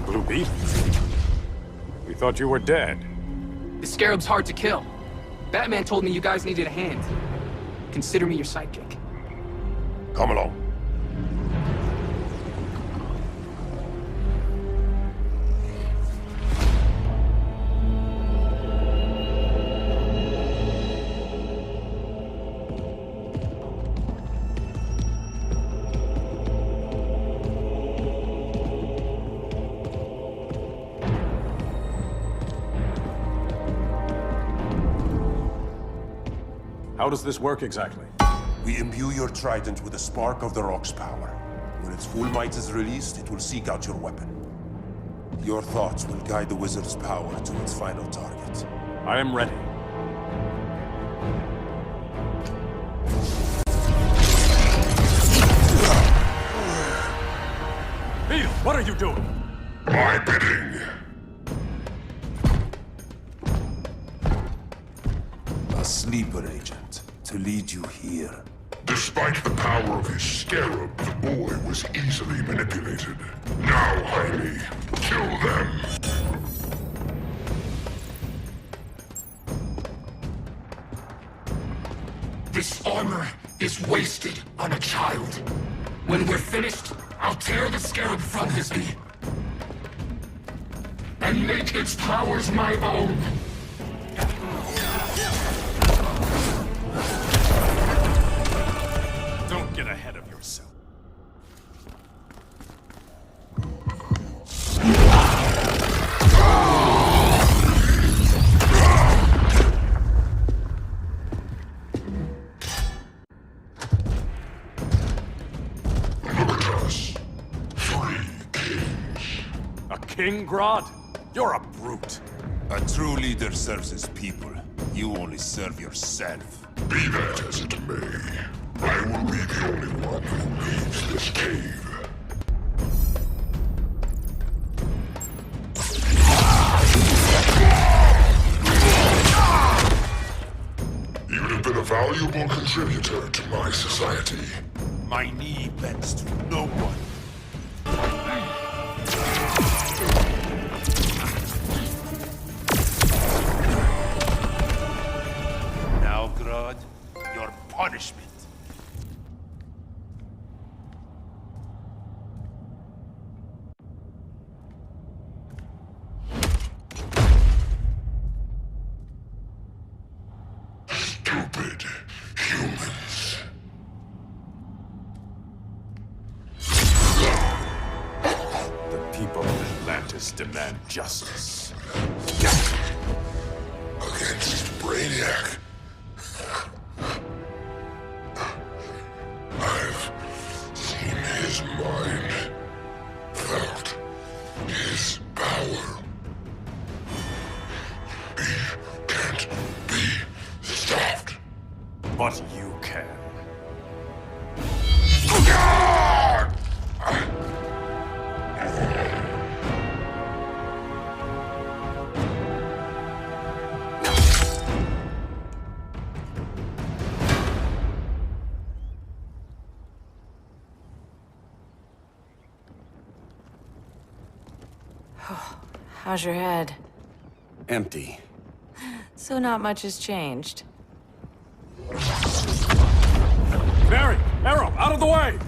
Speaker 17: Blue Beetle? We thought you were dead.
Speaker 22: The Scarab's hard to kill. Batman told me you guys needed a hand. Consider me your sidekick.
Speaker 10: Come along.
Speaker 17: How does this work exactly?
Speaker 10: We imbue your trident with a spark of the Rock's power. When its full might is released, it will seek out your weapon. Your thoughts will guide the wizard's power to its final target.
Speaker 17: I am ready. Beetle, what are you doing?
Speaker 7: My bidding.
Speaker 10: A sleeper agent, to lead you here.
Speaker 7: Despite the power of his scarab, the boy was easily manipulated. Now, Jaime, kill them. This armor is wasted on a child. When we're finished, I'll tear the scarab from his knee and make its powers my own.
Speaker 17: Don't get ahead of yourself.
Speaker 7: Look at us. 3 kings.
Speaker 17: A king, Grodd? You're a brute.
Speaker 10: A true leader serves his people. You only serve yourself.
Speaker 7: Be that as it may, I will be the only one who leaves this cave. You would have been a valuable contributor to my society.
Speaker 10: My knee bends to no one. Now, Grodd, your punishment.
Speaker 7: Stupid humans.
Speaker 17: The people of Atlantis demand justice.
Speaker 7: Against Brainiac. I've seen his mind, felt his power. He can't be stopped.
Speaker 17: But you can.
Speaker 5: How's your head?
Speaker 17: Empty.
Speaker 5: So not much has changed.
Speaker 17: Barry! Arrow! Out of the way!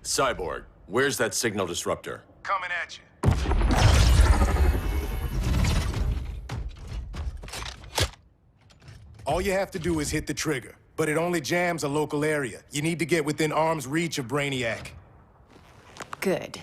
Speaker 4: Cyborg, where's that signal disruptor?
Speaker 14: Coming at you. All you have to do is hit the trigger, but it only jams a local area. You need to get within arm's reach of Brainiac.
Speaker 5: Good.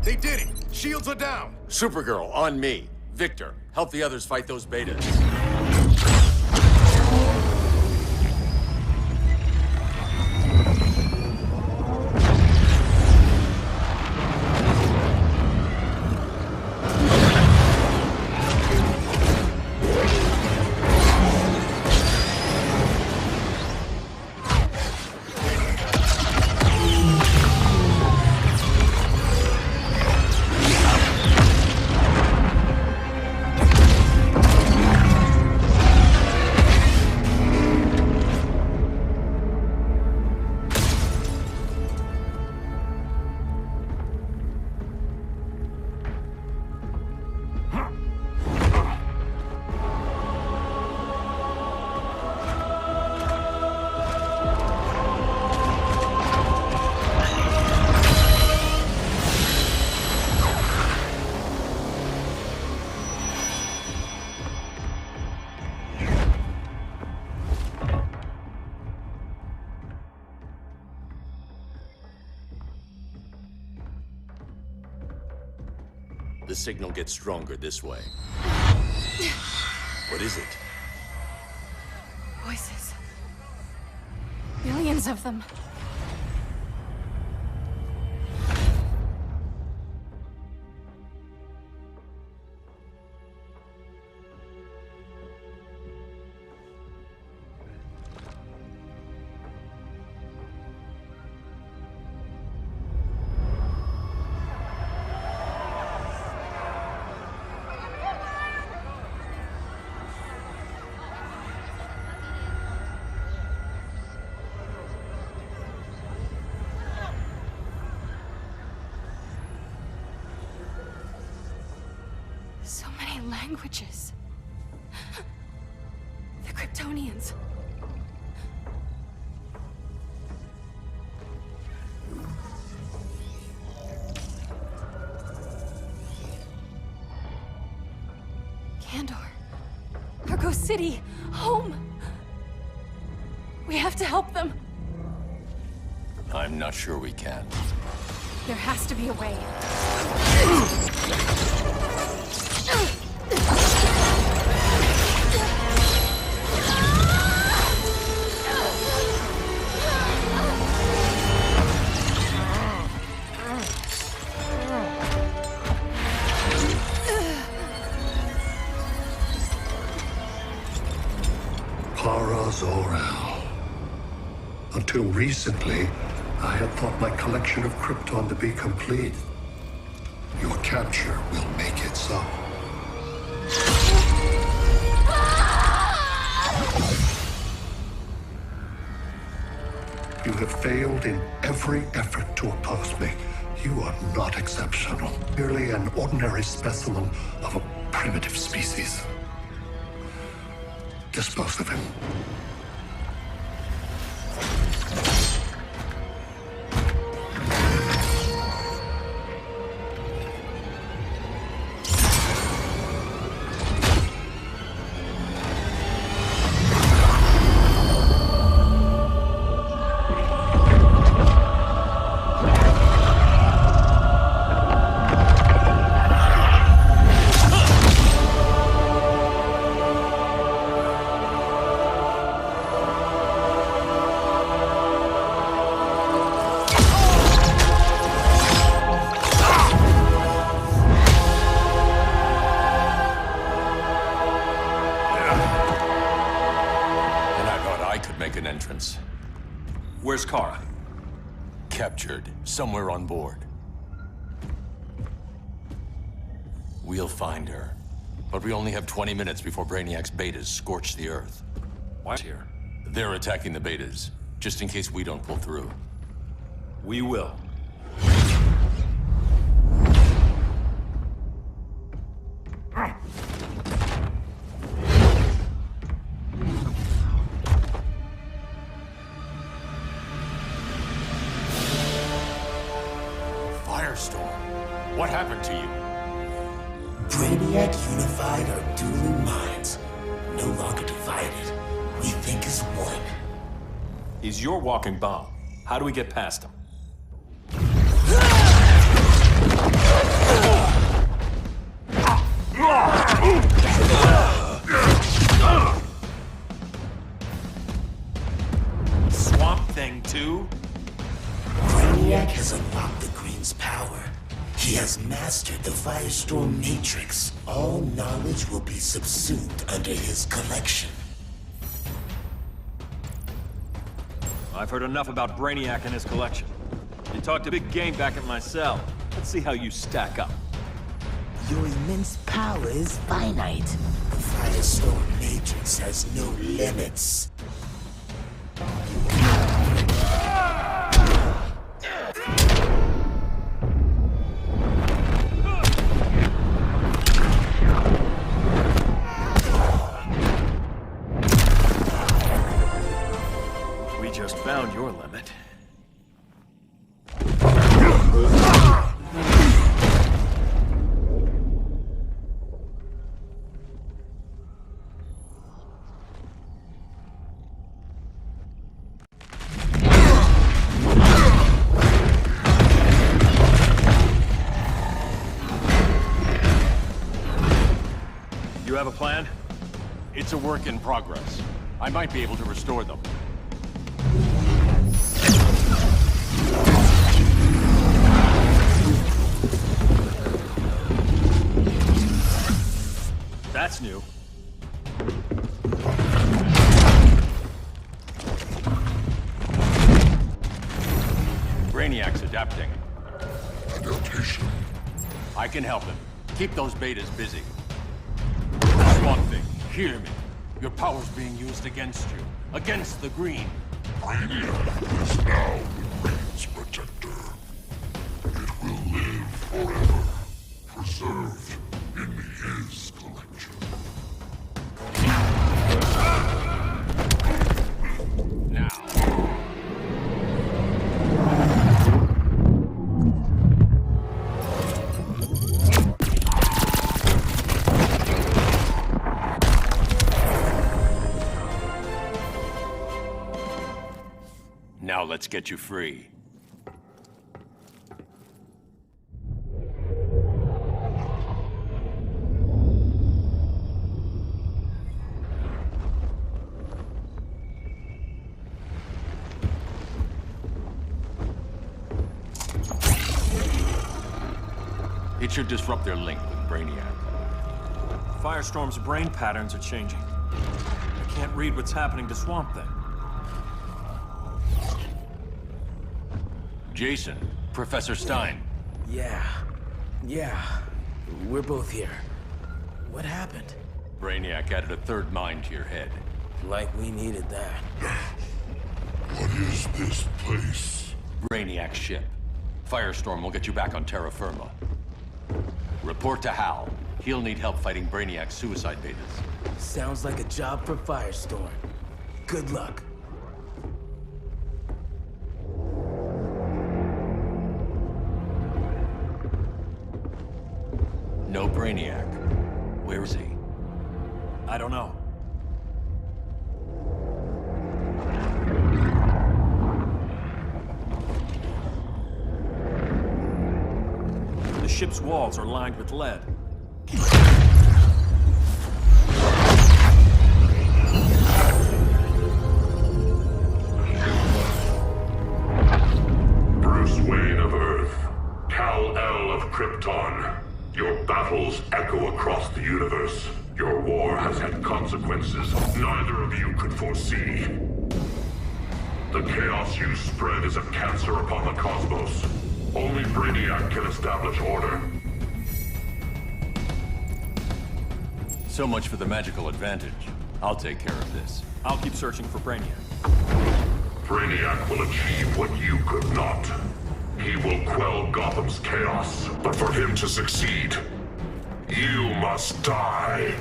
Speaker 14: They did it! Shields are down!
Speaker 4: Supergirl, on me. Victor, help the others fight those betas. The signal gets stronger this way. What is it?
Speaker 3: Voices. Millions of them. So many languages. The Kryptonians. Kandor. Argo City. Home. We have to help them.
Speaker 4: I'm not sure we can.
Speaker 3: There has to be a way.
Speaker 6: Para Zor-El. Until recently, I had thought my collection of Krypton to be complete. Your capture will make it so. You have failed in every effort to oppose me. You are not exceptional. Merely an ordinary specimen of a primitive species. Dispose of him.
Speaker 8: Where's Kara?
Speaker 4: Captured, somewhere on board. We'll find her. But we only have 20 minutes before Brainiac's betas scorch the Earth.
Speaker 8: Why's here?
Speaker 4: They're attacking the betas, just in case we don't pull through.
Speaker 8: We will.
Speaker 4: Firestorm, what happened to you?
Speaker 15: Brainiac unified our dueling minds. No longer divided. We think as one.
Speaker 8: He's your walking bomb. How do we get past him? Swamp Thing 2?
Speaker 15: Brainiac has unlocked the Green's power. He has mastered the Firestorm Matrix. All knowledge will be subsumed under his collection.
Speaker 8: I've heard enough about Brainiac and his collection. You talked a big game back at my cell. Let's see how you stack up.
Speaker 15: Your immense power is finite. The Firestorm Matrix has no limits.
Speaker 8: We just found your limit. You have a plan?
Speaker 4: It's a work in progress. I might be able to restore them.
Speaker 8: That's new.
Speaker 4: Brainiac's adapting.
Speaker 7: Adaptation.
Speaker 4: I can help him. Keep those betas busy. Swamp Thing, hear me. Your power's being used against you. Against the Green.
Speaker 7: Brainiac is now the Green's protector. It will live forever. Preserved in his collection.
Speaker 4: Now. Now let's get you free. It should disrupt their link with Brainiac.
Speaker 8: Firestorm's brain patterns are changing. I can't read what's happening to Swamp Thing.
Speaker 4: Jason, Professor Stein.
Speaker 18: Yeah. We're both here. What happened?
Speaker 4: Brainiac added a third mind to your head.
Speaker 18: Like we needed that.
Speaker 7: What is this place?
Speaker 4: Brainiac's ship. Firestorm will get you back on terra firma. Report to Hal. He'll need help fighting Brainiac's suicide betas.
Speaker 18: Sounds like a job for Firestorm. Good luck.
Speaker 4: No Brainiac. Where is he?
Speaker 8: I don't know. The ship's walls are lined with lead.
Speaker 7: Bruce Wayne of Earth, Kal-El of Krypton. Your battles echo across the universe. Your war has had consequences neither of you could foresee. The chaos you spread is a cancer upon the cosmos. Only Brainiac can establish order.
Speaker 4: So much for the magical advantage. I'll take care of this.
Speaker 8: I'll keep searching for Brainiac.
Speaker 7: Brainiac will achieve what you could not. He will quell Gotham's chaos, but for him to succeed, you must die.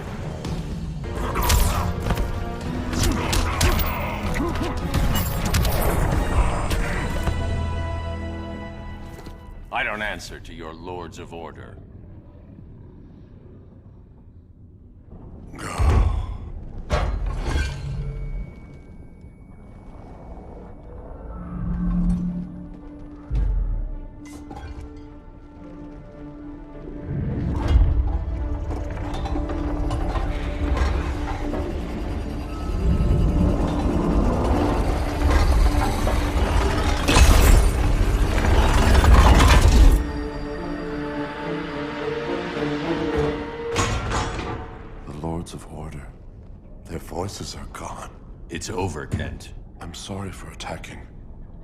Speaker 4: I don't answer to your Lords of Order.
Speaker 16: Voices are gone.
Speaker 4: It's over, Kent.
Speaker 16: I'm sorry for attacking.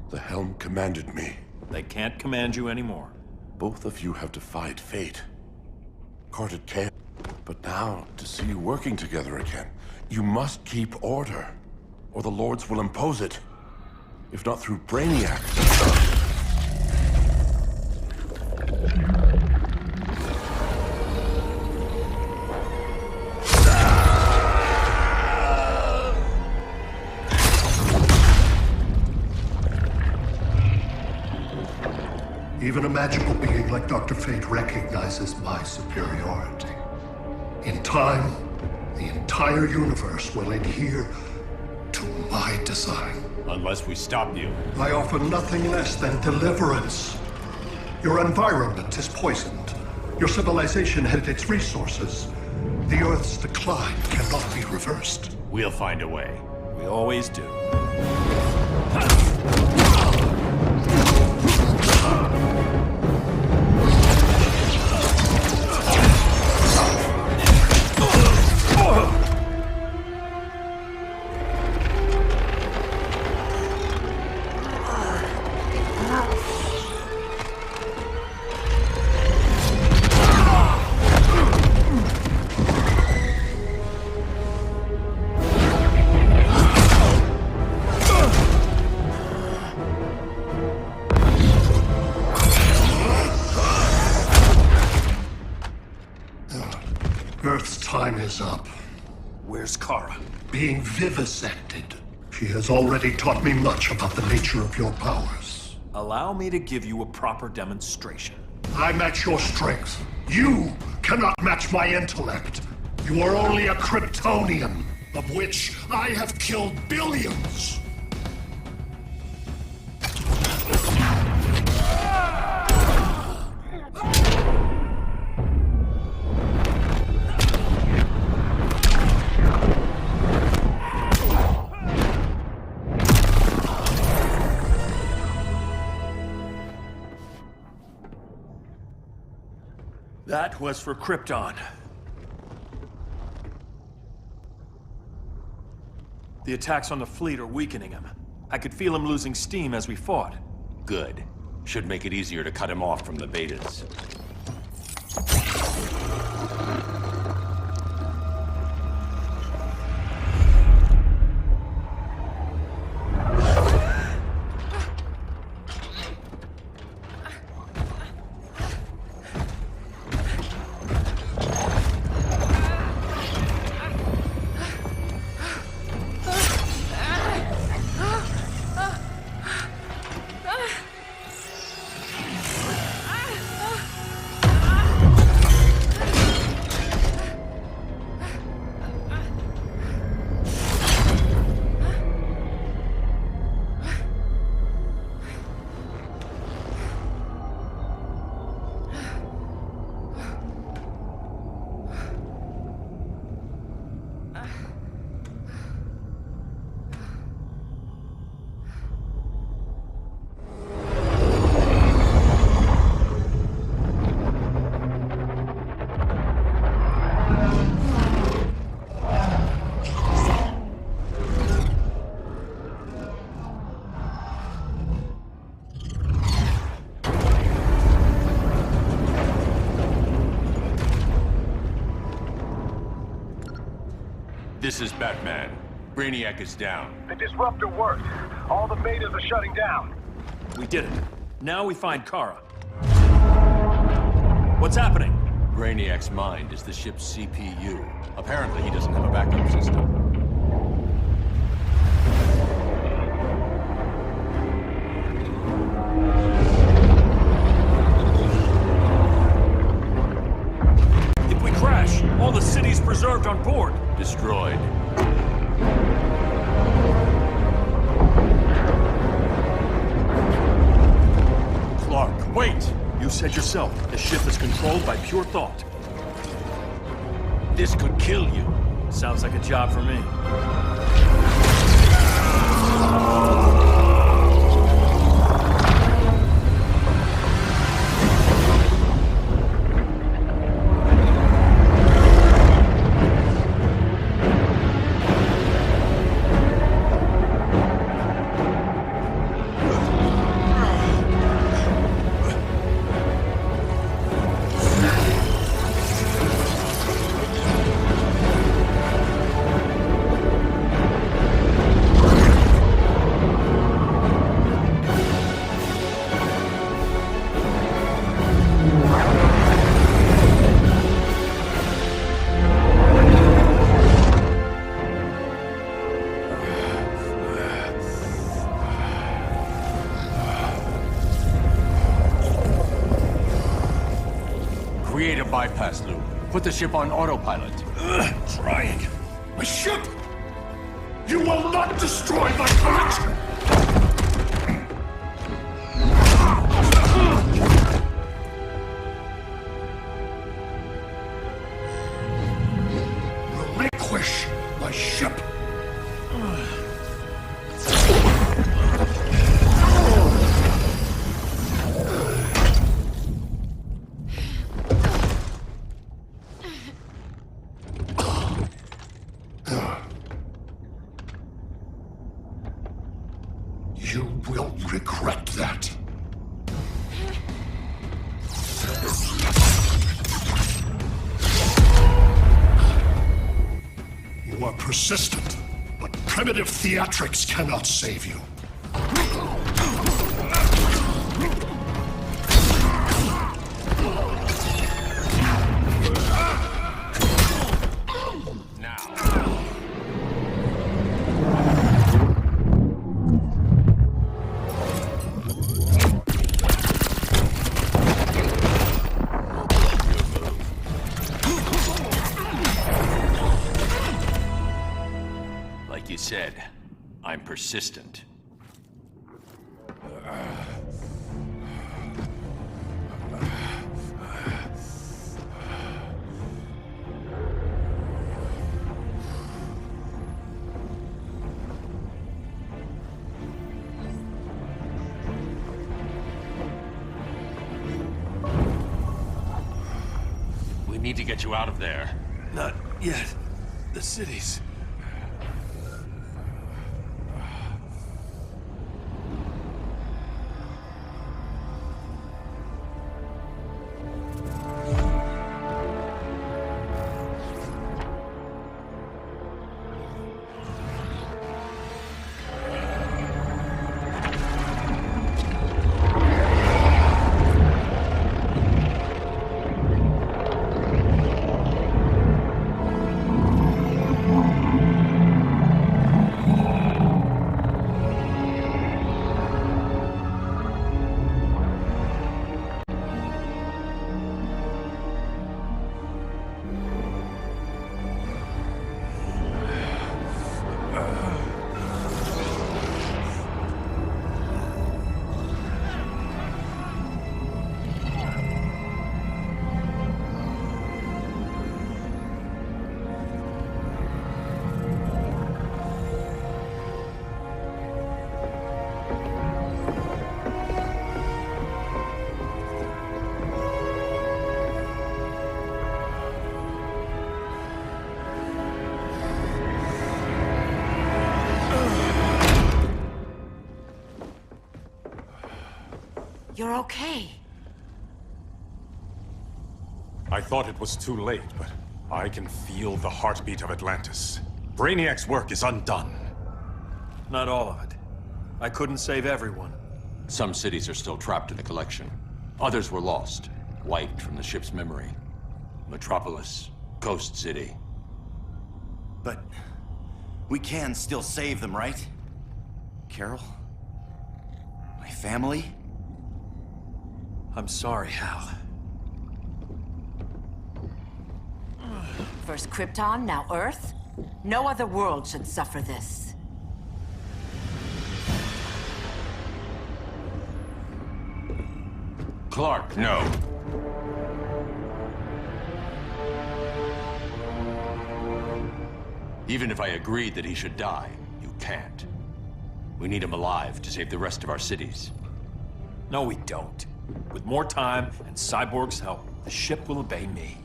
Speaker 16: The Helm commanded me.
Speaker 8: They can't command you anymore.
Speaker 16: Both of you have defied fate. Courted chaos. But now, to see you working together again, you must keep order, or the Lords will impose it. If not through Brainiac.
Speaker 6: Even a magical being like Dr. Fate recognizes my superiority. In time, the entire universe will adhere to my design.
Speaker 4: Unless we stop you.
Speaker 6: I offer nothing less than deliverance. Your environment is poisoned. Your civilization had its resources. The Earth's decline cannot be reversed.
Speaker 4: We'll find a way.
Speaker 8: We always do.
Speaker 6: Earth's time is up.
Speaker 8: Where's Kara?
Speaker 6: Being vivisected. She has already taught me much about the nature of your powers.
Speaker 8: Allow me to give you a proper demonstration.
Speaker 6: I match your strength. You cannot match my intellect. You are only a Kryptonian, of which I have killed billions.
Speaker 8: That was for Krypton. The attacks on the fleet are weakening him. I could feel him losing steam as we fought.
Speaker 4: Good. Should make it easier to cut him off from the betas. This is Batman. Brainiac is down.
Speaker 9: The disruptor worked. All the betas are shutting down.
Speaker 8: We did it. Now we find Kara. What's happening?
Speaker 4: Brainiac's mind is the ship's CPU. Apparently, he doesn't have a backup system.
Speaker 8: If we crash, all the city's preserved on board.
Speaker 4: Destroyed.
Speaker 8: Clark, wait! You said yourself, the ship is controlled by pure thought.
Speaker 4: This could kill you.
Speaker 8: Sounds like a job for me.
Speaker 4: Create a bypass loop. Put the ship on autopilot.
Speaker 7: Trying. My ship! You will not destroy my collection! Relinquish my ship! You will regret that. You are persistent, but primitive theatrics cannot save you.
Speaker 4: Like you said, I'm persistent. We need to get you out of there.
Speaker 8: Not yet. The city's...
Speaker 2: You're okay.
Speaker 17: I thought it was too late, but I can feel the heartbeat of Atlantis. Brainiac's work is undone.
Speaker 8: Not all of it. I couldn't save everyone.
Speaker 4: Some cities are still trapped in the collection. Others were lost, wiped from the ship's memory. Metropolis, Coast City.
Speaker 11: But we can still save them, right? Carol? My family?
Speaker 8: I'm sorry, Hal.
Speaker 2: First Krypton, now Earth? No other world should suffer this.
Speaker 4: Clark, no. Even if I agreed that he should die, you can't. We need him alive to save the rest of our cities.
Speaker 8: No, we don't. With more time and Cyborg's help, the ship will obey me.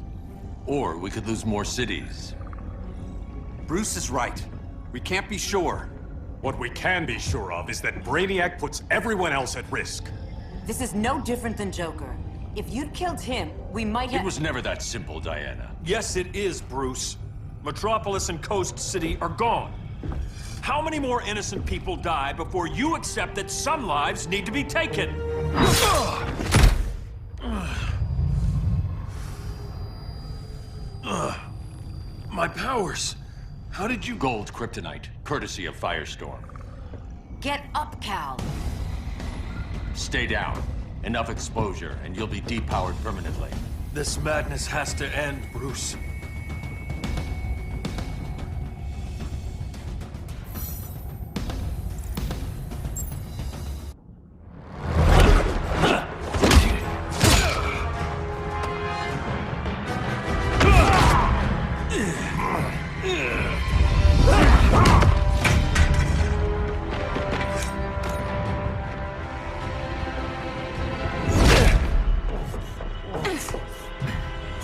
Speaker 4: Or we could lose more cities.
Speaker 11: Bruce is right. We can't be sure.
Speaker 17: What we can be sure of is that Brainiac puts everyone else at risk.
Speaker 2: This is no different than Joker. If you'd killed him, we might have—
Speaker 4: It was never that simple, Diana.
Speaker 8: Yes, it is, Bruce. Metropolis and Coast City are gone. How many more innocent people die before you accept that some lives need to be taken? My powers. How did you—
Speaker 4: Gold kryptonite, courtesy of Firestorm.
Speaker 2: Get up, Cal.
Speaker 4: Stay down. Enough exposure, and you'll be depowered permanently.
Speaker 8: This madness has to end, Bruce.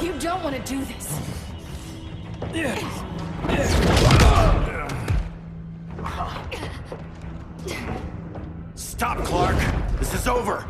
Speaker 3: You don't want to do this.
Speaker 11: Stop, Clark! This is over!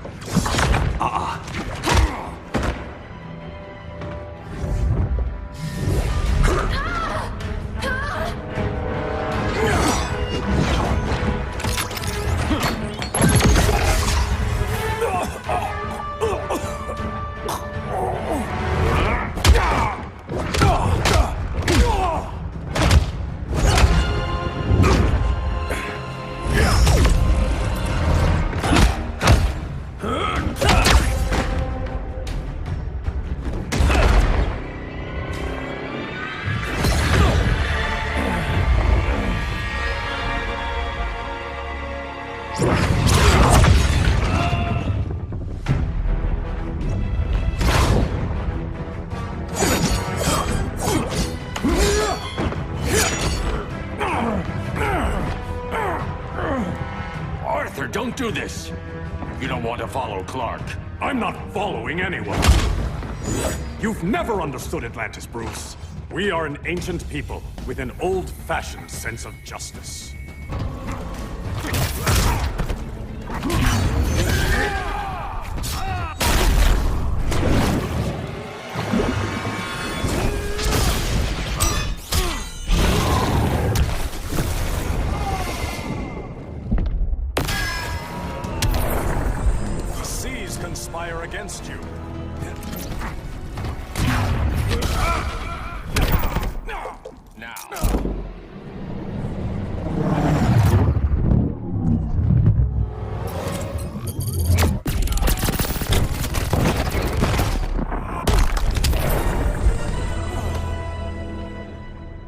Speaker 4: Arthur, don't do this! You don't want to follow Clark.
Speaker 17: I'm not following anyone. You've never understood Atlantis, Bruce. We are an ancient people with an old-fashioned sense of justice. The seas conspire against you.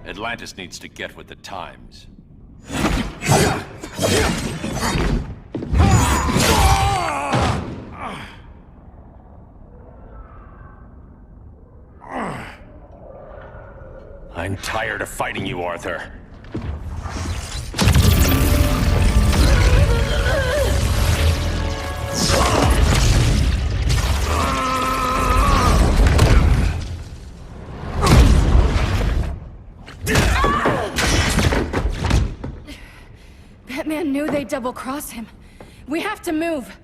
Speaker 4: Atlantis needs to get with the times. I'm tired of fighting you, Arthur.
Speaker 3: Batman knew they'd double-cross him. We have to move.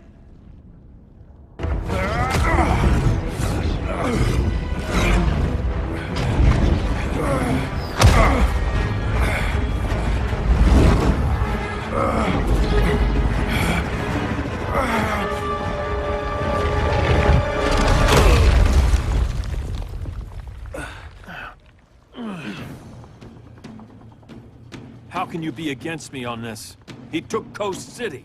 Speaker 8: can you be against me on this? He took Coast City.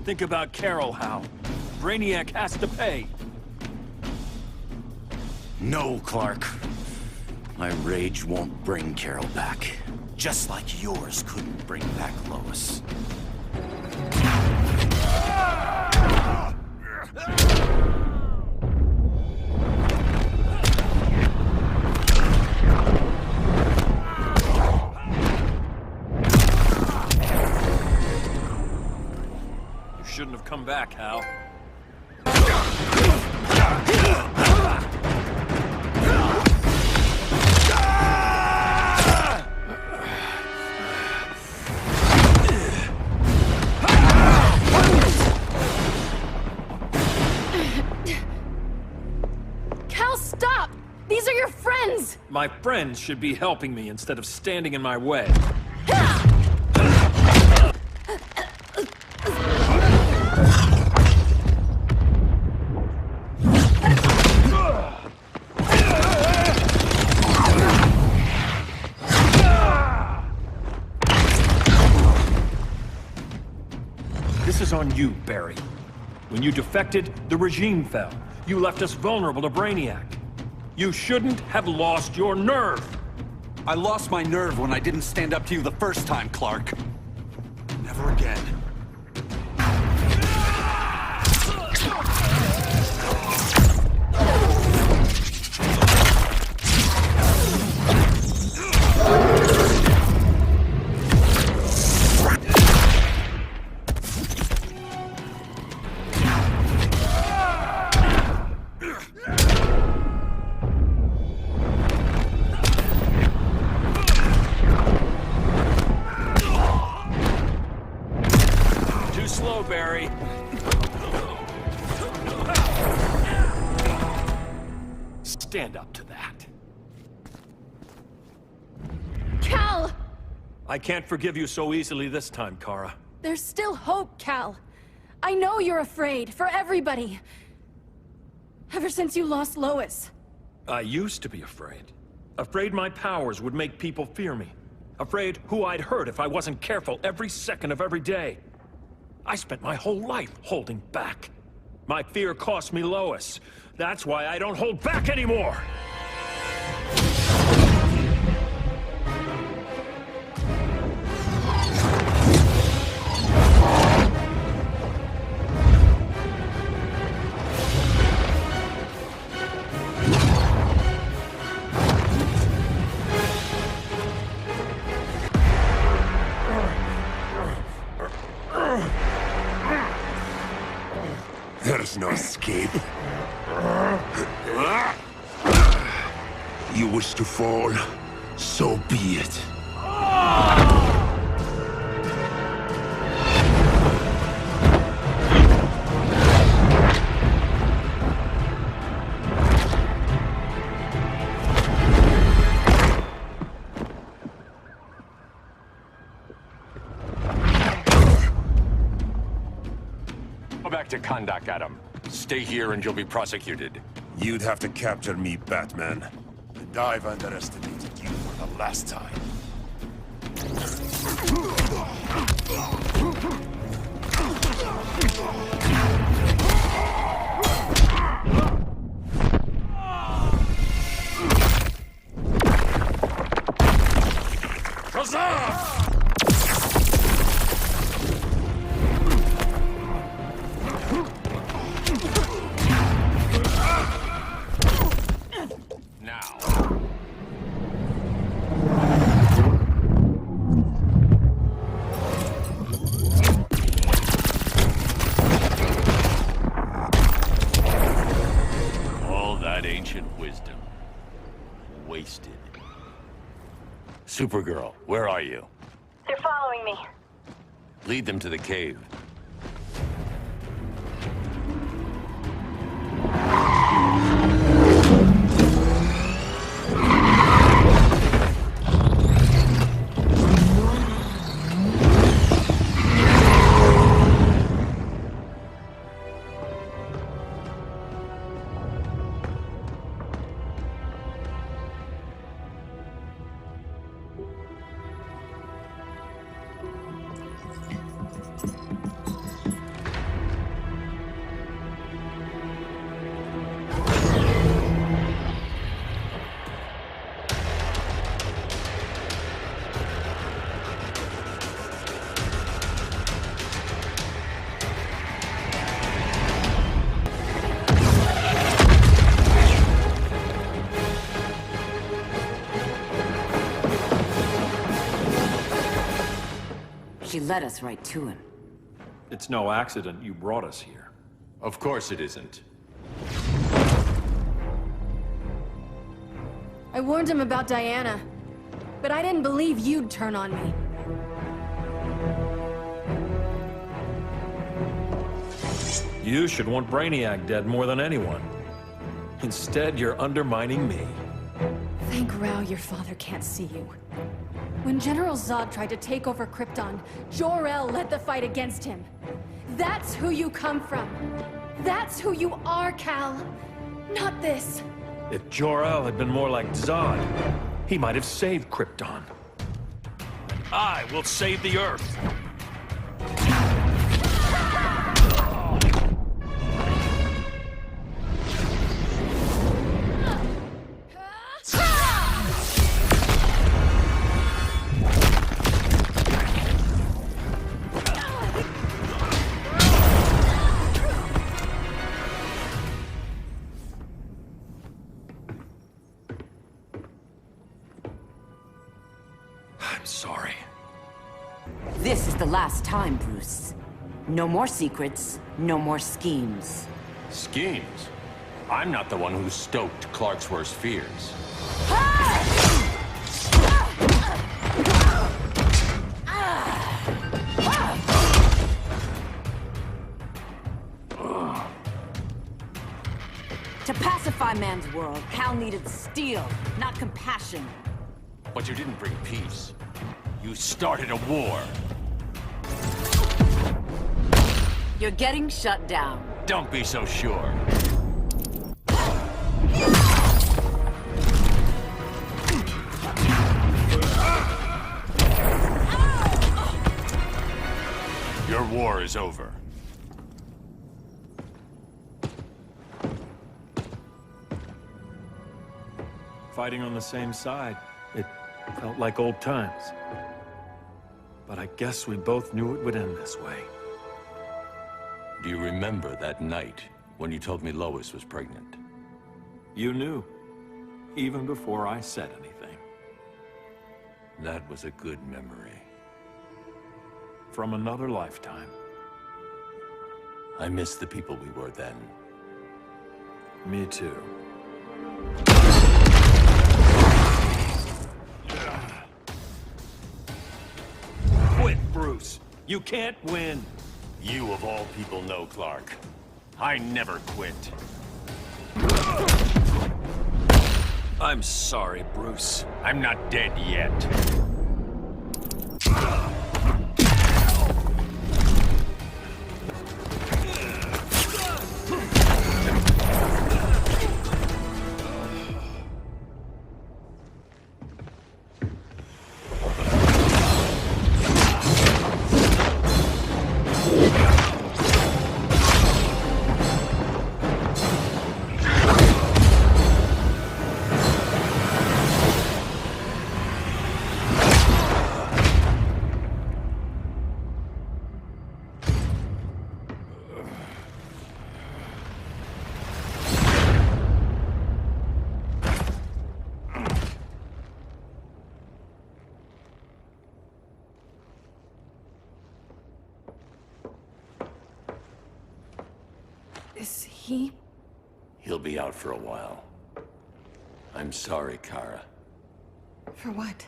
Speaker 8: Think about Carol, Hal. Brainiac has to pay.
Speaker 11: No, Clark. My rage won't bring Carol back. Just like yours couldn't bring back Lois.
Speaker 8: You shouldn't have come back, Hal.
Speaker 3: Cal, stop! These are your friends!
Speaker 8: My friends should be helping me instead of standing in my way. This is on you, Barry. When you defected, the regime fell. You left us vulnerable to Brainiac. You shouldn't have lost your nerve.
Speaker 1: I lost my nerve when I didn't stand up to you the first time, Clark. Never again.
Speaker 8: Too slow, Barry. Stand up to that.
Speaker 3: Cal!
Speaker 8: I can't forgive you so easily this time, Kara.
Speaker 3: There's still hope, Cal. I know you're afraid, for everybody. Ever since you lost Lois.
Speaker 8: I used to be afraid. Afraid my powers would make people fear me. Afraid who I'd hurt if I wasn't careful every second of every day. I spent my whole life holding back. My fear cost me Lois. That's why I don't hold back anymore!
Speaker 10: There's no escape. You wish to fall, so be it.
Speaker 4: Go back to Kahndaq, Adam. Stay here and you'll be prosecuted.
Speaker 10: You'd have to capture me, Batman. And I've underestimated you for the last time.
Speaker 4: Supergirl, where are you?
Speaker 21: They're following me.
Speaker 4: Lead them to the cave.
Speaker 2: She led us right to him.
Speaker 8: It's no accident you brought us here.
Speaker 4: Of course it isn't.
Speaker 3: I warned him about Diana, but I didn't believe you'd turn on me.
Speaker 8: You should want Brainiac dead more than anyone. Instead, you're undermining me.
Speaker 3: Thank Rao your father can't see you. When General Zod tried to take over Krypton, Jor-El led the fight against him. That's who you come from. That's who you are, Cal. Not this.
Speaker 8: If Jor-El had been more like Zod, he might have saved Krypton. And I will save the Earth. I'm sorry.
Speaker 2: This is the last time, Bruce. No more secrets, no more schemes.
Speaker 4: Schemes? I'm not the one who stoked Clark's worst fears.
Speaker 2: To pacify man's world, Cal needed steel, not compassion.
Speaker 4: But you didn't bring peace. You started a war.
Speaker 2: You're getting shut down.
Speaker 4: Don't be so sure. Your war is over.
Speaker 8: Fighting on the same side, it felt like old times. But I guess we both knew it would end this way.
Speaker 4: Do you remember that night when you told me Lois was pregnant?
Speaker 8: You knew, even before I said anything.
Speaker 4: That was a good memory.
Speaker 8: From another lifetime.
Speaker 4: I miss the people we were then.
Speaker 8: Me too. Quit, Bruce. You can't win.
Speaker 4: You of all people know, Clark. I never quit.
Speaker 8: I'm sorry, Bruce.
Speaker 4: I'm not dead yet.
Speaker 3: Is he?
Speaker 4: He'll be out for a while. I'm sorry, Kara.
Speaker 3: For what?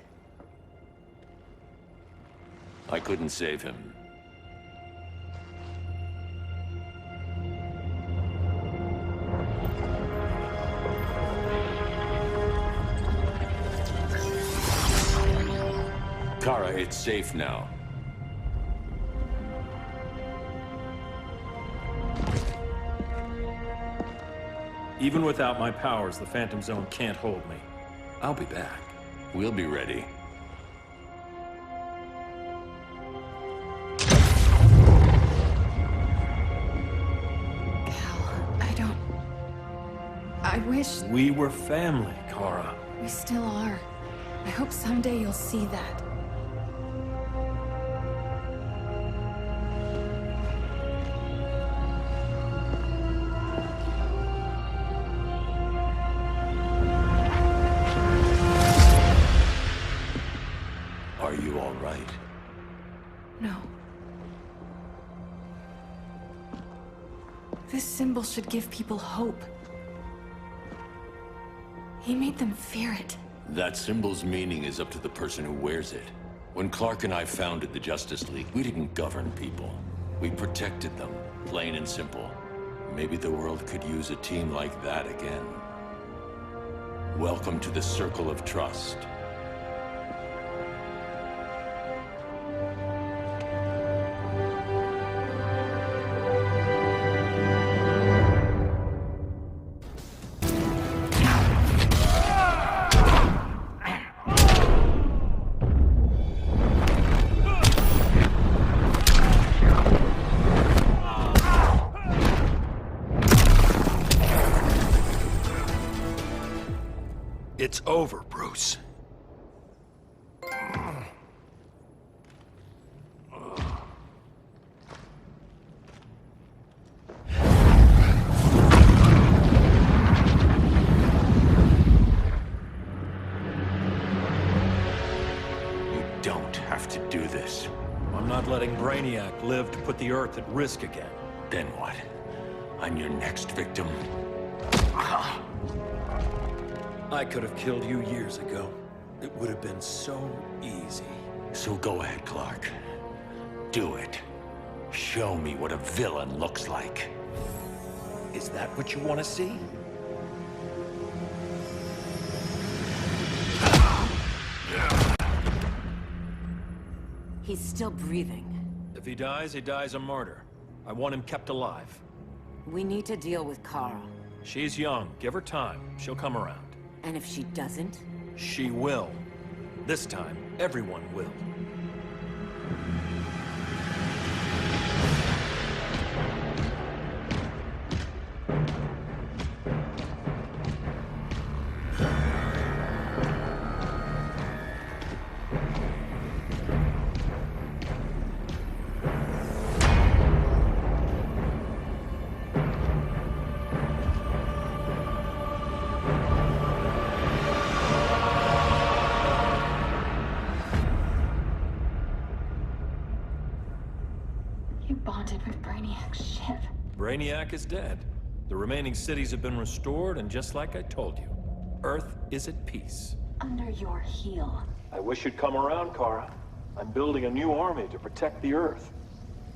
Speaker 4: I couldn't save him. Kara, it's safe now.
Speaker 8: Even without my powers, the Phantom Zone can't hold me. I'll be back.
Speaker 4: We'll be ready.
Speaker 3: I wish...
Speaker 8: We were family, Kara.
Speaker 3: We still are. I hope someday you'll see that.
Speaker 11: Are you all right?
Speaker 3: No. This symbol should give people hope. He made them fear it.
Speaker 11: That symbol's meaning is up to the person who wears it. When Clark and I founded the Justice League, we didn't govern people. We protected them, plain and simple. Maybe the world could use a team like that again. Welcome to the Circle of Trust.
Speaker 8: It's over, Bruce.
Speaker 11: You don't have to do this.
Speaker 8: I'm not letting Brainiac live to put the Earth at risk again.
Speaker 11: Then what? I'm your next victim.
Speaker 8: I could have killed you years ago. It would have been so easy.
Speaker 11: So go ahead, Clark. Do it. Show me what a villain looks like.
Speaker 8: Is that what you want to see?
Speaker 2: He's still breathing.
Speaker 8: If he dies a martyr. I want him kept alive.
Speaker 2: We need to deal with Kara.
Speaker 8: She's young. Give her time. She'll come around.
Speaker 2: And if she doesn't?
Speaker 8: She will. This time, everyone will.
Speaker 3: You bonded with Brainiac's ship.
Speaker 8: Brainiac is dead. The remaining cities have been restored, and just like I told you, Earth is at peace.
Speaker 3: Under your heel.
Speaker 8: I wish you'd come around, Kara. I'm building a new army to protect the Earth.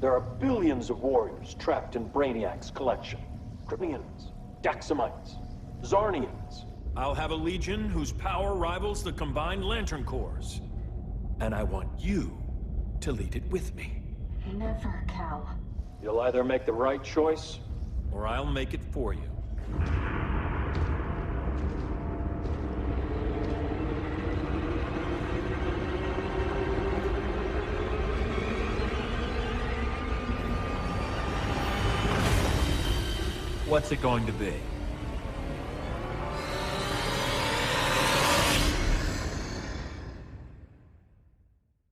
Speaker 8: There are billions of warriors trapped in Brainiac's collection. Kryptonians, Daxamites, Zarnians. I'll have a legion whose power rivals the combined Lantern Corps. And I want you to lead it with me.
Speaker 3: Never, Cal.
Speaker 8: You'll either make the right choice, or I'll make it for you. What's it going to be?